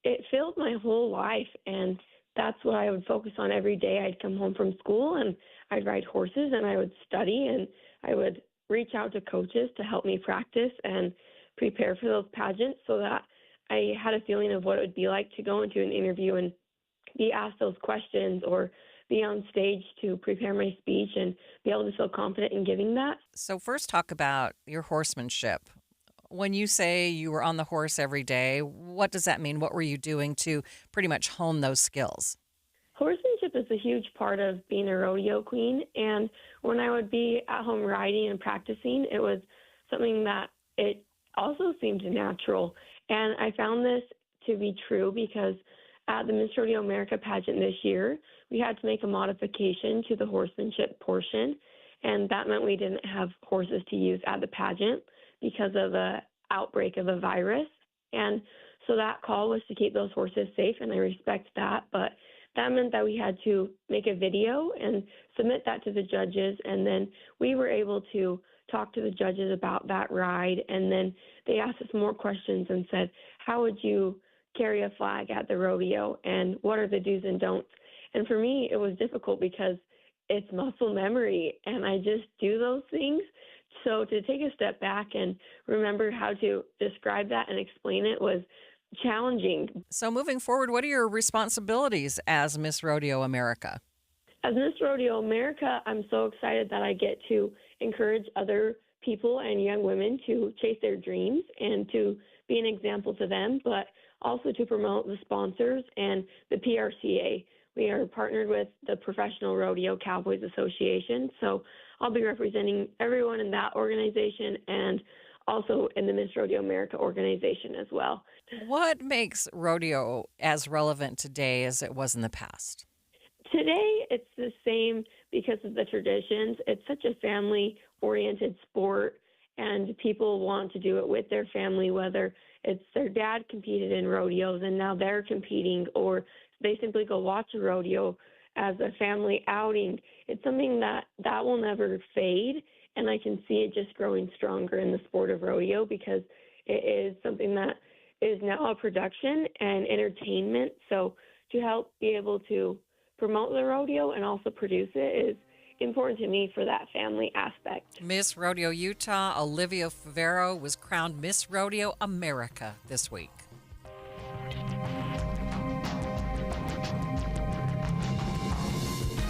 it filled my whole life, and that's what I would focus on every day. I'd come home from school, and I'd ride horses, and I would study, and I would reach out to coaches to help me practice and prepare for those pageants so that I had a feeling of what it would be like to go into an interview and be asked those questions or be on stage to prepare my speech and be able to feel confident in giving that. So first talk about your horsemanship. When you say you were on the horse every day, what does that mean? What were you doing to pretty much hone those skills? Horsemanship is a huge part of being a rodeo queen, and when I would be at home riding and practicing, it was something that it also seemed natural. And I found this to be true because at the Miss Rodeo America pageant this year, we had to make a modification to the horsemanship portion, and that meant we didn't have horses to use at the pageant because of the outbreak of a virus. And so that call was to keep those horses safe, and I respect that. But that meant that we had to make a video and submit that to the judges, and then we were able to talk to the judges about that ride. And then they asked us more questions and said, how would you carry a flag at the rodeo, and what are the do's and don'ts? And for me, it was difficult because it's muscle memory, and I just do those things. So to take a step back and remember how to describe that and explain it was challenging. So moving forward, what are your responsibilities as Miss Rodeo America? As Miss Rodeo America, I'm so excited that I get to encourage other people and young women to chase their dreams and to be an example to them, but also to promote the sponsors and the PRCA. We are partnered with the Professional Rodeo Cowboys Association, so I'll be representing everyone in that organization and also in the Miss Rodeo America organization as well. What makes rodeo as relevant today as it was in the past? Today, it's the same because of the traditions. It's such a family-oriented sport, and people want to do it with their family, whether it's their dad competed in rodeos and now they're competing, or they simply go watch a rodeo as a family outing. It's something that will never fade, and I can see it just growing stronger in the sport of rodeo because it is something that is now a production and entertainment. So to help be able to promote the rodeo and also produce it is important to me for that family aspect. Miss Rodeo Utah, Olivia Favero, was crowned Miss Rodeo America this week.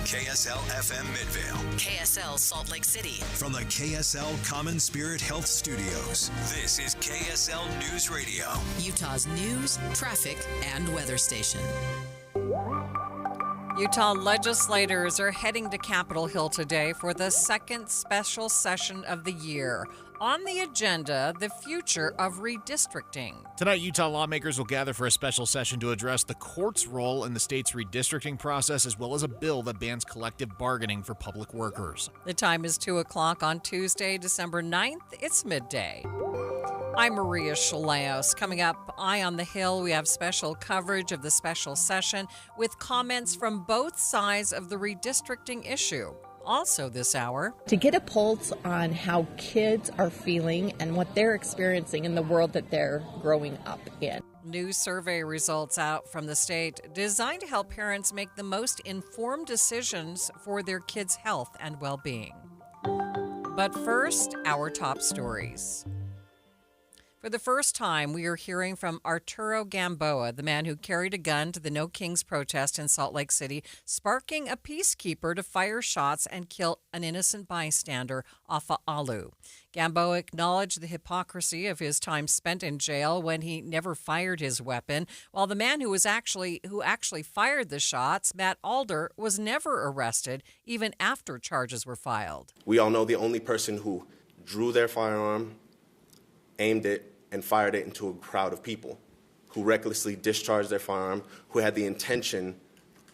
KSL FM Midvale. KSL Salt Lake City. From the KSL Common Spirit Health Studios, this is KSL News Radio. Utah's news, traffic, and weather station. Utah legislators are heading to Capitol Hill today for the second special session of the year. On the agenda, the future of redistricting. Tonight, Utah lawmakers will gather for a special session to address the court's role in the state's redistricting process, as well as a bill that bans collective bargaining for public workers. The time is 2 o'clock on Tuesday, December 9th. It's midday. I'm Maria Shilaos. Coming up, Eye on the Hill, we have special coverage of the special session with comments from both sides of the redistricting issue. Also this hour, to get a pulse on how kids are feeling and what they're experiencing in the world that they're growing up in. New survey results out from the state designed to help parents make the most informed decisions for their kids' health and well-being. But first, our top stories. For the first time, we are hearing from Arturo Gamboa, the man who carried a gun to the No Kings protest in Salt Lake City, sparking a peacekeeper to fire shots and kill an innocent bystander, Afa Alu. Gamboa acknowledged the hypocrisy of his time spent in jail when he never fired his weapon, while the man who actually fired the shots, Matt Alder, was never arrested, even after charges were filed. We all know the only person who drew their firearm, aimed it, and fired it into a crowd of people, who recklessly discharged their firearm, who had the intention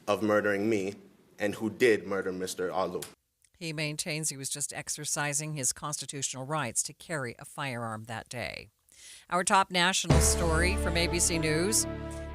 of murdering me, and who did murder Mr. Alu. He maintains he was just exercising his constitutional rights to carry a firearm that day. Our top national story from ABC News.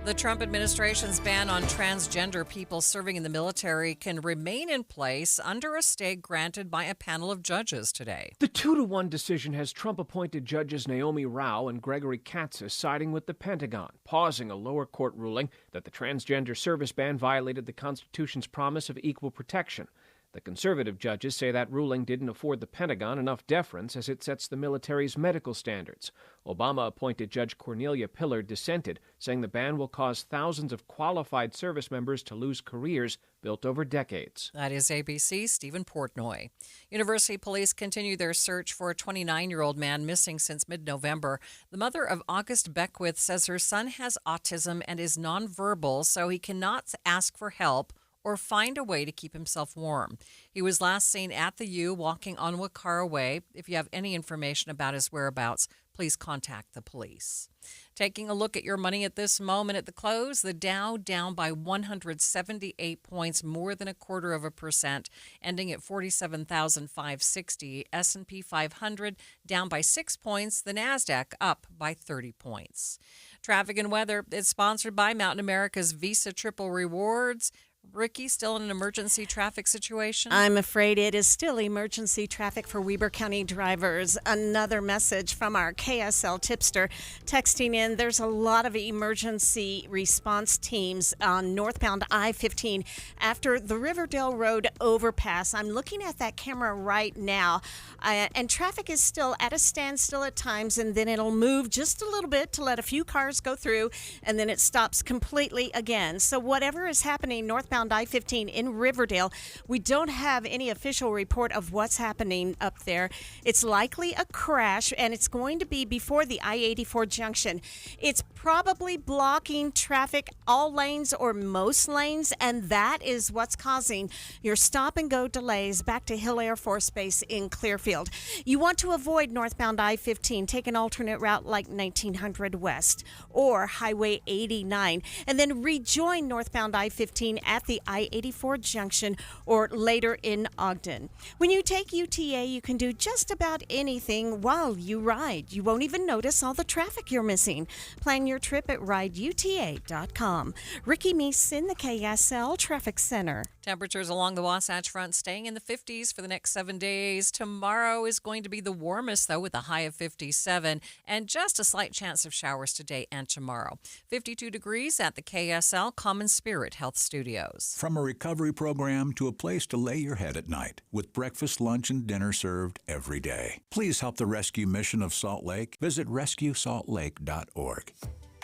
The Trump administration's ban on transgender people serving in the military can remain in place under a stay granted by a panel of judges today. The 2-1 decision has Trump-appointed judges Naomi Rao and Gregory Katsas siding with the Pentagon, pausing a lower court ruling that the transgender service ban violated the Constitution's promise of equal protection. The conservative judges say that ruling didn't afford the Pentagon enough deference as it sets the military's medical standards. Obama-appointed Judge Cornelia Pillard dissented, saying the ban will cause thousands of qualified service members to lose careers built over decades. That is ABC's Stephen Portnoy. University police continue their search for a 29-year-old man missing since mid-November. The mother of August Beckwith says her son has autism and is nonverbal, so he cannot ask for help or find a way to keep himself warm. He was last seen at the U walking Onwa Car Way. If you have any information about his whereabouts, please contact the police. Taking a look at your money at this moment at the close, the Dow down by 178 points, more than 0.25%, ending at 47,560. S&P 500 down by 6 points. The Nasdaq up by 30 points. Traffic and weather is sponsored by Mountain America's Visa Triple Rewards. Ricky, still in an emergency traffic situation? I'm afraid it is still emergency traffic for Weber County drivers. Another message from our KSL tipster texting in, there's a lot of emergency response teams on northbound I-15 after the Riverdale Road overpass. I'm looking at that camera right now, and traffic is still at a standstill at times, and then it'll move just a little bit to let a few cars go through, and then it stops completely again. So whatever is happening northbound I-15 in Riverdale, we don't have any official report of what's happening up there. It's likely a crash, and it's going to be before the I-84 junction. It's probably blocking traffic, all lanes or most lanes, and that is what's causing your stop-and-go delays back to Hill Air Force Base in Clearfield. You want to avoid northbound I-15. Take an alternate route like 1900 West or Highway 89, and then rejoin northbound I-15 at the I-84 junction or later in Ogden. When you take UTA, you can do just about anything while you ride. You won't even notice all the traffic you're missing. Plan your trip at rideuta.com. Ricky Meese in the KSL Traffic Center. Temperatures along the Wasatch Front staying in the 50s for the next 7 days. Tomorrow is going to be the warmest, though, with a high of 57 and just a slight chance of showers today and tomorrow. 52 degrees at the KSL Common Spirit Health Studios. From a recovery program to a place to lay your head at night with breakfast, lunch, and dinner served every day. Please help the rescue mission of Salt Lake. Visit rescuesaltlake.org.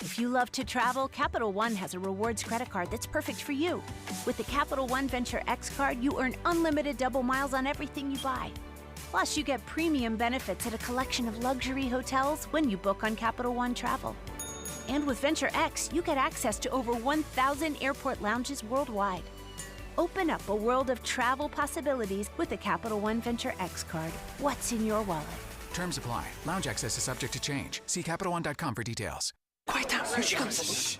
If you love to travel, Capital One has a rewards credit card that's perfect for you. With the Capital One Venture X card, you earn unlimited double miles on everything you buy. Plus, you get premium benefits at a collection of luxury hotels when you book on Capital One Travel. And with Venture X, you get access to over 1,000 airport lounges worldwide. Open up a world of travel possibilities with the Capital One Venture X card. What's in your wallet? Terms apply. Lounge access is subject to change. See CapitalOne.com for details. Quiet down, here she comes.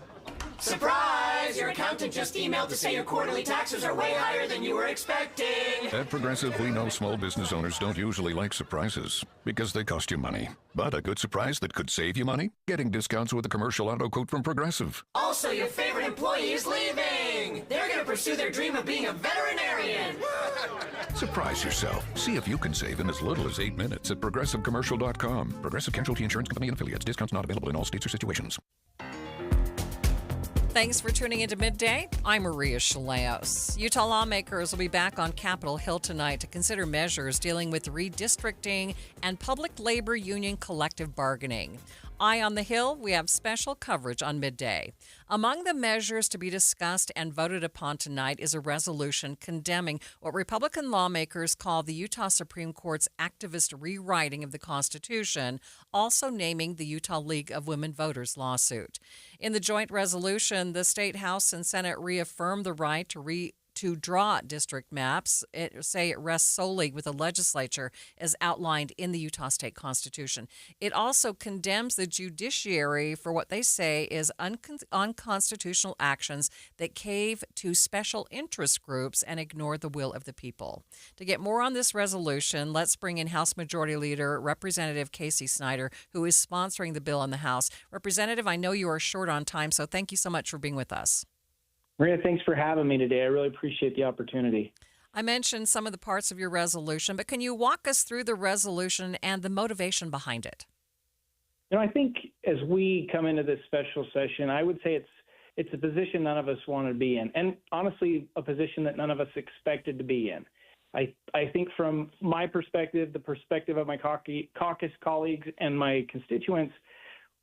Surprise! Your accountant just emailed to say your quarterly taxes are way higher than you were expecting. At Progressive, we know small business owners don't usually like surprises because they cost you money. But a good surprise that could save you money? Getting discounts with a commercial auto quote from Progressive. Also, your favorite employee is leaving. They're going to pursue their dream of being a veterinarian. Surprise yourself. See if you can save in as little as 8 minutes at ProgressiveCommercial.com. Progressive Casualty Insurance Company and Affiliates. Discounts not available in all states or situations. Thanks for tuning into Midday. I'm Maria Shilaos. Utah lawmakers will be back on Capitol Hill tonight to consider measures dealing with redistricting and public labor union collective bargaining. Eye on the Hill, we have special coverage on Midday. Among the measures to be discussed and voted upon tonight is a resolution condemning what Republican lawmakers call the Utah Supreme Court's activist rewriting of the Constitution, also naming the Utah League of Women Voters lawsuit. In the joint resolution, the State House and Senate reaffirmed the right to draw district maps. It rests solely with the legislature as outlined in the Utah State Constitution. It also condemns the judiciary for what they say is unconstitutional actions that cave to special interest groups and ignore the will of the people. To get more on this resolution, let's bring in House Majority Leader Representative Casey Snyder, who is sponsoring the bill in the House. Representative, I know you are short on time, so thank you so much for being with us. Maria, thanks for having me today. I really appreciate the opportunity. I mentioned some of the parts of your resolution, but can you walk us through the resolution and the motivation behind it? I think as we come into this special session, I would say it's a position none of us wanted to be in, and honestly, a position that none of us expected to be in. I think from my perspective, the perspective of my caucus colleagues and my constituents,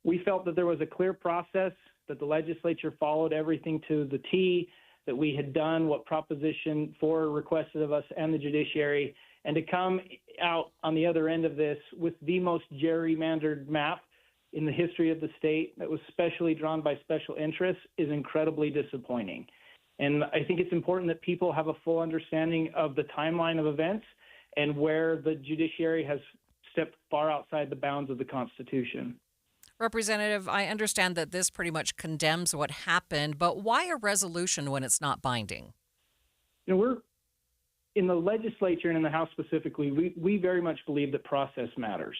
we felt that there was a clear process, that the legislature followed everything to the T, that we had done what Proposition 4 requested of us and the judiciary, and to come out on the other end of this with the most gerrymandered map in the history of the state that was specially drawn by special interests is incredibly disappointing. And I think it's important that people have a full understanding of the timeline of events and where the judiciary has stepped far outside the bounds of the Constitution. Representative, I understand that this pretty much condemns what happened, but why a resolution when it's not binding? You know, we're in the legislature and in the House specifically, we very much believe that process matters.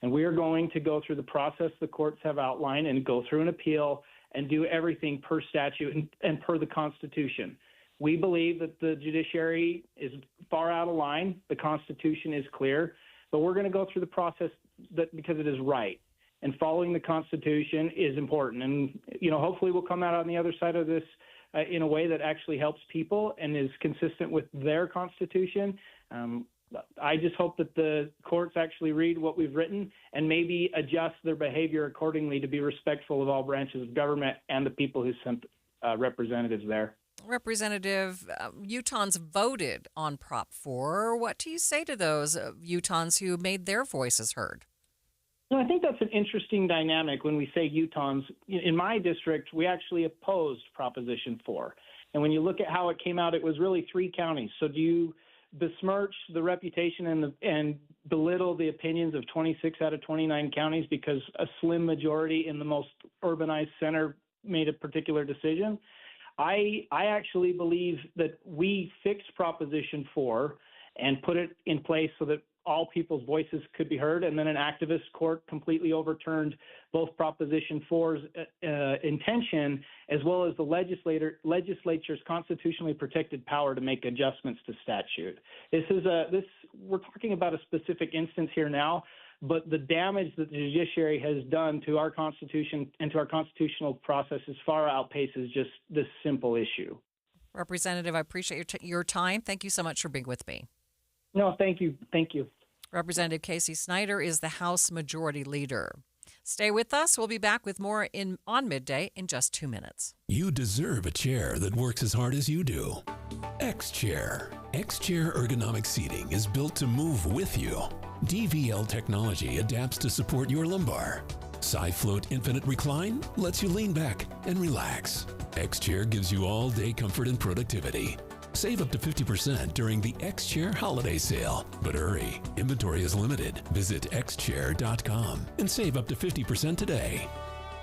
And we are going to go through the process the courts have outlined and go through an appeal and do everything per statute and per the Constitution. We believe that the judiciary is far out of line. The Constitution is clear, but we're going to go through the process because it is right. And following the Constitution is important. And, you know, hopefully we'll come out on the other side of this in a way that actually helps people and is consistent with their Constitution. I just hope that the courts actually read what we've written and maybe adjust their behavior accordingly to be respectful of all branches of government and the people who sent representatives there. Representative, Utahns voted on Prop 4. What do you say to those Utahns who made their voices heard? No, I think that's an interesting dynamic when we say Utahns. In my district, we actually opposed Proposition 4. And when you look at how it came out, it was really 3 counties. So do you besmirch the reputation and belittle the opinions of 26 out of 29 counties because a slim majority in the most urbanized center made a particular decision? I actually believe that we fixed Proposition 4 and put it in place so that all people's voices could be heard, and then an activist court completely overturned both Proposition 4's intention as well as the legislature's constitutionally protected power to make adjustments to statute. We're talking about a specific instance here now, but the damage that the judiciary has done to our Constitution and to our constitutional processes far outpaces just this simple issue. Representative, I appreciate your time. Thank you so much for being with me. No, thank you. Thank you. Representative Casey Snyder is the House Majority Leader. Stay with us. We'll be back with more on Midday in just 2 minutes. You deserve a chair that works as hard as you do. X-Chair. X-Chair ergonomic seating is built to move with you. DVL technology adapts to support your lumbar. SiFloat Infinite Recline lets you lean back and relax. X-Chair gives you all-day comfort and productivity. Save up to 50% during the X-Chair holiday sale. But hurry, inventory is limited. Visit xchair.com and save up to 50% today.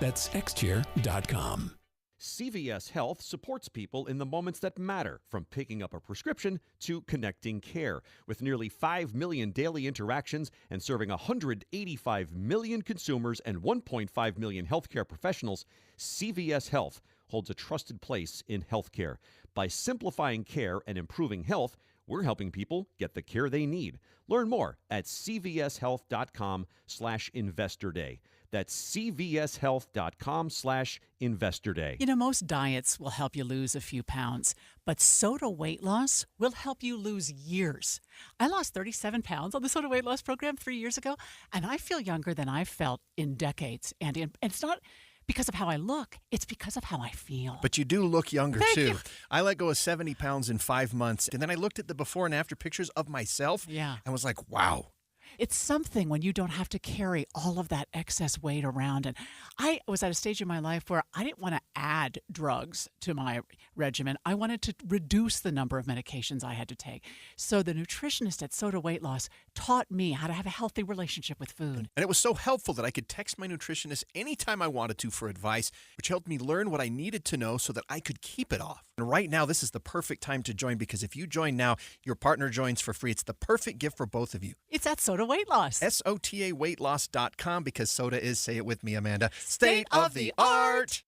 That's xchair.com. CVS Health supports people in the moments that matter, from picking up a prescription to connecting care. With nearly 5 million daily interactions and serving 185 million consumers and 1.5 million healthcare professionals, CVS Health holds a trusted place in healthcare. By simplifying care and improving health, we're helping people get the care they need. Learn more at cvshealth.com/investor day. That's cvshealth.com/investor day. You know, most diets will help you lose a few pounds, but Soda weight loss will help you lose years. I lost 37 pounds on the Soda weight loss program 3 years ago, and I feel younger than I've felt in decades. And it's not because of how I look, it's because of how I feel. But you do look younger, Thank too. you. I let go of 70 pounds in 5 months, and then I looked at the before and after pictures of myself and was like, wow. It's something when you don't have to carry all of that excess weight around. And I was at a stage in my life where I didn't want to add drugs to my regimen. I wanted to reduce the number of medications I had to take. So the nutritionist at Soda Weight Loss taught me how to have a healthy relationship with food. And it was so helpful that I could text my nutritionist anytime I wanted to for advice, which helped me learn what I needed to know so that I could keep it off. And right now, this is the perfect time to join, because if you join now, your partner joins for free. It's the perfect gift for both of you. It's at Soda Weight Loss. SOTAweightloss.com, because soda is, say it with me, Amanda, state of the art.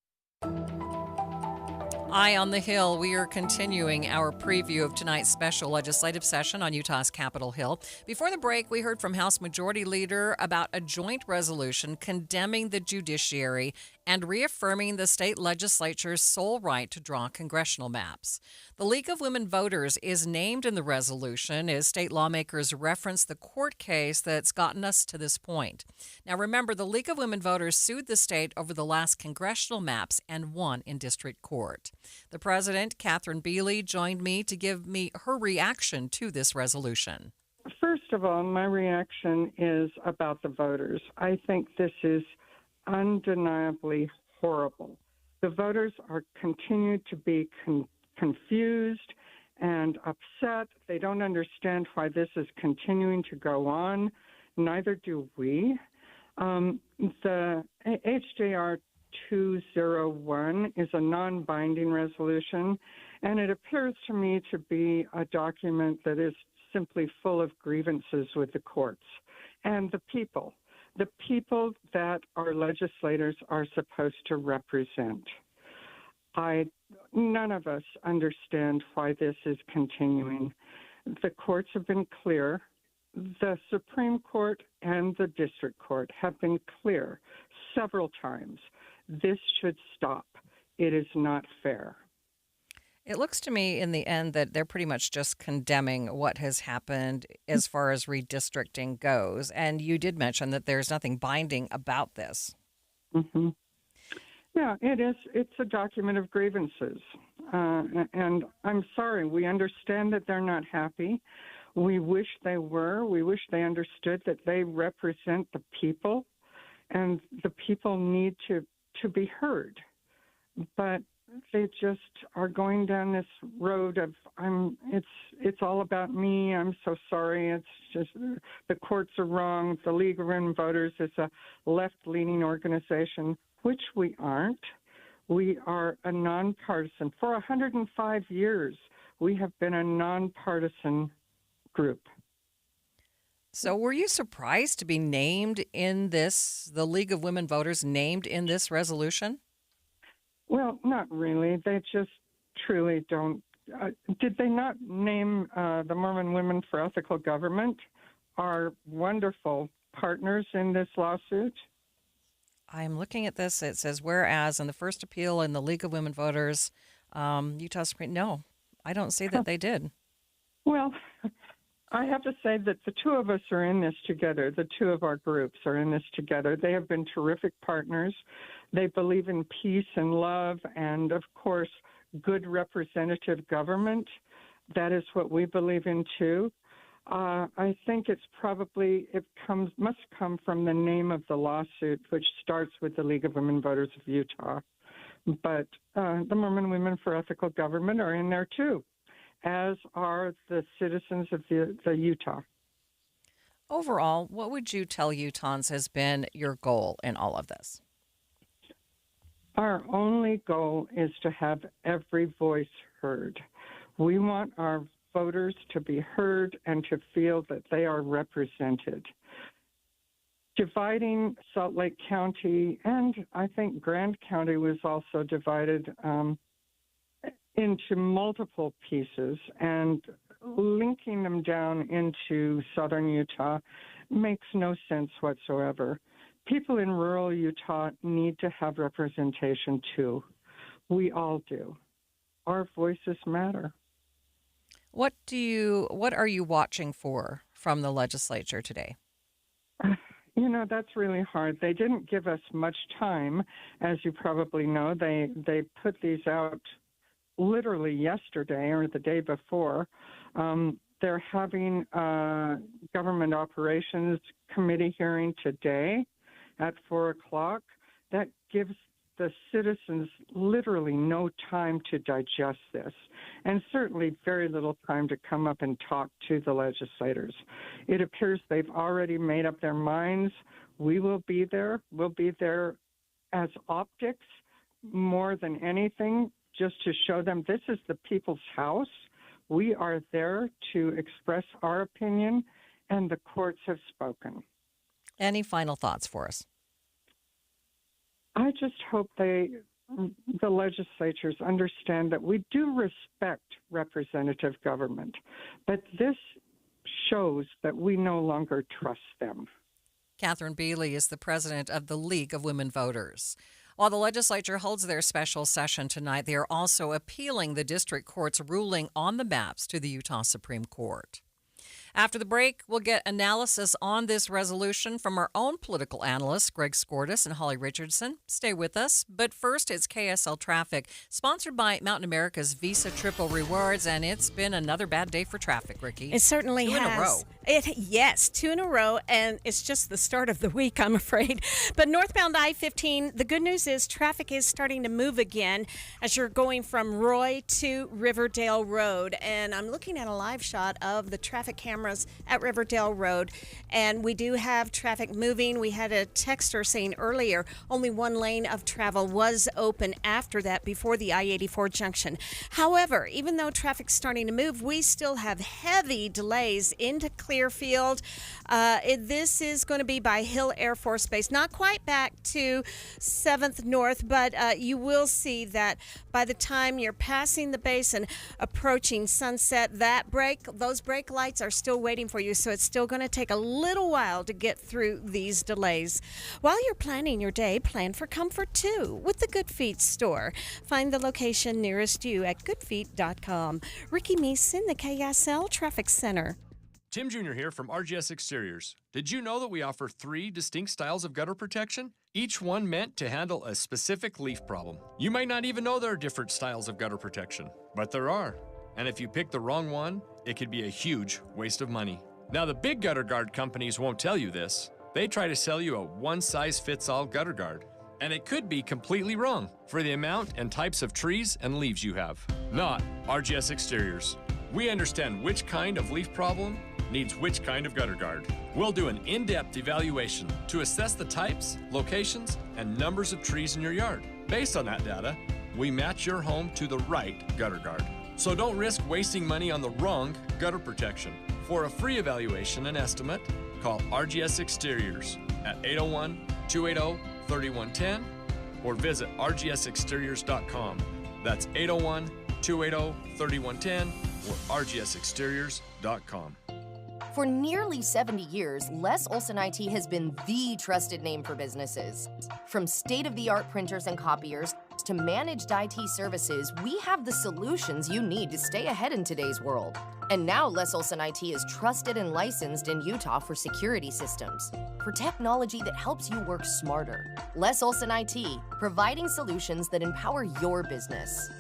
Eye on the Hill. We are continuing our preview of tonight's special legislative session on Utah's Capitol Hill. Before the break, we heard from House Majority Leader about a joint resolution condemning the judiciary and reaffirming the state legislature's sole right to draw congressional maps. The League of Women Voters is named in the resolution as state lawmakers reference the court case that's gotten us to this point. Now remember, the League of Women Voters sued the state over the last congressional maps and won in district court. The president, Catherine Bealey, joined me to give me her reaction to this resolution. First of all, my reaction is about the voters. I think this is undeniably horrible. The voters are continuing to be confused and upset. They don't understand why this is continuing to go on. Neither do we. The HJR 201 is a non-binding resolution, and it appears to me to be a document that is simply full of grievances with the courts and the people that our legislators are supposed to represent. None of us understand why this is continuing. The courts have been clear. The Supreme Court and the District Court have been clear several times. This should stop. It is not fair. It looks to me in the end that they're pretty much just condemning what has happened as far as redistricting goes. And you did mention that there's nothing binding about this. Mm-hmm. Yeah, it is. It's a document of grievances. And I'm sorry, we understand that they're not happy. We wish they were. We wish they understood that they represent the people, and the people need to be heard. But they just are going down this road of it's all about me. I'm so sorry. It's just the courts are wrong. The League of Women Voters is a left-leaning organization, which we aren't. We are a nonpartisan. For 105 years, we have been a nonpartisan group. So were you surprised to be named in this, the League of Women Voters named in this resolution? Well, not really. They just truly don't. Did they not name the Mormon Women for Ethical Government, our wonderful partners in this lawsuit? I'm looking at this. It says, whereas in the first appeal in the League of Women Voters, Utah Supreme. No, I don't see that they did. Well, I have to say that the two of us are in this together. The two of our groups are in this together. They have been terrific partners. They believe in peace and love and, of course, good representative government. That is what we believe in, too. I think must come from the name of the lawsuit, which starts with the League of Women Voters of Utah. But the Mormon Women for Ethical Government are in there, too, as are the citizens of the Utah. Overall, what would you tell Utahns has been your goal in all of this? Our only goal is to have every voice heard. We want our voters to be heard and to feel that they are represented. Dividing Salt Lake County, and I think Grand County was also divided into multiple pieces, and linking them down into southern Utah makes no sense whatsoever. People in rural Utah need to have representation too. We all do. Our voices matter. What are you watching for from the legislature today? You know, that's really hard. They didn't give us much time, as you probably know. They put these out literally yesterday or the day before. They're having a government operations committee hearing today at 4 o'clock. That gives the citizens literally no time to digest this, and certainly very little time to come up and talk to the legislators. It appears they've already made up their minds. We will be there. We'll be there as optics more than anything, just to show them this is the people's house. We are there to express our opinion, and the courts have spoken. Any final thoughts for us? I just hope the legislatures understand that we do respect representative government, but this shows that we no longer trust them. Catherine Bealey is the president of the League of Women Voters. While the legislature holds their special session tonight, they are also appealing the district court's ruling on the maps to the Utah Supreme Court. After the break, we'll get analysis on this resolution from our own political analysts, Greg Skordas and Holly Richardson. Stay with us. But first, it's KSL Traffic, sponsored by Mountain America's Visa Triple Rewards, and it's been another bad day for traffic, Ricky. It certainly has. 2 in a row. Yes, 2 in a row, and it's just the start of the week, I'm afraid. But northbound I-15, the good news is traffic is starting to move again as you're going from Roy to Riverdale Road. And I'm looking at a live shot of the traffic cameras at Riverdale Road, and we do have traffic moving. We had a texter saying earlier only one lane of travel was open after that before the I-84 junction. However, even though traffic's starting to move, we still have heavy delays into Clearfield. This is going to be by Hill Air Force Base, not quite back to 7th North, but you will see that by the time you're passing the base and approaching Sunset, those brake lights are still waiting for you, so it's still going to take a little while to get through these delays. While you're planning your day, plan for comfort too with the Good Feet store. Find the location nearest you at goodfeet.com. Ricky Meeson, the KSL Traffic Center. Tim Jr. here from RGS Exteriors. Did you know that we offer 3 distinct styles of gutter protection? Each one meant to handle a specific leaf problem. You might not even know there are different styles of gutter protection, but there are. And if you pick the wrong one, it could be a huge waste of money. Now, the big gutter guard companies won't tell you this. They try to sell you a one-size-fits-all gutter guard. And it could be completely wrong for the amount and types of trees and leaves you have. Not RGS Exteriors. We understand which kind of leaf problem needs which kind of gutter guard. We'll do an in-depth evaluation to assess the types, locations, and numbers of trees in your yard. Based on that data, we match your home to the right gutter guard. So don't risk wasting money on the wrong gutter protection. For a free evaluation and estimate, call RGS Exteriors at 801-280-3110 or visit rgsexteriors.com. That's 801-280-3110 or rgsexteriors.com. For nearly 70 years, Les Olson IT has been the trusted name for businesses. From state-of-the-art printers and copiers to managed IT services, we have the solutions you need to stay ahead in today's world. And now Les Olson IT is trusted and licensed in Utah for security systems, for technology that helps you work smarter. Les Olson IT, providing solutions that empower your business.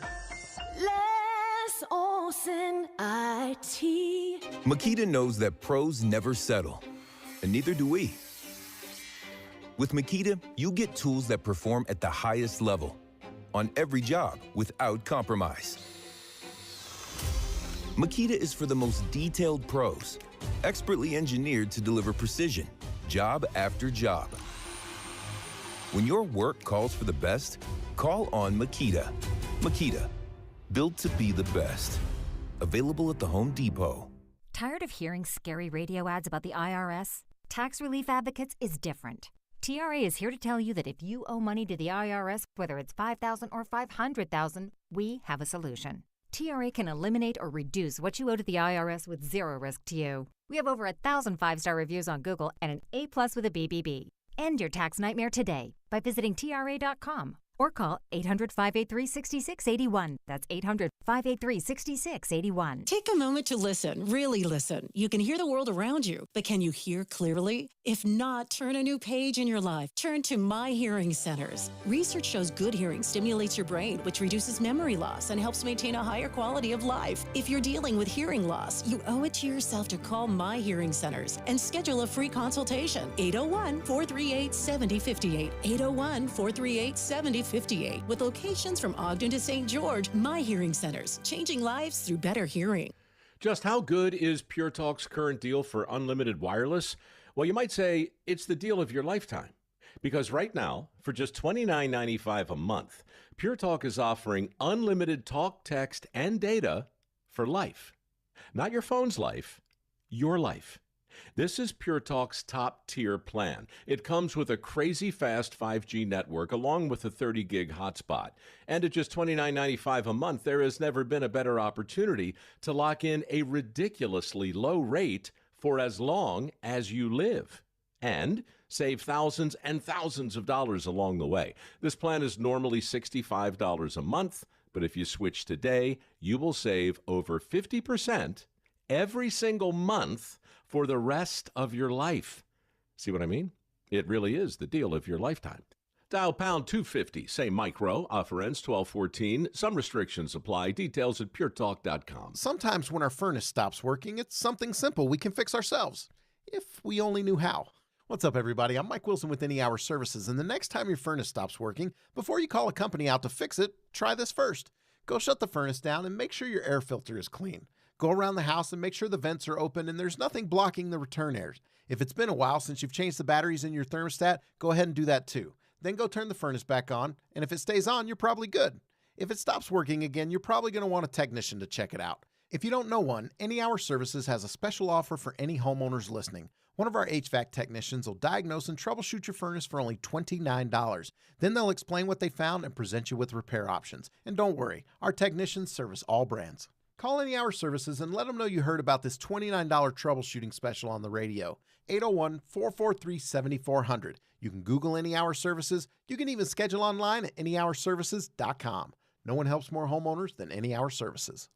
Les Olson IT. Makita knows that pros never settle, and neither do we. With Makita, you get tools that perform at the highest level on every job without compromise. Makita is for the most detailed pros, expertly engineered to deliver precision, job after job. When your work calls for the best, call on Makita. Makita, built to be the best. Available at the Home Depot. Tired of hearing scary radio ads about the IRS? Tax Relief Advocates is different. TRA is here to tell you that if you owe money to the IRS, whether it's $5,000 or $500,000, we have a solution. TRA can eliminate or reduce what you owe to the IRS with zero risk to you. We have over 1,000 5-star reviews on Google and an A+ with a BBB. End your tax nightmare today by visiting TRA.com or call 800-583-6681. That's 800-583-6681. Take a moment to listen, really listen. You can hear the world around you, but can you hear clearly? If not, turn a new page in your life. Turn to My Hearing Centers. Research shows good hearing stimulates your brain, which reduces memory loss and helps maintain a higher quality of life. If you're dealing with hearing loss, you owe it to yourself to call My Hearing Centers and schedule a free consultation. 801-438-7058. 801-438-7058. With locations from Ogden to St. George, My Hearing Centers, changing lives through better hearing. Just how good is Pure Talk's current deal for unlimited wireless? Well, you might say it's the deal of your lifetime. Because right now, for just $29.95 a month, Pure Talk is offering unlimited talk, text, and data for life. Not your phone's life, your life. This is Pure Talk's top-tier plan. It comes with a crazy fast 5G network along with a 30-gig hotspot. And at just $29.95 a month, there has never been a better opportunity to lock in a ridiculously low rate for as long as you live. And Save thousands and thousands of dollars along the way. This plan is normally $65 a month, but if you switch today, you will save over 50% every single month for the rest of your life. See what I mean? It really is the deal of your lifetime. Dial pound 250, say micro, offer ends 12/14. Some restrictions apply. Details at puretalk.com. Sometimes when our furnace stops working, it's something simple we can fix ourselves, if we only knew how. What's up, everybody? I'm Mike Wilson with Any Hour Services, and the next time your furnace stops working, before you call a company out to fix it, try this first. Go shut the furnace down and make sure your air filter is clean. Go around the house and make sure the vents are open and there's nothing blocking the return air. If it's been a while since you've changed the batteries in your thermostat, go ahead and do that too. Then go turn the furnace back on, and if it stays on, you're probably good. If it stops working again, you're probably going to want a technician to check it out. If you don't know one, Any Hour Services has a special offer for any homeowners listening. One of our HVAC technicians will diagnose and troubleshoot your furnace for only $29. Then they'll explain what they found and present you with repair options. And don't worry, our technicians service all brands. Call Any Hour Services and let them know you heard about this $29 troubleshooting special on the radio. 801-443-7400. You can Google Any Hour Services. You can even schedule online at anyhourservices.com. No one helps more homeowners than Any Hour Services.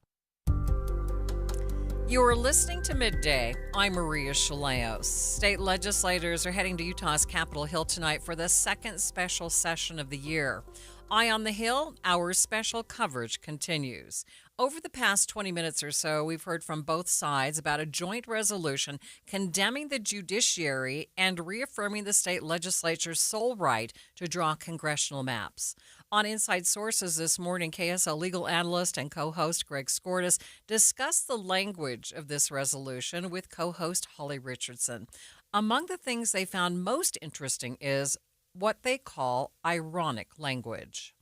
You're listening to Midday. I'm Maria Shilaos. State legislators are heading to Utah's Capitol Hill tonight for the second special session of the year. Eye on the Hill, our special coverage continues. Over the past 20 minutes or so, we've heard from both sides about a joint resolution condemning the judiciary and reaffirming the state legislature's sole right to draw congressional maps. On Inside Sources this morning, KSL legal analyst and co-host Greg Skordas discussed the language of this resolution with co-host Holly Richardson. Among the things they found most interesting is what they call ironic language.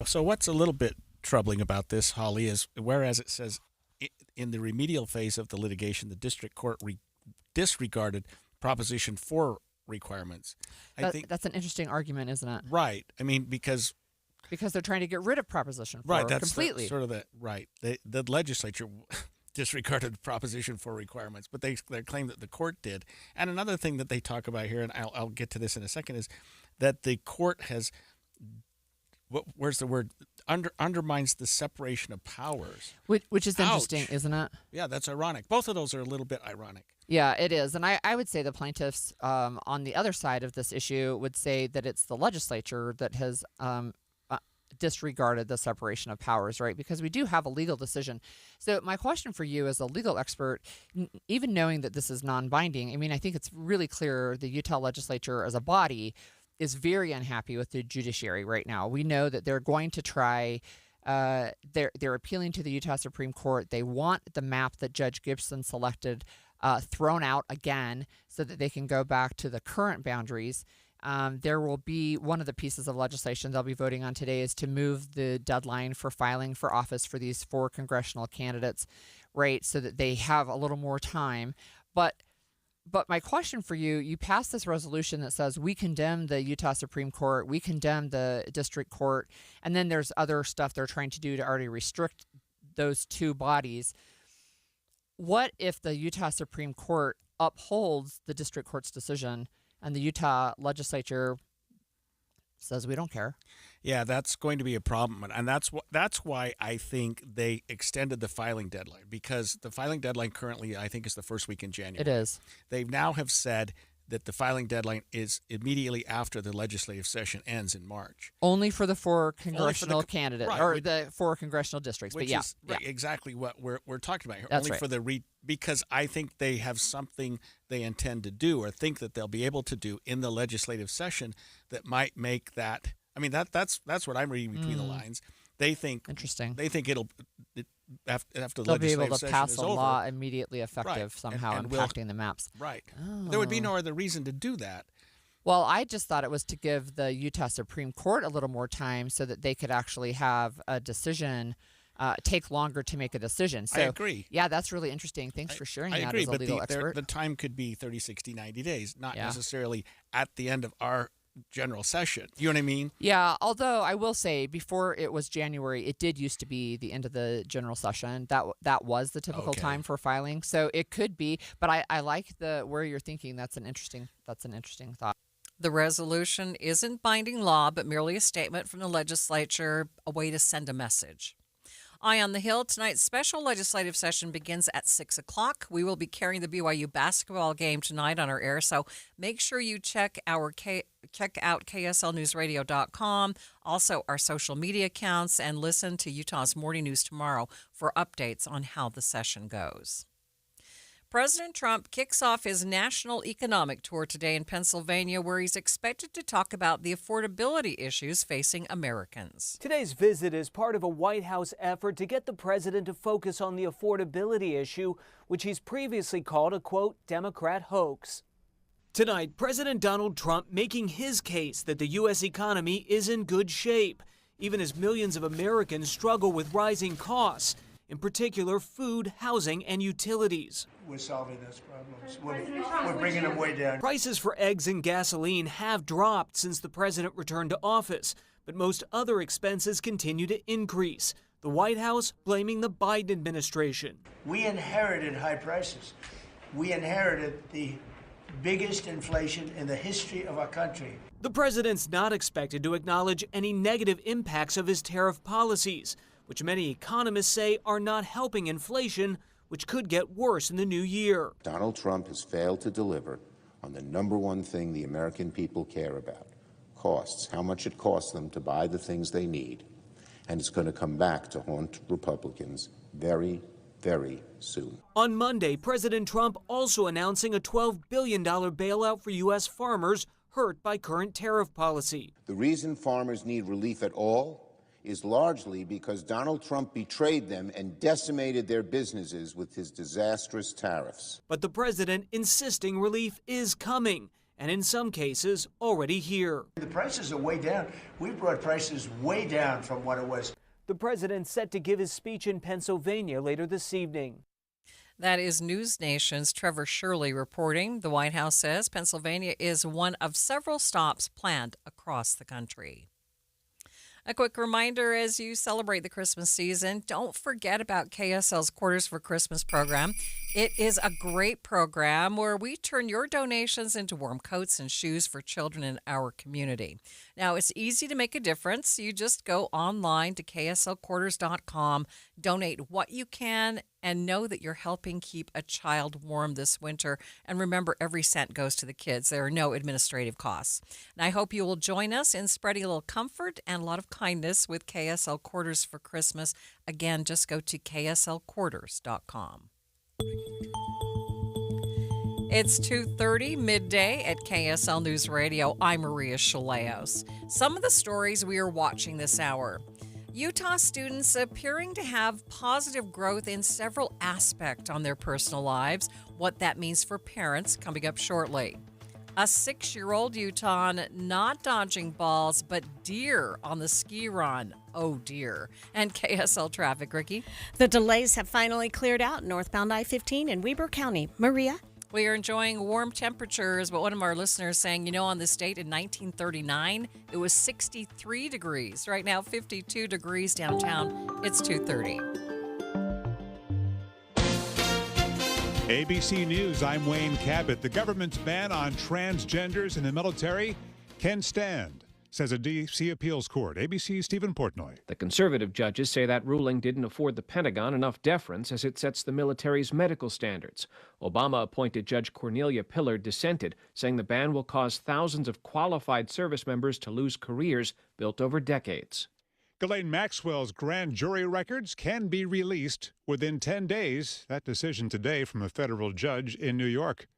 So what's a little bit troubling about this, Holly, is whereas it says in the remedial phase of the litigation, the district court disregarded Proposition 4 requirements. I think that's an interesting argument, isn't it? Right. I mean, because they're trying to get rid of Proposition 4 right, that's completely. Sort of right. The legislature disregarded Proposition 4 requirements, but they claim that the court did. And another thing that they talk about here, and I'll get to this in a second, is that the court has where's the word? Undermines the separation of powers. Which is interesting, isn't it? Yeah, that's ironic. Both of those are a little bit ironic. Yeah, it is. And I would say the plaintiffs on the other side of this issue would say that it's the legislature that has disregarded the separation of powers, right? Because we do have a legal decision. So my question for you as a legal expert, even knowing that this is non-binding, I mean, I think it's really clear the Utah legislature as a body is very unhappy with the judiciary right now. We know that they're going to try, they're appealing to the Utah Supreme Court. They want the map that Judge Gibson selected thrown out again so that they can go back to the current boundaries. There will be one of the pieces of legislation they'll be voting on today is to move the deadline for filing for office for these 4 congressional candidates, right, so that they have a little more time. But my question for you, you passed this resolution that says we condemn the Utah Supreme Court, we condemn the district court, and then there's other stuff they're trying to do to already restrict those two bodies. What if the Utah Supreme Court upholds the district court's decision and the Utah legislature says we don't care? Yeah, that's going to be a problem, and that's why I think they extended the filing deadline, because the filing deadline currently I think is the first week in January. It is. They now have said that the filing deadline is immediately after the legislative session ends in March. Only for the 4 congressional candidates, right, or the 4 congressional districts. Which but yeah, is right, exactly what we're talking about here. That's Only right. for the because I think they have something they intend to do or think that they'll be able to do in the legislative session that might make that. I mean, that's what I'm reading between the lines. They think interesting. They think after the they'll be legislative able to session pass is a over, law immediately effective right, somehow and impacting the maps. Right. Oh. There would be no other reason to do that. Well, I just thought it was to give the Utah Supreme Court a little more time so that they could actually have a decision, take longer to make a decision. So, I agree. Yeah, that's really interesting. Thanks for sharing I that agree, as a but legal expert. the time could be 30, 60, 90 days, not necessarily at the end of our general session. You know what I mean? Yeah, although I will say before it was January, it did used to be the end of the general session. That was the typical time for filing. So it could be, but I like the where you're thinking. That's an interesting thought. The resolution isn't binding law, but merely a statement from the legislature, a way to send a message. Eye on the Hill, tonight's special legislative session begins at 6 o'clock. We will be carrying the BYU basketball game tonight on our air, so make sure you check out KSLNewsRadio.com, also our social media accounts, and listen to Utah's Morning News tomorrow for updates on how the session goes. President Trump kicks off his national economic tour today in Pennsylvania, where he's expected to talk about the affordability issues facing Americans. Today's visit is part of a White House effort to get the president to focus on the affordability issue, which he's previously called a, quote, Democrat hoax. Tonight, President Donald Trump making his case that the U.S. economy is in good shape, even as millions of Americans struggle with rising costs, in particular food, housing, and utilities. We're solving those problems. We're bringing them way down. Prices for eggs and gasoline have dropped since the president returned to office, but most other expenses continue to increase. The White House blaming the Biden administration. We inherited high prices. We inherited the biggest inflation in the history of our country. The president's not expected to acknowledge any negative impacts of his tariff policies, which many economists say are not helping inflation, which could get worse in the new year. Donald Trump has failed to deliver on the number one thing the American people care about, costs, how much it costs them to buy the things they need. And it's going to come back to haunt Republicans very, very soon. On Monday, President Trump also announcing a $12 billion bailout for U.S. farmers hurt by current tariff policy. The reason farmers need relief at all is largely because Donald Trump betrayed them and decimated their businesses with his disastrous tariffs. But the president insisting relief is coming, and in some cases already here. The prices are way down. We brought prices way down from what it was. The president set to give his speech in Pennsylvania later this evening. That is News Nation's Trevor Shirley reporting. The White House says Pennsylvania is one of several stops planned across the country. A quick reminder as you celebrate the Christmas season, don't forget about KSL's Quarters for Christmas program. It is a great program where we turn your donations into warm coats and shoes for children in our community. Now, it's easy to make a difference. You just go online to kslquarters.com, donate what you can, and know that you're helping keep a child warm this winter. And remember, every cent goes to the kids. There are no administrative costs. And I hope you will join us in spreading a little comfort and a lot of kindness with KSL Quarters for Christmas. Again, just go to kslquarters.com. It's 2:30 midday at KSL News Radio. I'm Maria Shilaos. Some of the stories we are watching this hour. Utah students appearing to have positive growth in several aspects on their personal lives. What that means for parents coming up shortly. A 6-year-old Utahn not dodging balls, but deer on the ski run. Oh, dear. And KSL traffic, Ricky. The delays have finally cleared out northbound I-15 in Weber County. Maria? We are enjoying warm temperatures, but one of our listeners saying, on this date in 1939, it was 63 degrees. Right now, 52 degrees downtown. It's 2:30. ABC News, I'm Wayne Cabot. The government's ban on transgenders in the military can stand, says a D.C. appeals court. ABC's Stephen Portnoy. The conservative judges say that ruling didn't afford the Pentagon enough deference as it sets the military's medical standards. Obama-appointed Judge Cornelia Pillard dissented, saying the ban will cause thousands of qualified service members to lose careers built over decades. Ghislaine Maxwell's grand jury records can be released within 10 days. That decision today from a federal judge in New York.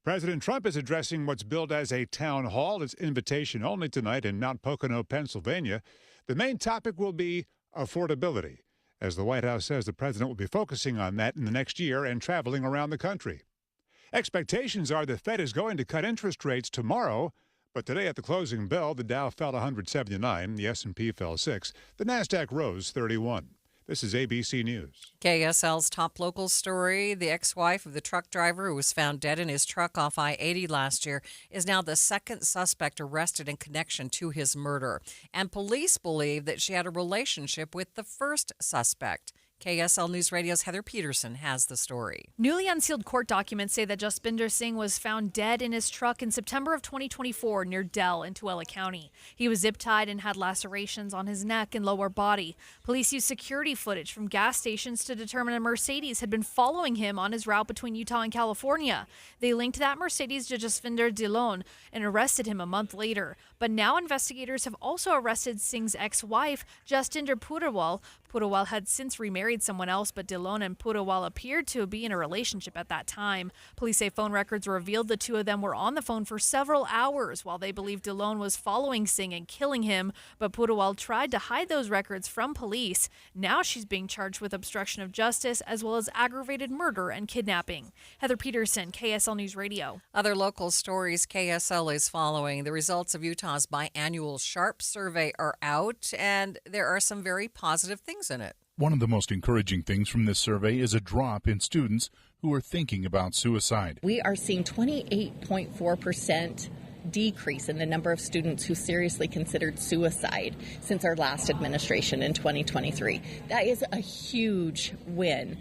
President Trump is addressing what's billed as a town hall. It's invitation only tonight in Mount Pocono, Pennsylvania. The main topic will be affordability. As the White House says, the president will be focusing on that in the next year and traveling around the country. Expectations are the Fed is going to cut interest rates tomorrow. But today at the closing bell, the Dow fell 179, the S&P fell 6, the Nasdaq rose 31. This is ABC News. KSL's top local story. The ex-wife of the truck driver who was found dead in his truck off I-80 last year is now the second suspect arrested in connection to his murder. And police believe that she had a relationship with the first suspect. KSL News Radio's Heather Peterson has the story. Newly unsealed court documents say that Jaspinder Singh was found dead in his truck in September of 2024 near Dell in Tuella County. He was zip-tied and had lacerations on his neck and lower body. Police used security footage from gas stations to determine a Mercedes had been following him on his route between Utah and California. They linked that Mercedes to Jasvinder Dillon and arrested him a month later. But now investigators have also arrested Singh's ex-wife, Jastinder Purewal. Purewal had since remarried someone else, but Dillon and Purewal appeared to be in a relationship at that time. Police say phone records revealed the two of them were on the phone for several hours while they believed Dillon was following Singh and killing him, but Purewal tried to hide those records from police. Now she's being charged with obstruction of justice as well as aggravated murder and kidnapping. Heather Peterson, KSL News Radio. Other local stories KSL is following. The results of Utah's biannual SHARP survey are out, and there are some very positive things in it. One of the most encouraging things from this survey is a drop in students who are thinking about suicide. We are seeing 28.4% decrease in the number of students who seriously considered suicide since our last administration in 2023. That is a huge win.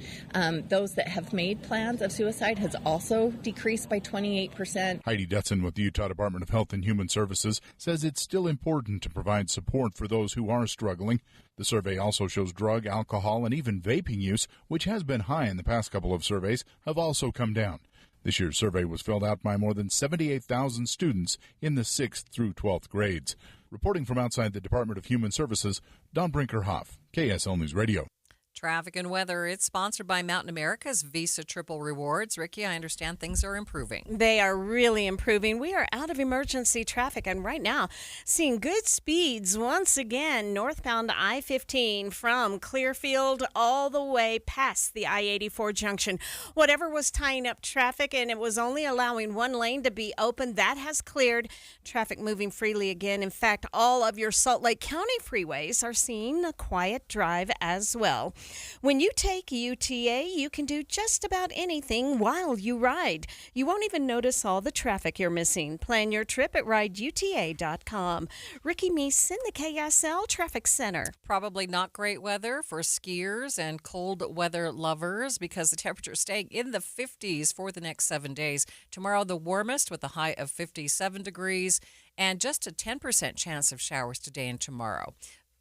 Those that have made plans of suicide has also decreased by 28%. Heidi Detson with the Utah Department of Health and Human Services says it's still important to provide support for those who are struggling. The survey also shows drug, alcohol, and even vaping use, which has been high in the past couple of surveys, have also come down. This year's survey was filled out by more than 78,000 students in the 6th through 12th grades. Reporting from outside the Department of Human Services, Don Brinkerhoff, KSL News Radio. Traffic and weather, it's sponsored by Mountain America's Visa Triple Rewards. Ricky, I understand things are improving. They are really improving. We are out of emergency traffic, and right now seeing good speeds once again northbound I-15 from Clearfield all the way past the I-84 junction. Whatever was tying up traffic, and it was only allowing one lane to be open, that has cleared. Traffic moving freely again. In fact, all of your Salt Lake County freeways are seeing a quiet drive as well. When you take UTA, you can do just about anything while you ride. You won't even notice all the traffic you're missing. Plan your trip at rideuta.com. Ricky Meese in the KSL Traffic Center. Probably not great weather for skiers and cold weather lovers because the temperature is staying in the 50s for the next 7 days. Tomorrow, the warmest with a high of 57 degrees and just a 10% chance of showers today and tomorrow.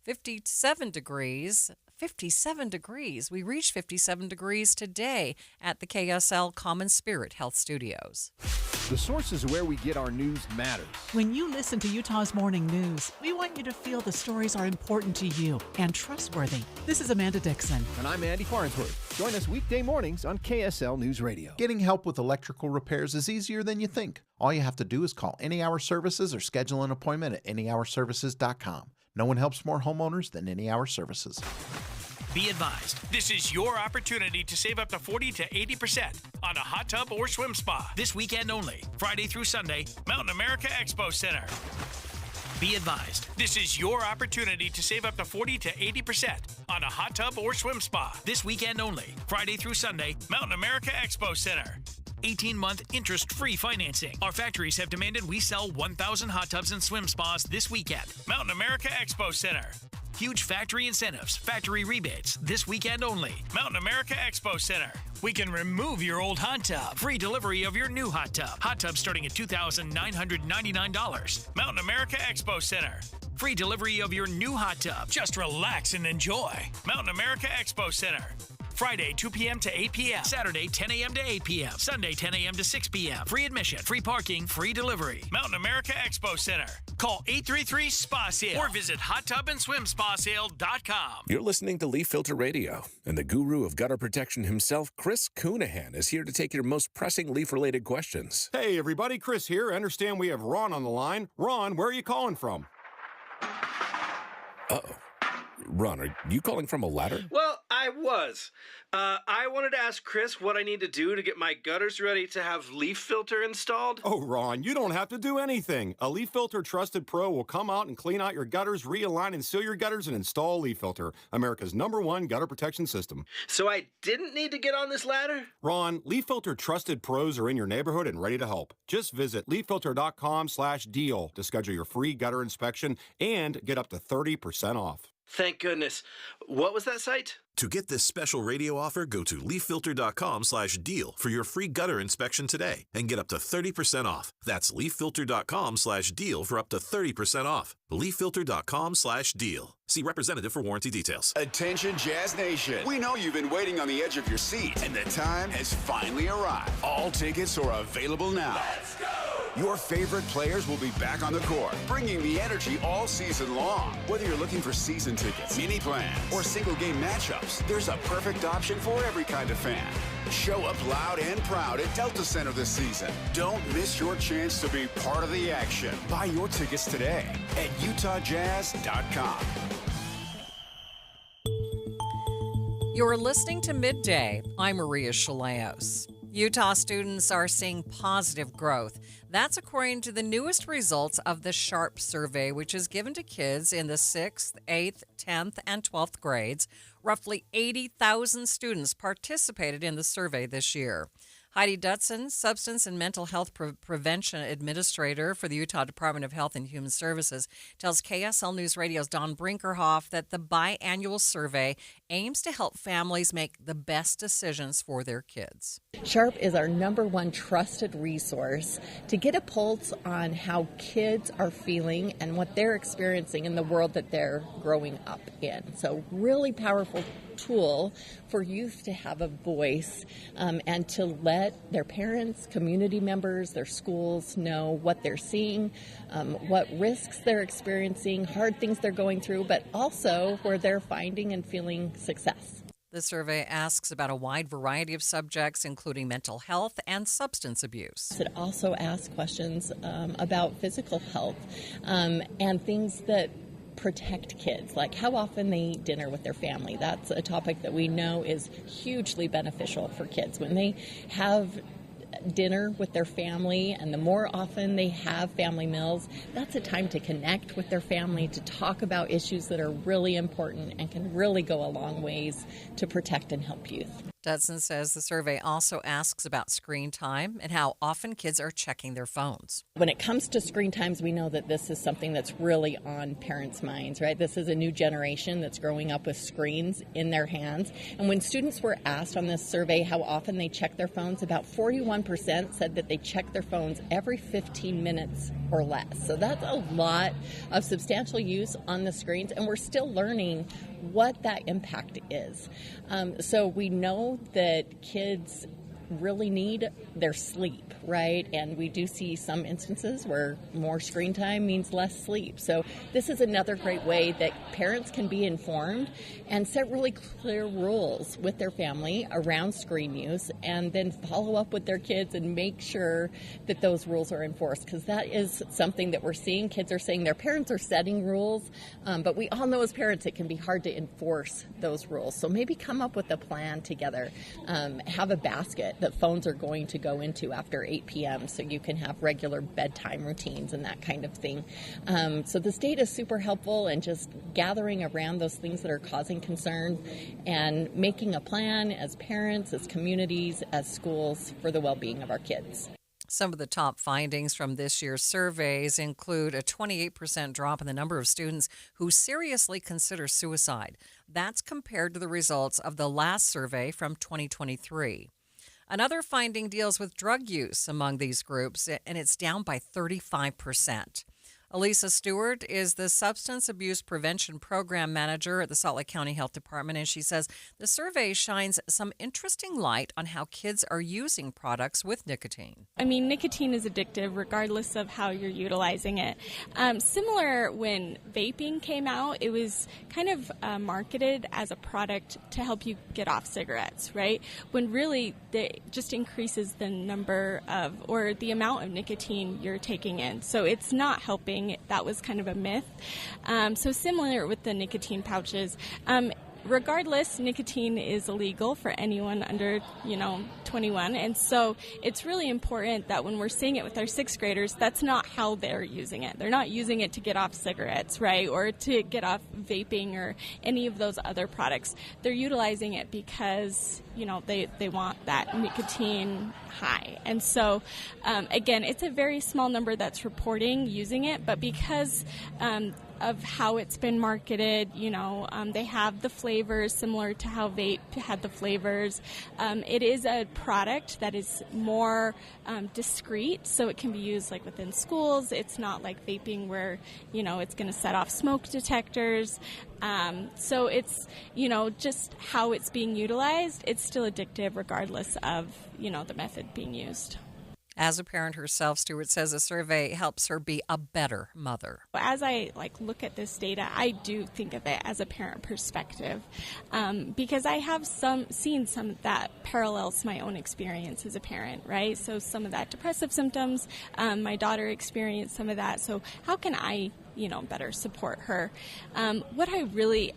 57 degrees. 57 degrees. We reached 57 degrees today at the KSL Common Spirit Health Studios. The sources where we get our news matters. When you listen to Utah's Morning News, we want you to feel the stories are important to you and trustworthy. This is Amanda Dixon. And I'm Andy Farnsworth. Join us weekday mornings on KSL News Radio. Getting help with electrical repairs is easier than you think. All you have to do is call Any Hour Services or schedule an appointment at anyhourservices.com. No one helps more homeowners than Any Hour Services. Be advised, this is your opportunity to save up to 40 to 80% on a hot tub or swim spa. This weekend only, Friday through Sunday, Mountain America Expo Center. Be advised, this is your opportunity to save up to 40 to 80% on a hot tub or swim spa. This weekend only, Friday through Sunday, Mountain America Expo Center. 18-month interest-free financing. Our factories have demanded we sell 1,000 hot tubs and swim spas this weekend. Mountain America Expo Center. Huge factory incentives, factory rebates, this weekend only. Mountain America Expo Center. We can remove your old hot tub. Free delivery of your new hot tub. Hot tub starting at $2,999. Mountain America Expo Center. Free delivery of your new hot tub. Just relax and enjoy. Mountain America Expo Center. Friday, 2 p.m. to 8 p.m. Saturday, 10 a.m. to 8 p.m. Sunday, 10 a.m. to 6 p.m. Free admission, free parking, free delivery. Mountain America Expo Center. Call 833-SPA-SALE or visit hottubandswimspasale.com. You're listening to Leaf Filter Radio, and the guru of gutter protection himself, Chris Coonahan, is here to take your most pressing leaf-related questions. Hey, everybody. Chris here. I understand we have Ron on the line. Ron, where are you calling from? Uh-oh. Ron, are you calling from a ladder? Well, I was. I wanted to ask Chris what I need to do to get my gutters ready to have leaf filter installed. Oh, Ron, you don't have to do anything. A Leaf Filter Trusted Pro will come out and clean out your gutters, realign and seal your gutters, and install Leaf Filter, America's #1 gutter protection system. So I didn't need to get on this ladder? Ron, Leaf Filter Trusted Pros are in your neighborhood and ready to help. Just visit leaffilter.com/deal to schedule your free gutter inspection and get up to 30% off. Thank goodness. What was that site? To get this special radio offer, go to leaffilter.com/deal for your free gutter inspection today and get up to 30% off. That's leaffilter.com/deal for up to 30% off. leaffilter.com/deal. See representative for warranty details. Attention Jazz Nation. We know you've been waiting on the edge of your seat, and the time has finally arrived. All tickets are available now. Let's go! Your favorite players will be back on the court, bringing the energy all season long. Whether you're looking for season tickets, mini plans, or single game matchups, there's a perfect option for every kind of fan. Show up loud and proud at Delta Center this season. Don't miss your chance to be part of the action. Buy your tickets today at utahjazz.com. You're listening to Midday. I'm Maria Shilaos. Utah students are seeing positive growth. That's according to the newest results of the SHARP survey, which is given to kids in the 6th, 8th, 10th, and 12th grades. Roughly 80,000 students participated in the survey this year. Heidi Dutson, Substance and Mental Health Prevention Administrator for the Utah Department of Health and Human Services, tells KSL News Radio's Don Brinkerhoff that the biannual survey aims to help families make the best decisions for their kids. SHARP is our #1 trusted resource to get a pulse on how kids are feeling and what they're experiencing in the world that they're growing up in. So really powerful tool for youth to have a voice and to let their parents, community members, their schools know what they're seeing, what risks they're experiencing, hard things they're going through, but also where they're finding and feeling success. The survey asks about a wide variety of subjects, including mental health and substance abuse. It also asks questions about physical health and things that protect kids, like how often they eat dinner with their family. That's a topic that we know is hugely beneficial for kids. When they have dinner with their family, and the more often they have family meals, that's a time to connect with their family, to talk about issues that are really important and can really go a long ways to protect and help youth. Dudson says the survey also asks about screen time and how often kids are checking their phones. When it comes to screen times, we know that this is something that's really on parents' minds, right? This is a new generation that's growing up with screens in their hands. And when students were asked on this survey how often they check their phones, about 41% said that they check their phones every 15 minutes or less. So that's a lot of substantial use on the screens, and we're still learning what that impact is. So we know that kids really need their sleep, right? And we do see some instances where more screen time means less sleep. So this is another great way that parents can be informed and set really clear rules with their family around screen use, and then follow up with their kids and make sure that those rules are enforced, because that is something that we're seeing. Kids are saying their parents are setting rules, but we all know as parents it can be hard to enforce those rules. So maybe come up with a plan together. Have a basket that phones are going to go into after 8 p.m. so you can have regular bedtime routines and that kind of thing. So this data is super helpful in just gathering around those things that are causing concern and making a plan as parents, as communities, as schools for the well-being of our kids. Some of the top findings from this year's surveys include a 28% drop in the number of students who seriously consider suicide. That's compared to the results of the last survey from 2023. Another finding deals with drug use among these groups, and it's down by 35%. Elisa Stewart is the Substance Abuse Prevention Program Manager at the Salt Lake County Health Department, and she says the survey shines some interesting light on how kids are using products with nicotine. I mean, nicotine is addictive regardless of how you're utilizing it. Similar when vaping came out, it was kind of marketed as a product to help you get off cigarettes, right? When really it just increases the number of, or the amount of nicotine you're taking in. So it's not helping. That was kind of a myth. So similar with the nicotine pouches. Regardless, nicotine is illegal for anyone under, 21. And so it's really important that when we're seeing it with our sixth graders, that's not how they're using it. They're not using it to get off cigarettes, right? Or to get off vaping or any of those other products. They're utilizing it because, they want that nicotine high. And so, again, it's a very small number that's reporting using it, but because of how it's been marketed. They have the flavors similar to how vape had the flavors. It is a product that is more discreet, so it can be used like within schools. It's not like vaping where, it's going to set off smoke detectors. So it's, just how it's being utilized. It's still addictive regardless of, the method being used. As a parent herself, Stewart says the survey helps her be a better mother. As I look at this data, I do think of it as a parent perspective, because I have seen some of that parallels my own experience as a parent, right? So some of that depressive symptoms, my daughter experienced some of that. So how can I, better support her? What I really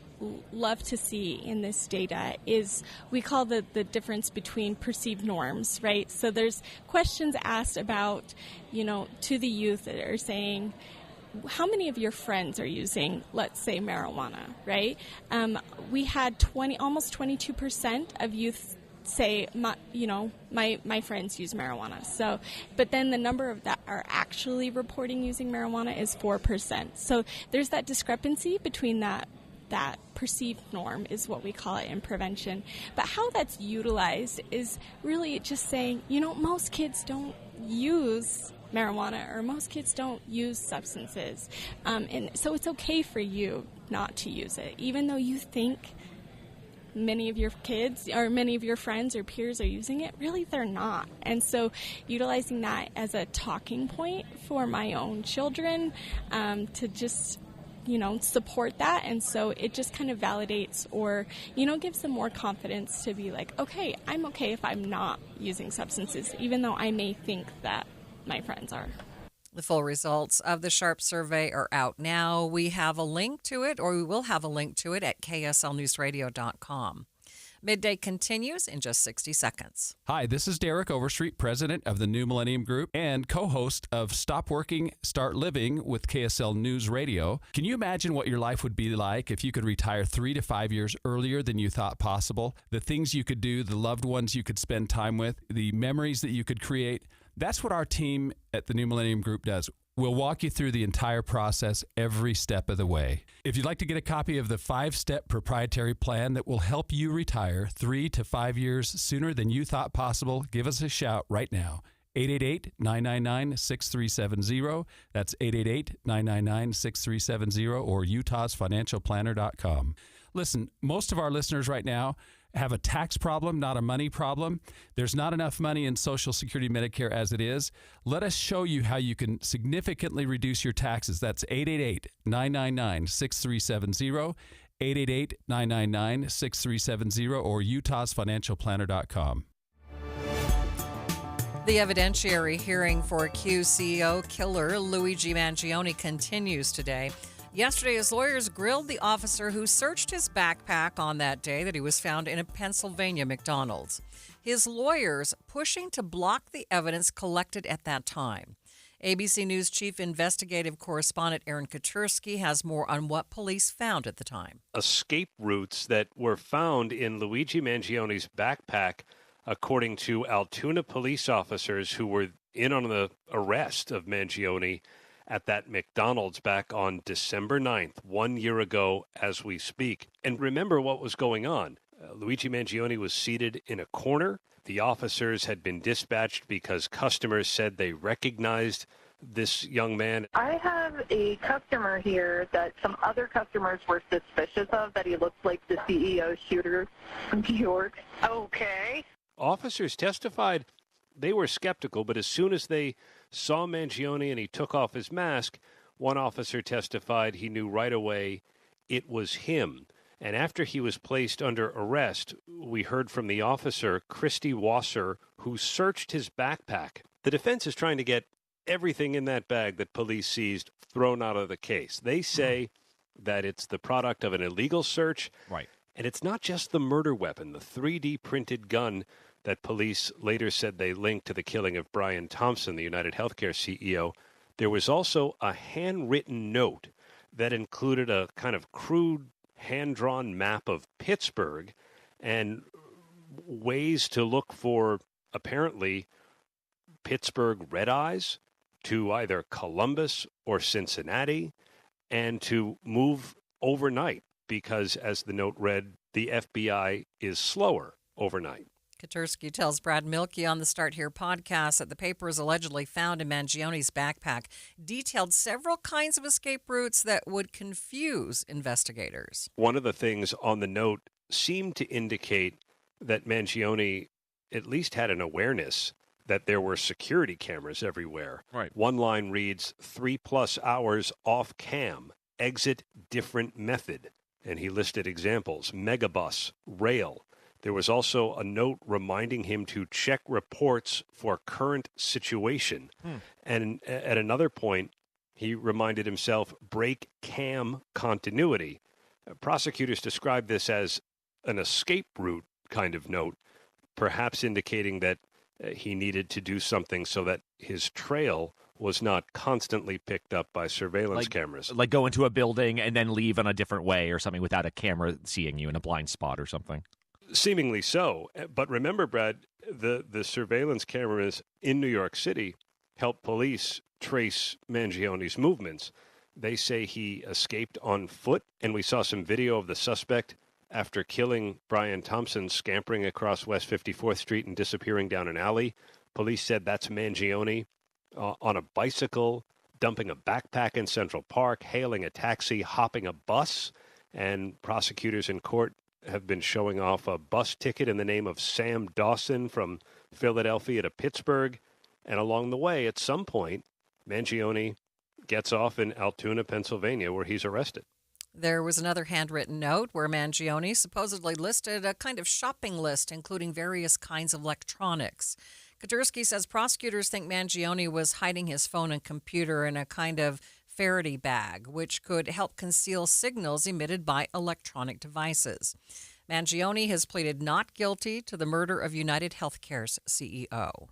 love to see in this data is we call the difference between perceived norms, right? So there's questions asked about, to the youth that are saying, how many of your friends are using, let's say, marijuana, right? We had almost 22% of youth say, my friends use marijuana. So, but then the number of that are actually reporting using marijuana is 4%. So there's that discrepancy between that perceived norm is what we call it in prevention. But how that's utilized is really just saying, most kids don't use marijuana or most kids don't use substances. And so it's okay for you not to use it, even though you think many of your kids or many of your friends or peers are using it, really they're not. And so utilizing that as a talking point for my own children to just support that. And so it just kind of validates or, gives them more confidence to be like, okay, I'm okay if I'm not using substances, even though I may think that my friends are. The full results of the SHARP survey are out now. We have a link to it, or we will have a link to it at kslnewsradio.com. Midday continues in just 60 seconds. Hi, this is Derek Overstreet, president of the New Millennium Group and co-host of Stop Working, Start Living with KSL News Radio. Can you imagine what your life would be like if you could retire 3 to 5 years earlier than you thought possible? The things you could do, the loved ones you could spend time with, the memories that you could create. That's what our team at the New Millennium Group does. We'll walk you through the entire process every step of the way. If you'd like to get a copy of the 5-step proprietary plan that will help you retire 3 to 5 years sooner than you thought possible, give us a shout right now. 888-999-6370. That's 888-999-6370 or utahsfinancialplanner.com. Listen, most of our listeners right now have a tax problem, not a money problem. There's not enough money in Social Security Medicare as it is. Let us show you how you can significantly reduce your taxes. That's 888-999-6370, 888-999-6370, or utahsfinancialplanner.com. The evidentiary hearing for accused CEO killer Luigi Mangione continues today. Yesterday, his lawyers grilled the officer who searched his backpack on that day that he was found in a Pennsylvania McDonald's. His lawyers pushing to block the evidence collected at that time. ABC News chief investigative correspondent Aaron Katersky has more on what police found at the time. Escape routes that were found in Luigi Mangione's backpack, according to Altoona police officers who were in on the arrest of Mangione at that McDonald's back on December 9th, 1 year ago as we speak. And remember what was going on. Luigi Mangione was seated in a corner. The officers had been dispatched because customers said they recognized this young man. I have a customer here that some other customers were suspicious of, that he looked like the CEO shooter from New York. Okay. Officers testified they were skeptical, but as soon as they saw Mangione and he took off his mask, one officer testified he knew right away it was him. And after he was placed under arrest, we heard from the officer, Christy Wasser, who searched his backpack. The defense is trying to get everything in that bag that police seized thrown out of the case. They say that it's the product of an illegal search. Right. And it's not just the murder weapon, the 3D printed gun that police later said they linked to the killing of Brian Thompson, the United Healthcare CEO. There was also a handwritten note that included a kind of crude hand-drawn map of Pittsburgh and ways to look for, apparently, Pittsburgh red eyes to either Columbus or Cincinnati. and to move overnight because, as the note read, the FBI is slower overnight. Katursky tells Brad Milkey on the Start Here podcast that the papers allegedly found in Mangione's backpack detailed several kinds of escape routes that would confuse investigators. One of the things on the note seemed to indicate that Mangione at least had an awareness that there were security cameras everywhere. Right. One line reads, 3+ hours off cam, exit different method. And he listed examples, megabus, rail. There was also a note reminding him to check reports for current situation. And at another point, he reminded himself, break cam continuity. Prosecutors described this as an escape route kind of note, perhaps indicating that he needed to do something so that his trail was not constantly picked up by surveillance cameras. Like go into a building and then leave in a different way or something without a camera seeing you in a blind spot or something. Seemingly so. But remember, Brad, the surveillance cameras in New York City help police trace Mangione's movements. They say he escaped on foot, and we saw some video of the suspect after killing Brian Thompson scampering across West 54th Street and disappearing down an alley. Police said that's Mangione on a bicycle, dumping a backpack in Central Park, hailing a taxi, hopping a bus. And prosecutors in court have been showing off a bus ticket in the name of Sam Dawson from Philadelphia to Pittsburgh. And along the way, at some point, Mangione gets off in Altoona, Pennsylvania, where he's arrested. There was another handwritten note where Mangione supposedly listed a kind of shopping list, including various kinds of electronics. Katursky says prosecutors think Mangione was hiding his phone and computer in a kind of Faraday bag, which could help conceal signals emitted by electronic devices. Mangione has pleaded not guilty to the murder of United Healthcare's CEO.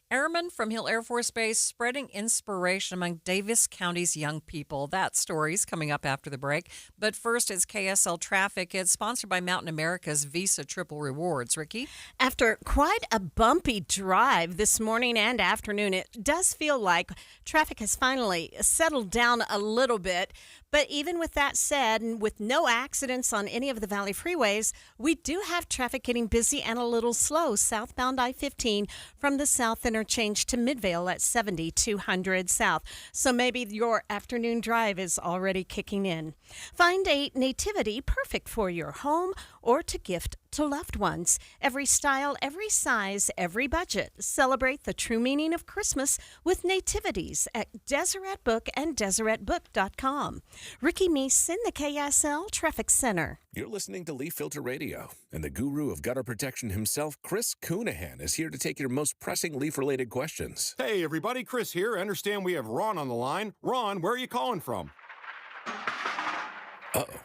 Airmen from Hill Air Force Base spreading inspiration among Davis County's young people. That story's coming up after the break. But first, it's KSL Traffic. It's sponsored by Mountain America's Visa Triple Rewards. Ricky? After quite a bumpy drive this morning and afternoon, it does feel like traffic has finally settled down a little bit. But even with that said, and with no accidents on any of the Valley freeways, we do have traffic getting busy and a little slow southbound I-15 from the south interchange to Midvale at 7200 South. So maybe your afternoon drive is already kicking in. Find a nativity perfect for your home or to gift to loved ones. Every style, every size, every budget. Celebrate the true meaning of Christmas with nativities at Deseret Book and DeseretBook.com. Ricky Meese in the KSL Traffic Center. You're listening to Leaf Filter Radio, and the guru of gutter protection himself, Chris Coonahan, is here to take your most pressing leaf-related questions. Hey, everybody, Chris here. I understand we have Ron on the line. Ron, where are you calling from? Uh-oh.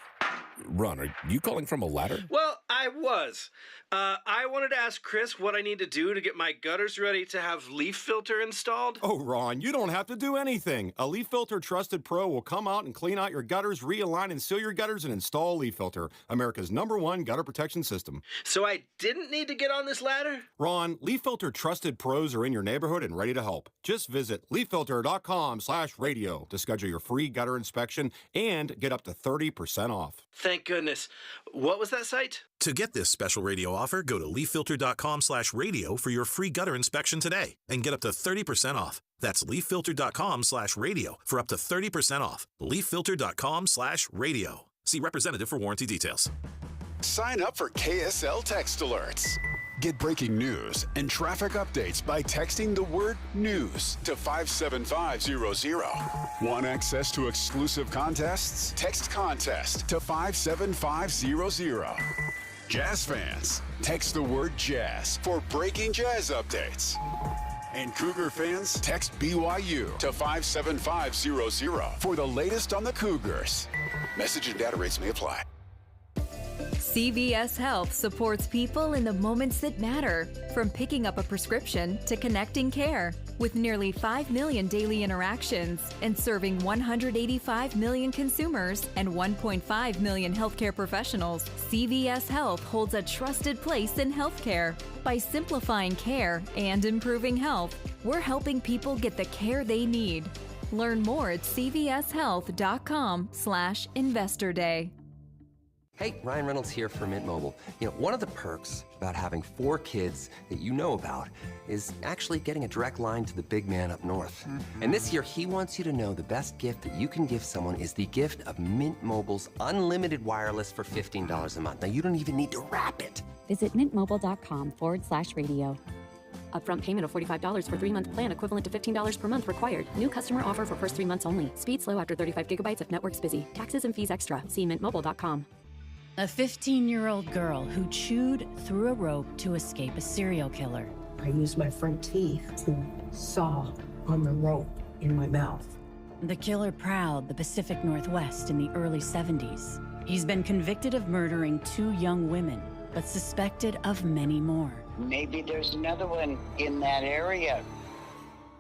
Ron, are you calling from a ladder? Well, I was. I wanted to ask Chris what I need to do to get my gutters ready to have leaf filter installed. Oh, Ron, you don't have to do anything. A Leaf Filter Trusted Pro will come out and clean out your gutters, realign and seal your gutters, and install Leaf Filter, America's #1 gutter protection system. So I didn't need to get on this ladder? Ron, Leaf Filter Trusted Pros are in your neighborhood and ready to help. Just visit leaffilter.com/radio to schedule your free gutter inspection and get up to 30% off. Thank goodness. What was that site? To get this special radio offer, go to leaffilter.com/radio for your free gutter inspection today and get up to 30% off. That's leaffilter.com/radio for up to 30% off. leaffilter.com/radio. See representative for warranty details. Sign up for KSL Text Alerts. Get breaking news and traffic updates by texting the word news to 57500. Want access to exclusive contests? Text contest to 57500. Jazz fans, text the word jazz for breaking jazz updates. And Cougar fans, text BYU to 57500 for the latest on the Cougars. Message and data rates may apply. CVS Health supports people in the moments that matter, from picking up a prescription to connecting care. With nearly 5 million daily interactions and serving 185 million consumers and 1.5 million healthcare professionals, CVS Health holds a trusted place in healthcare. By simplifying care and improving health, we're helping people get the care they need. Learn more at cvshealth.com/investorday. Hey, Ryan Reynolds here for Mint Mobile. One of the perks about having 4 kids that you know about is actually getting a direct line to the big man up north. And this year, he wants you to know the best gift that you can give someone is the gift of Mint Mobile's unlimited wireless for $15 a month. Now, you don't even need to wrap it. Visit mintmobile.com/radio. Upfront payment of $45 for 3-month plan equivalent to $15 per month required. New customer offer for first 3 months only. Speed slow after 35 gigabytes if network's busy. Taxes and fees extra. See mintmobile.com. A 15-year-old girl who chewed through a rope to escape a serial killer. I used my front teeth to saw on the rope in my mouth. The killer prowled the Pacific Northwest in the early 70s. He's been convicted of murdering 2 young women, but suspected of many more. Maybe there's another one in that area.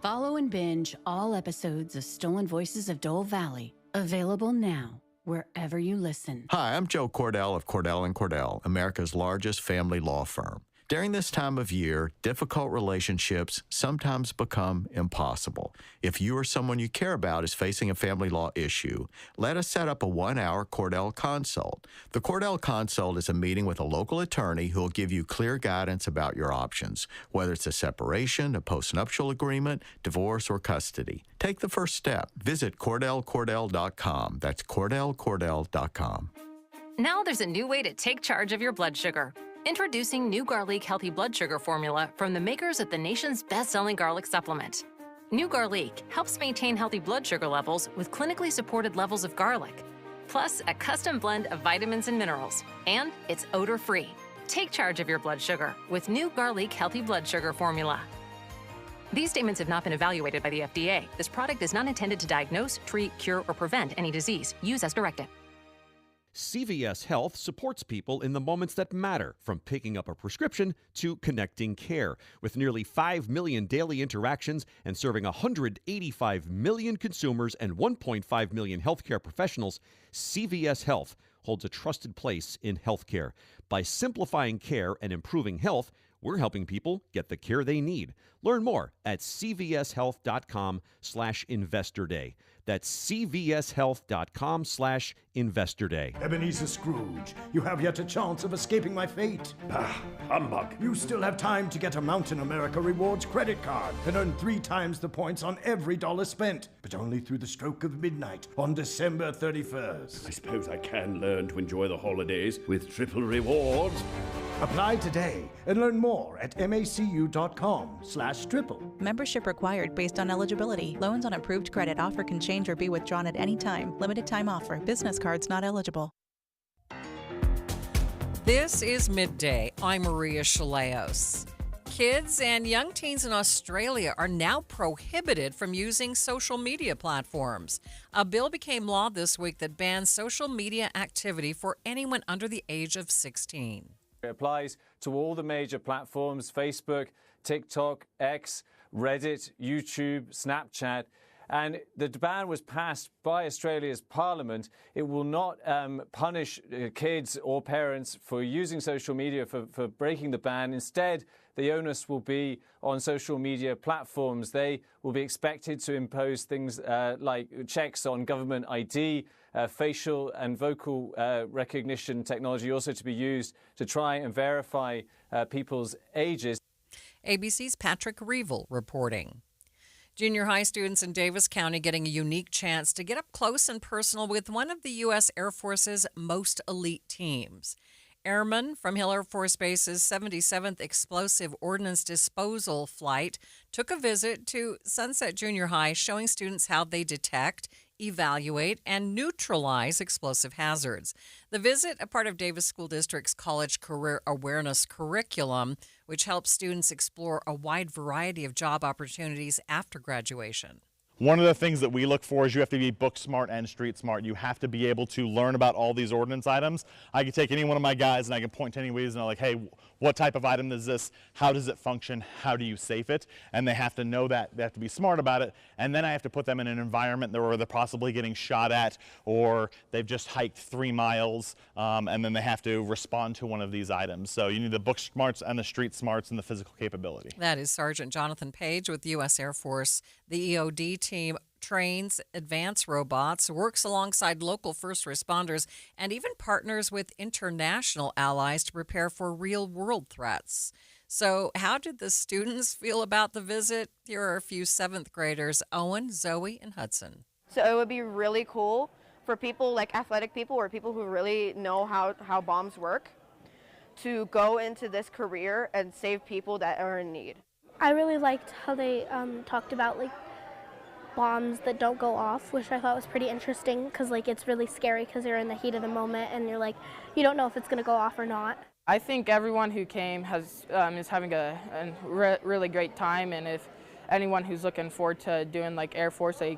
Follow and binge all episodes of Stolen Voices of Dole Valley. Available now, wherever you listen. Hi, I'm Joe Cordell of Cordell & Cordell, America's largest family law firm. During this time of year, difficult relationships sometimes become impossible. If you or someone you care about is facing a family law issue, let us set up a 1-hour Cordell Consult. The Cordell Consult is a meeting with a local attorney who will give you clear guidance about your options, whether it's a separation, a postnuptial agreement, divorce, or custody. Take the first step. Visit CordellCordell.com. That's CordellCordell.com. Now there's a new way to take charge of your blood sugar. Introducing new Garlic Healthy Blood Sugar Formula from the makers of the nation's best-selling garlic supplement. New Garlic helps maintain healthy blood sugar levels with clinically supported levels of garlic, plus a custom blend of vitamins and minerals, and it's odor-free. Take charge of your blood sugar with new Garlic Healthy Blood Sugar Formula. These statements have not been evaluated by the FDA. This product is not intended to diagnose, treat, cure, or prevent any disease. Use as directed. CVS Health supports people in the moments that matter, from picking up a prescription to connecting care. With nearly 5 million daily interactions and serving 185 million consumers and 1.5 million healthcare professionals, CVS Health holds a trusted place in healthcare. By simplifying care and improving health, we're helping people get the care they need. Learn more at cvshealth.com/investor day. That's cvshealth.com/investor day. Ebenezer Scrooge, you have yet a chance of escaping my fate. Ah, humbug. You still have time to get a Mountain America Rewards credit card and earn 3 times the points on every dollar spent, but only through the stroke of midnight on December 31st. I suppose I can learn to enjoy the holidays with triple rewards. Apply today and learn more at macu.com/triple. Membership required based on eligibility. Loans on approved credit offer can change or be withdrawn at any time. Limited time offer. Business cards not eligible. This is Midday. I'm Maria Shilaos. Kids and young teens in Australia are now prohibited from using social media platforms. A bill became law this week that bans social media activity for anyone under the age of 16. It applies to all the major platforms: Facebook, TikTok, X, Reddit, YouTube, Snapchat. And the ban was passed by Australia's Parliament. It will not punish kids or parents for using social media for breaking the ban. Instead, the onus will be on social media platforms. They will be expected to impose things like checks on government ID, facial and vocal recognition technology also to be used to try and verify people's ages. ABC's Patrick Reevell reporting. Junior high students in Davis County getting a unique chance to get up close and personal with one of the U.S. Air Force's most elite teams. Airmen from Hill Air Force Base's 77th Explosive Ordnance Disposal Flight took a visit to Sunset Junior High, showing students how they detect, evaluate, and neutralize explosive hazards. The visit, a part of Davis School District's College Career Awareness curriculum, which helps students explore a wide variety of job opportunities after graduation. One of the things that we look for is you have to be book smart and street smart. You have to be able to learn about all these ordnance items. I can take any one of my guys and I can point to any ways and they're like, hey, what type of item is this? How does it function? How do you safe it? And they have to know that. They have to be smart about it. And then I have to put them in an environment where they're possibly getting shot at, or they've just hiked 3 miles, and then they have to respond to one of these items. So you need the book smarts and the street smarts and the physical capability. That is Sergeant Jonathan Page with U.S. Air Force. The EOD team trains advanced robots, works alongside local first responders, and even partners with international allies to prepare for real-world threats. So how did the students feel about the visit? Here are a few 7th graders, Owen, Zoe, and Hudson. So it would be really cool for people like athletic people or people who really know how bombs work to go into this career and save people that are in need. I really liked how they talked about like bombs that don't go off, which I thought was pretty interesting because like it's really scary because you're in the heat of the moment and you're like, you don't know if it's going to go off or not. I think everyone who came is having a really great time, and if anyone who's looking forward to doing like Air Force, they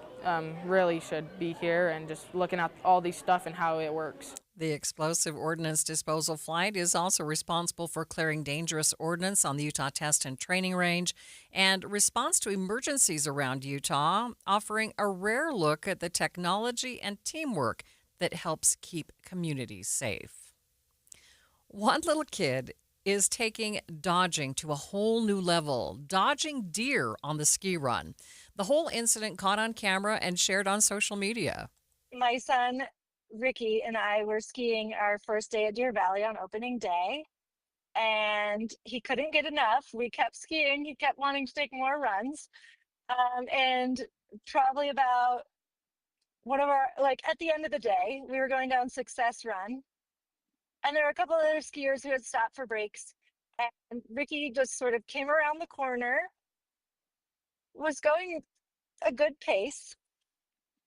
really should be here and just looking at all these stuff and how it works. The Explosive Ordnance Disposal Flight is also responsible for clearing dangerous ordnance on the Utah Test and Training Range and response to emergencies around Utah, offering a rare look at the technology and teamwork that helps keep communities safe. One little kid is taking dodging to a whole new level, dodging deer on the ski run. The whole incident caught on camera and shared on social media. My son, Ricky, and I were skiing our first day at Deer Valley on opening day, and he couldn't get enough. We kept skiing. He kept wanting to take more runs. And probably about at the end of the day, we were going down Success Run, and there were a couple other skiers who had stopped for breaks, and Ricky just sort of came around the corner, was going a good pace,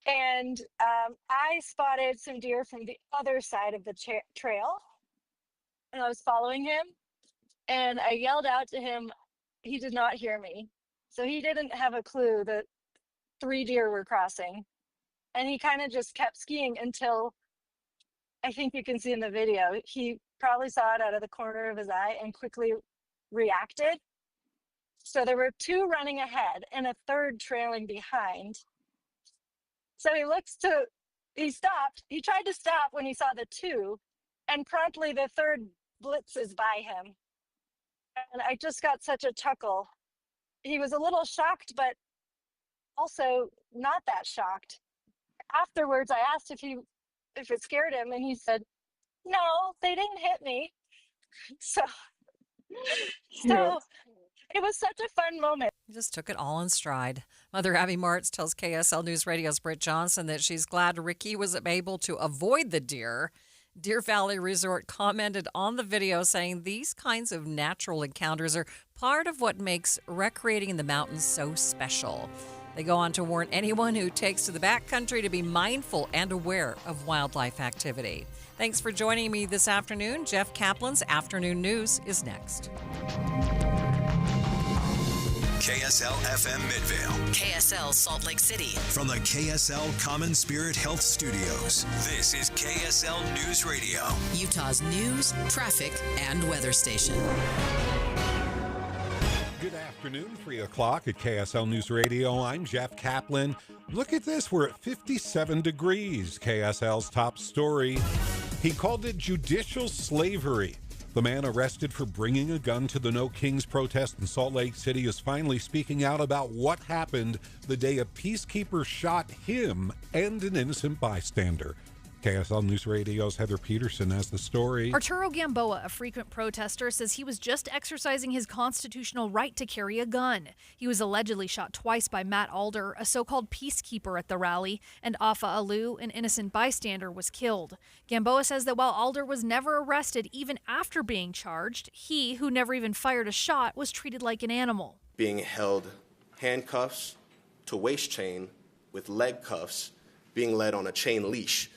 and I spotted some deer from the other side of the trail, and I was following him, and I yelled out to him. He did not hear me, so he didn't have a clue that 3 deer were crossing, and he kind of just kept skiing until, I think you can see in the video, he probably saw it out of the corner of his eye and quickly reacted. So there were 2 running ahead and a 3rd trailing behind. So he stopped. He tried to stop when he saw the 2, and promptly the 3rd blitzes by him. And I just got such a chuckle. He was a little shocked, but also not that shocked. Afterwards, I asked if it scared him, and he said, "No, they didn't hit me." So it was such a fun moment. He just took it all in stride. Mother Abby Martz tells KSL News Radio's Britt Johnson that she's glad Ricky was able to avoid the deer. Deer Valley Resort commented on the video saying these kinds of natural encounters are part of what makes recreating in the mountains so special. They go on to warn anyone who takes to the backcountry to be mindful and aware of wildlife activity. Thanks for joining me this afternoon. Jeff Kaplan's Afternoon News is next. KSL FM Midvale. KSL Salt Lake City. From the KSL Common Spirit Health Studios, this is KSL News Radio. Utah's news, traffic, and weather station. Good afternoon, 3 o'clock at KSL News Radio. I'm Jeff Kaplan. Look at this, we're at 57 degrees. KSL's top story. He called it judicial slavery. The man arrested for bringing a gun to the No Kings protest in Salt Lake City is finally speaking out about what happened the day a peacekeeper shot him and an innocent bystander. KSL News Radio's Heather Peterson has the story. Arturo Gamboa, a frequent protester, says he was just exercising his constitutional right to carry a gun. He was allegedly shot twice by Matt Alder, a so-called peacekeeper at the rally, and Afa Alu, an innocent bystander, was killed. Gamboa says that while Alder was never arrested even after being charged, he, who never even fired a shot, was treated like an animal. Being held handcuffs to waist chain with leg cuffs, being led on a chain leash.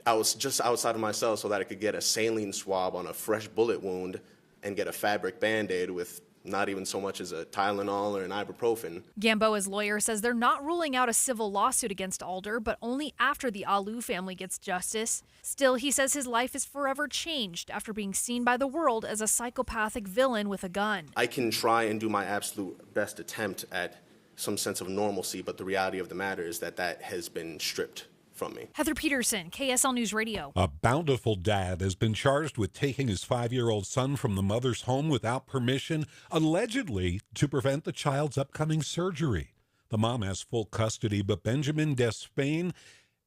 I was just outside of my cell so that I could get a saline swab on a fresh bullet wound and get a fabric Band-Aid with not even so much as a Tylenol or an ibuprofen. Gamboa's lawyer says they're not ruling out a civil lawsuit against Alder, but only after the Alu family gets justice. Still, he says his life is forever changed after being seen by the world as a psychopathic villain with a gun. I can try and do my absolute best attempt at some sense of normalcy, but the reality of the matter is that has been stripped from me. Heather Peterson, KSL News Radio. A bountiful dad has been charged with taking his 5-year-old son from the mother's home without permission, allegedly to prevent the child's upcoming surgery. The mom has full custody, but Benjamin Despain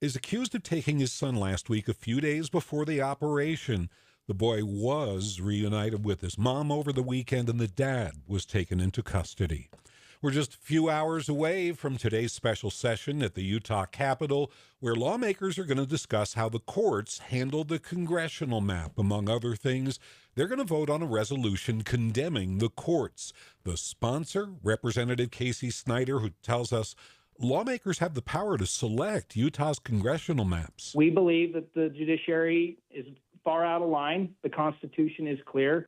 is accused of taking his son last week, a few days before the operation. The boy was reunited with his mom over the weekend, and the dad was taken into custody. We're just a few hours away from today's special session at the Utah Capitol, where lawmakers are going to discuss how the courts handled the congressional map. Among other things, they're going to vote on a resolution condemning the courts. The sponsor, Representative Casey Snyder, who tells us lawmakers have the power to select Utah's congressional maps. We believe that the judiciary is far out of line. The Constitution is clear.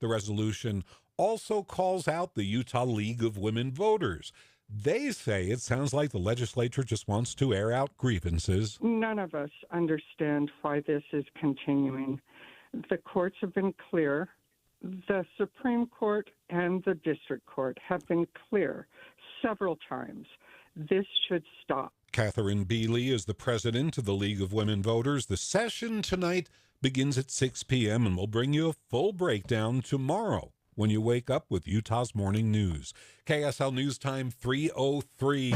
The resolution also calls out the Utah League of Women Voters. They say it sounds like the legislature just wants to air out grievances. None of us understand why this is continuing. The courts have been clear. The Supreme Court and the District Court have been clear several times. This should stop. Catherine Bealey is the president of the League of Women Voters. The session tonight begins at 6 p.m. and we'll bring you a full breakdown tomorrow when you wake up with Utah's Morning News. KSL News Time 3:03.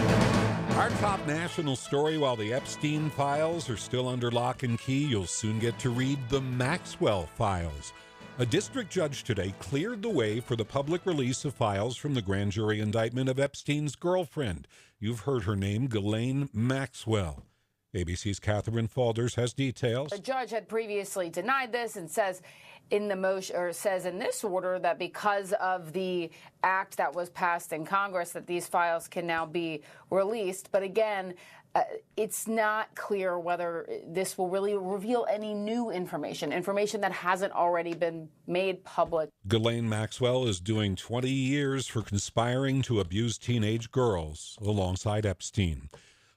Our top national story: while the Epstein files are still under lock and key, you'll soon get to read the Maxwell files. A district judge today cleared the way for the public release of files from the grand jury indictment of Epstein's girlfriend. You've heard her name, Ghislaine Maxwell. ABC's Catherine Falders has details. The judge had previously denied this and says in the motion, or says in this order, that because of the act that was passed in Congress, that these files can now be released. But again, it's not clear whether this will really reveal any new information that hasn't already been made public. Ghislaine Maxwell is doing 20 years for conspiring to abuse teenage girls alongside Epstein.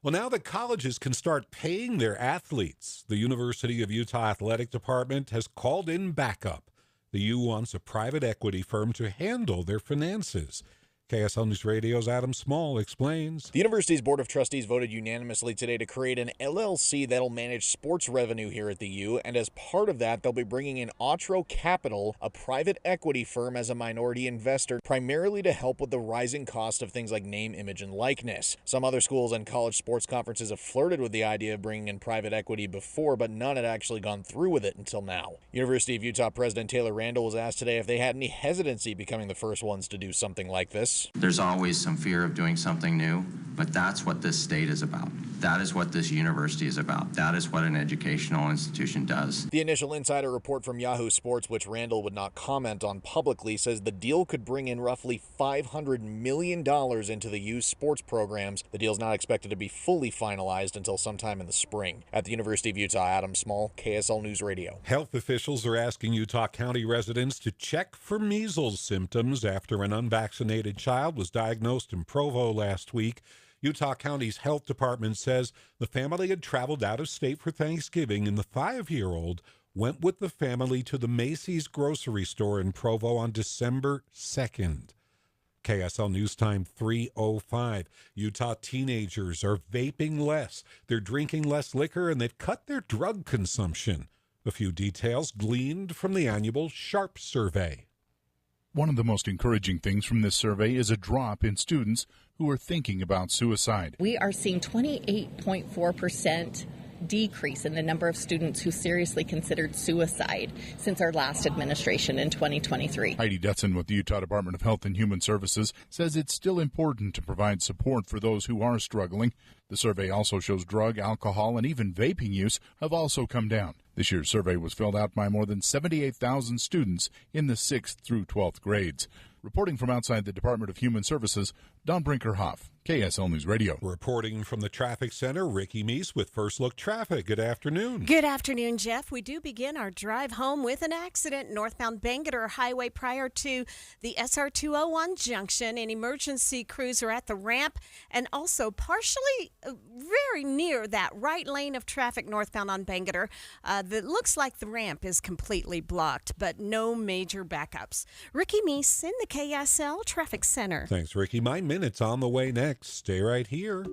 Well, now that colleges can start paying their athletes, the University of Utah Athletic Department has called in backup. The U wants a private equity firm to handle their finances. KSL News Radio's Adam Small explains. The university's Board of Trustees voted unanimously today to create an LLC that'll manage sports revenue here at the U, and as part of that, they'll be bringing in Autro Capital, a private equity firm, as a minority investor, primarily to help with the rising cost of things like name, image, and likeness. Some other schools and college sports conferences have flirted with the idea of bringing in private equity before, but none had actually gone through with it until now. University of Utah President Taylor Randall was asked today if they had any hesitancy becoming the first ones to do something like this. There's always some fear of doing something new, but that's what this state is about. That is what this university is about. That is what an educational institution does. The initial insider report from Yahoo Sports, which Randall would not comment on publicly, says the deal could bring in roughly $500 million into the U's sports programs. The deal's not expected to be fully finalized until sometime in the spring. At the University of Utah, Adam Small, KSL News Radio. Health officials are asking Utah County residents to check for measles symptoms after an unvaccinated child was diagnosed in Provo last week. Utah County's health department says the family had traveled out of state for Thanksgiving, and the 5-year-old went with the family to the Macy's grocery store in Provo on December 2nd. KSL News Time 3:05. Utah teenagers are vaping less, they're drinking less liquor, and they've cut their drug consumption. A few details gleaned from the annual SHARP survey. One of the most encouraging things from this survey is a drop in students who are thinking about suicide. We are seeing 28.4% decrease in the number of students who seriously considered suicide since our last administration in 2023. Heidi Detson with the Utah Department of Health and Human Services says it's still important to provide support for those who are struggling. The survey also shows drug, alcohol, and even vaping use have also come down. This year's survey was filled out by more than 78,000 students in the 6th through 12th grades. Reporting from outside the Department of Human Services, Don Brinkerhoff, KSL News Radio. Reporting from the traffic center, Ricky Meese with First Look Traffic. Good afternoon. Good afternoon, Jeff. We do begin our drive home with an accident northbound Bangerter Highway prior to the SR 201 junction. An emergency crews are at the ramp and also partially very near that right lane of traffic northbound on Bangerter. That looks like the ramp is completely blocked, but no major backups. Ricky Meese in the KSL Traffic Center. Thanks, Ricky. My Minute's on the way next. Stay right here.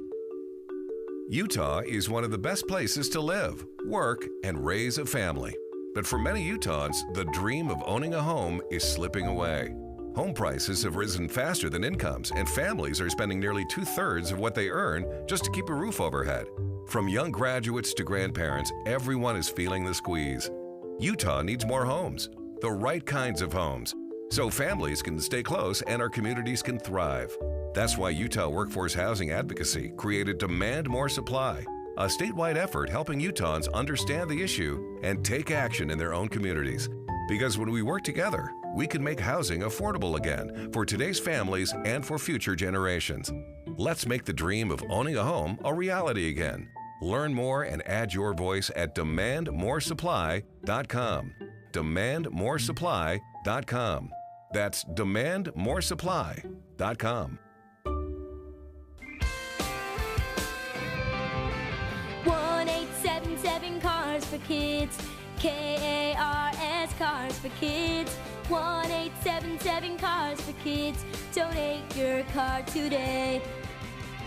Utah is one of the best places to live, work, and raise a family. But for many Utahns, the dream of owning a home is slipping away. Home prices have risen faster than incomes, and families are spending nearly 2/3 of what they earn just to keep a roof overhead. From young graduates to grandparents, everyone is feeling the squeeze. Utah needs more homes, the right kinds of homes, so families can stay close and our communities can thrive. That's why Utah Workforce Housing Advocacy created Demand More Supply, a statewide effort helping Utahns understand the issue and take action in their own communities. Because when we work together, we can make housing affordable again for today's families and for future generations. Let's make the dream of owning a home a reality again. Learn more and add your voice at demandmoresupply.com. Demandmoresupply.com. That's demandmoresupply.com. 1-877 Cars for Kids. KARS Cars for Kids. 1-877 Cars for Kids. Donate your car today.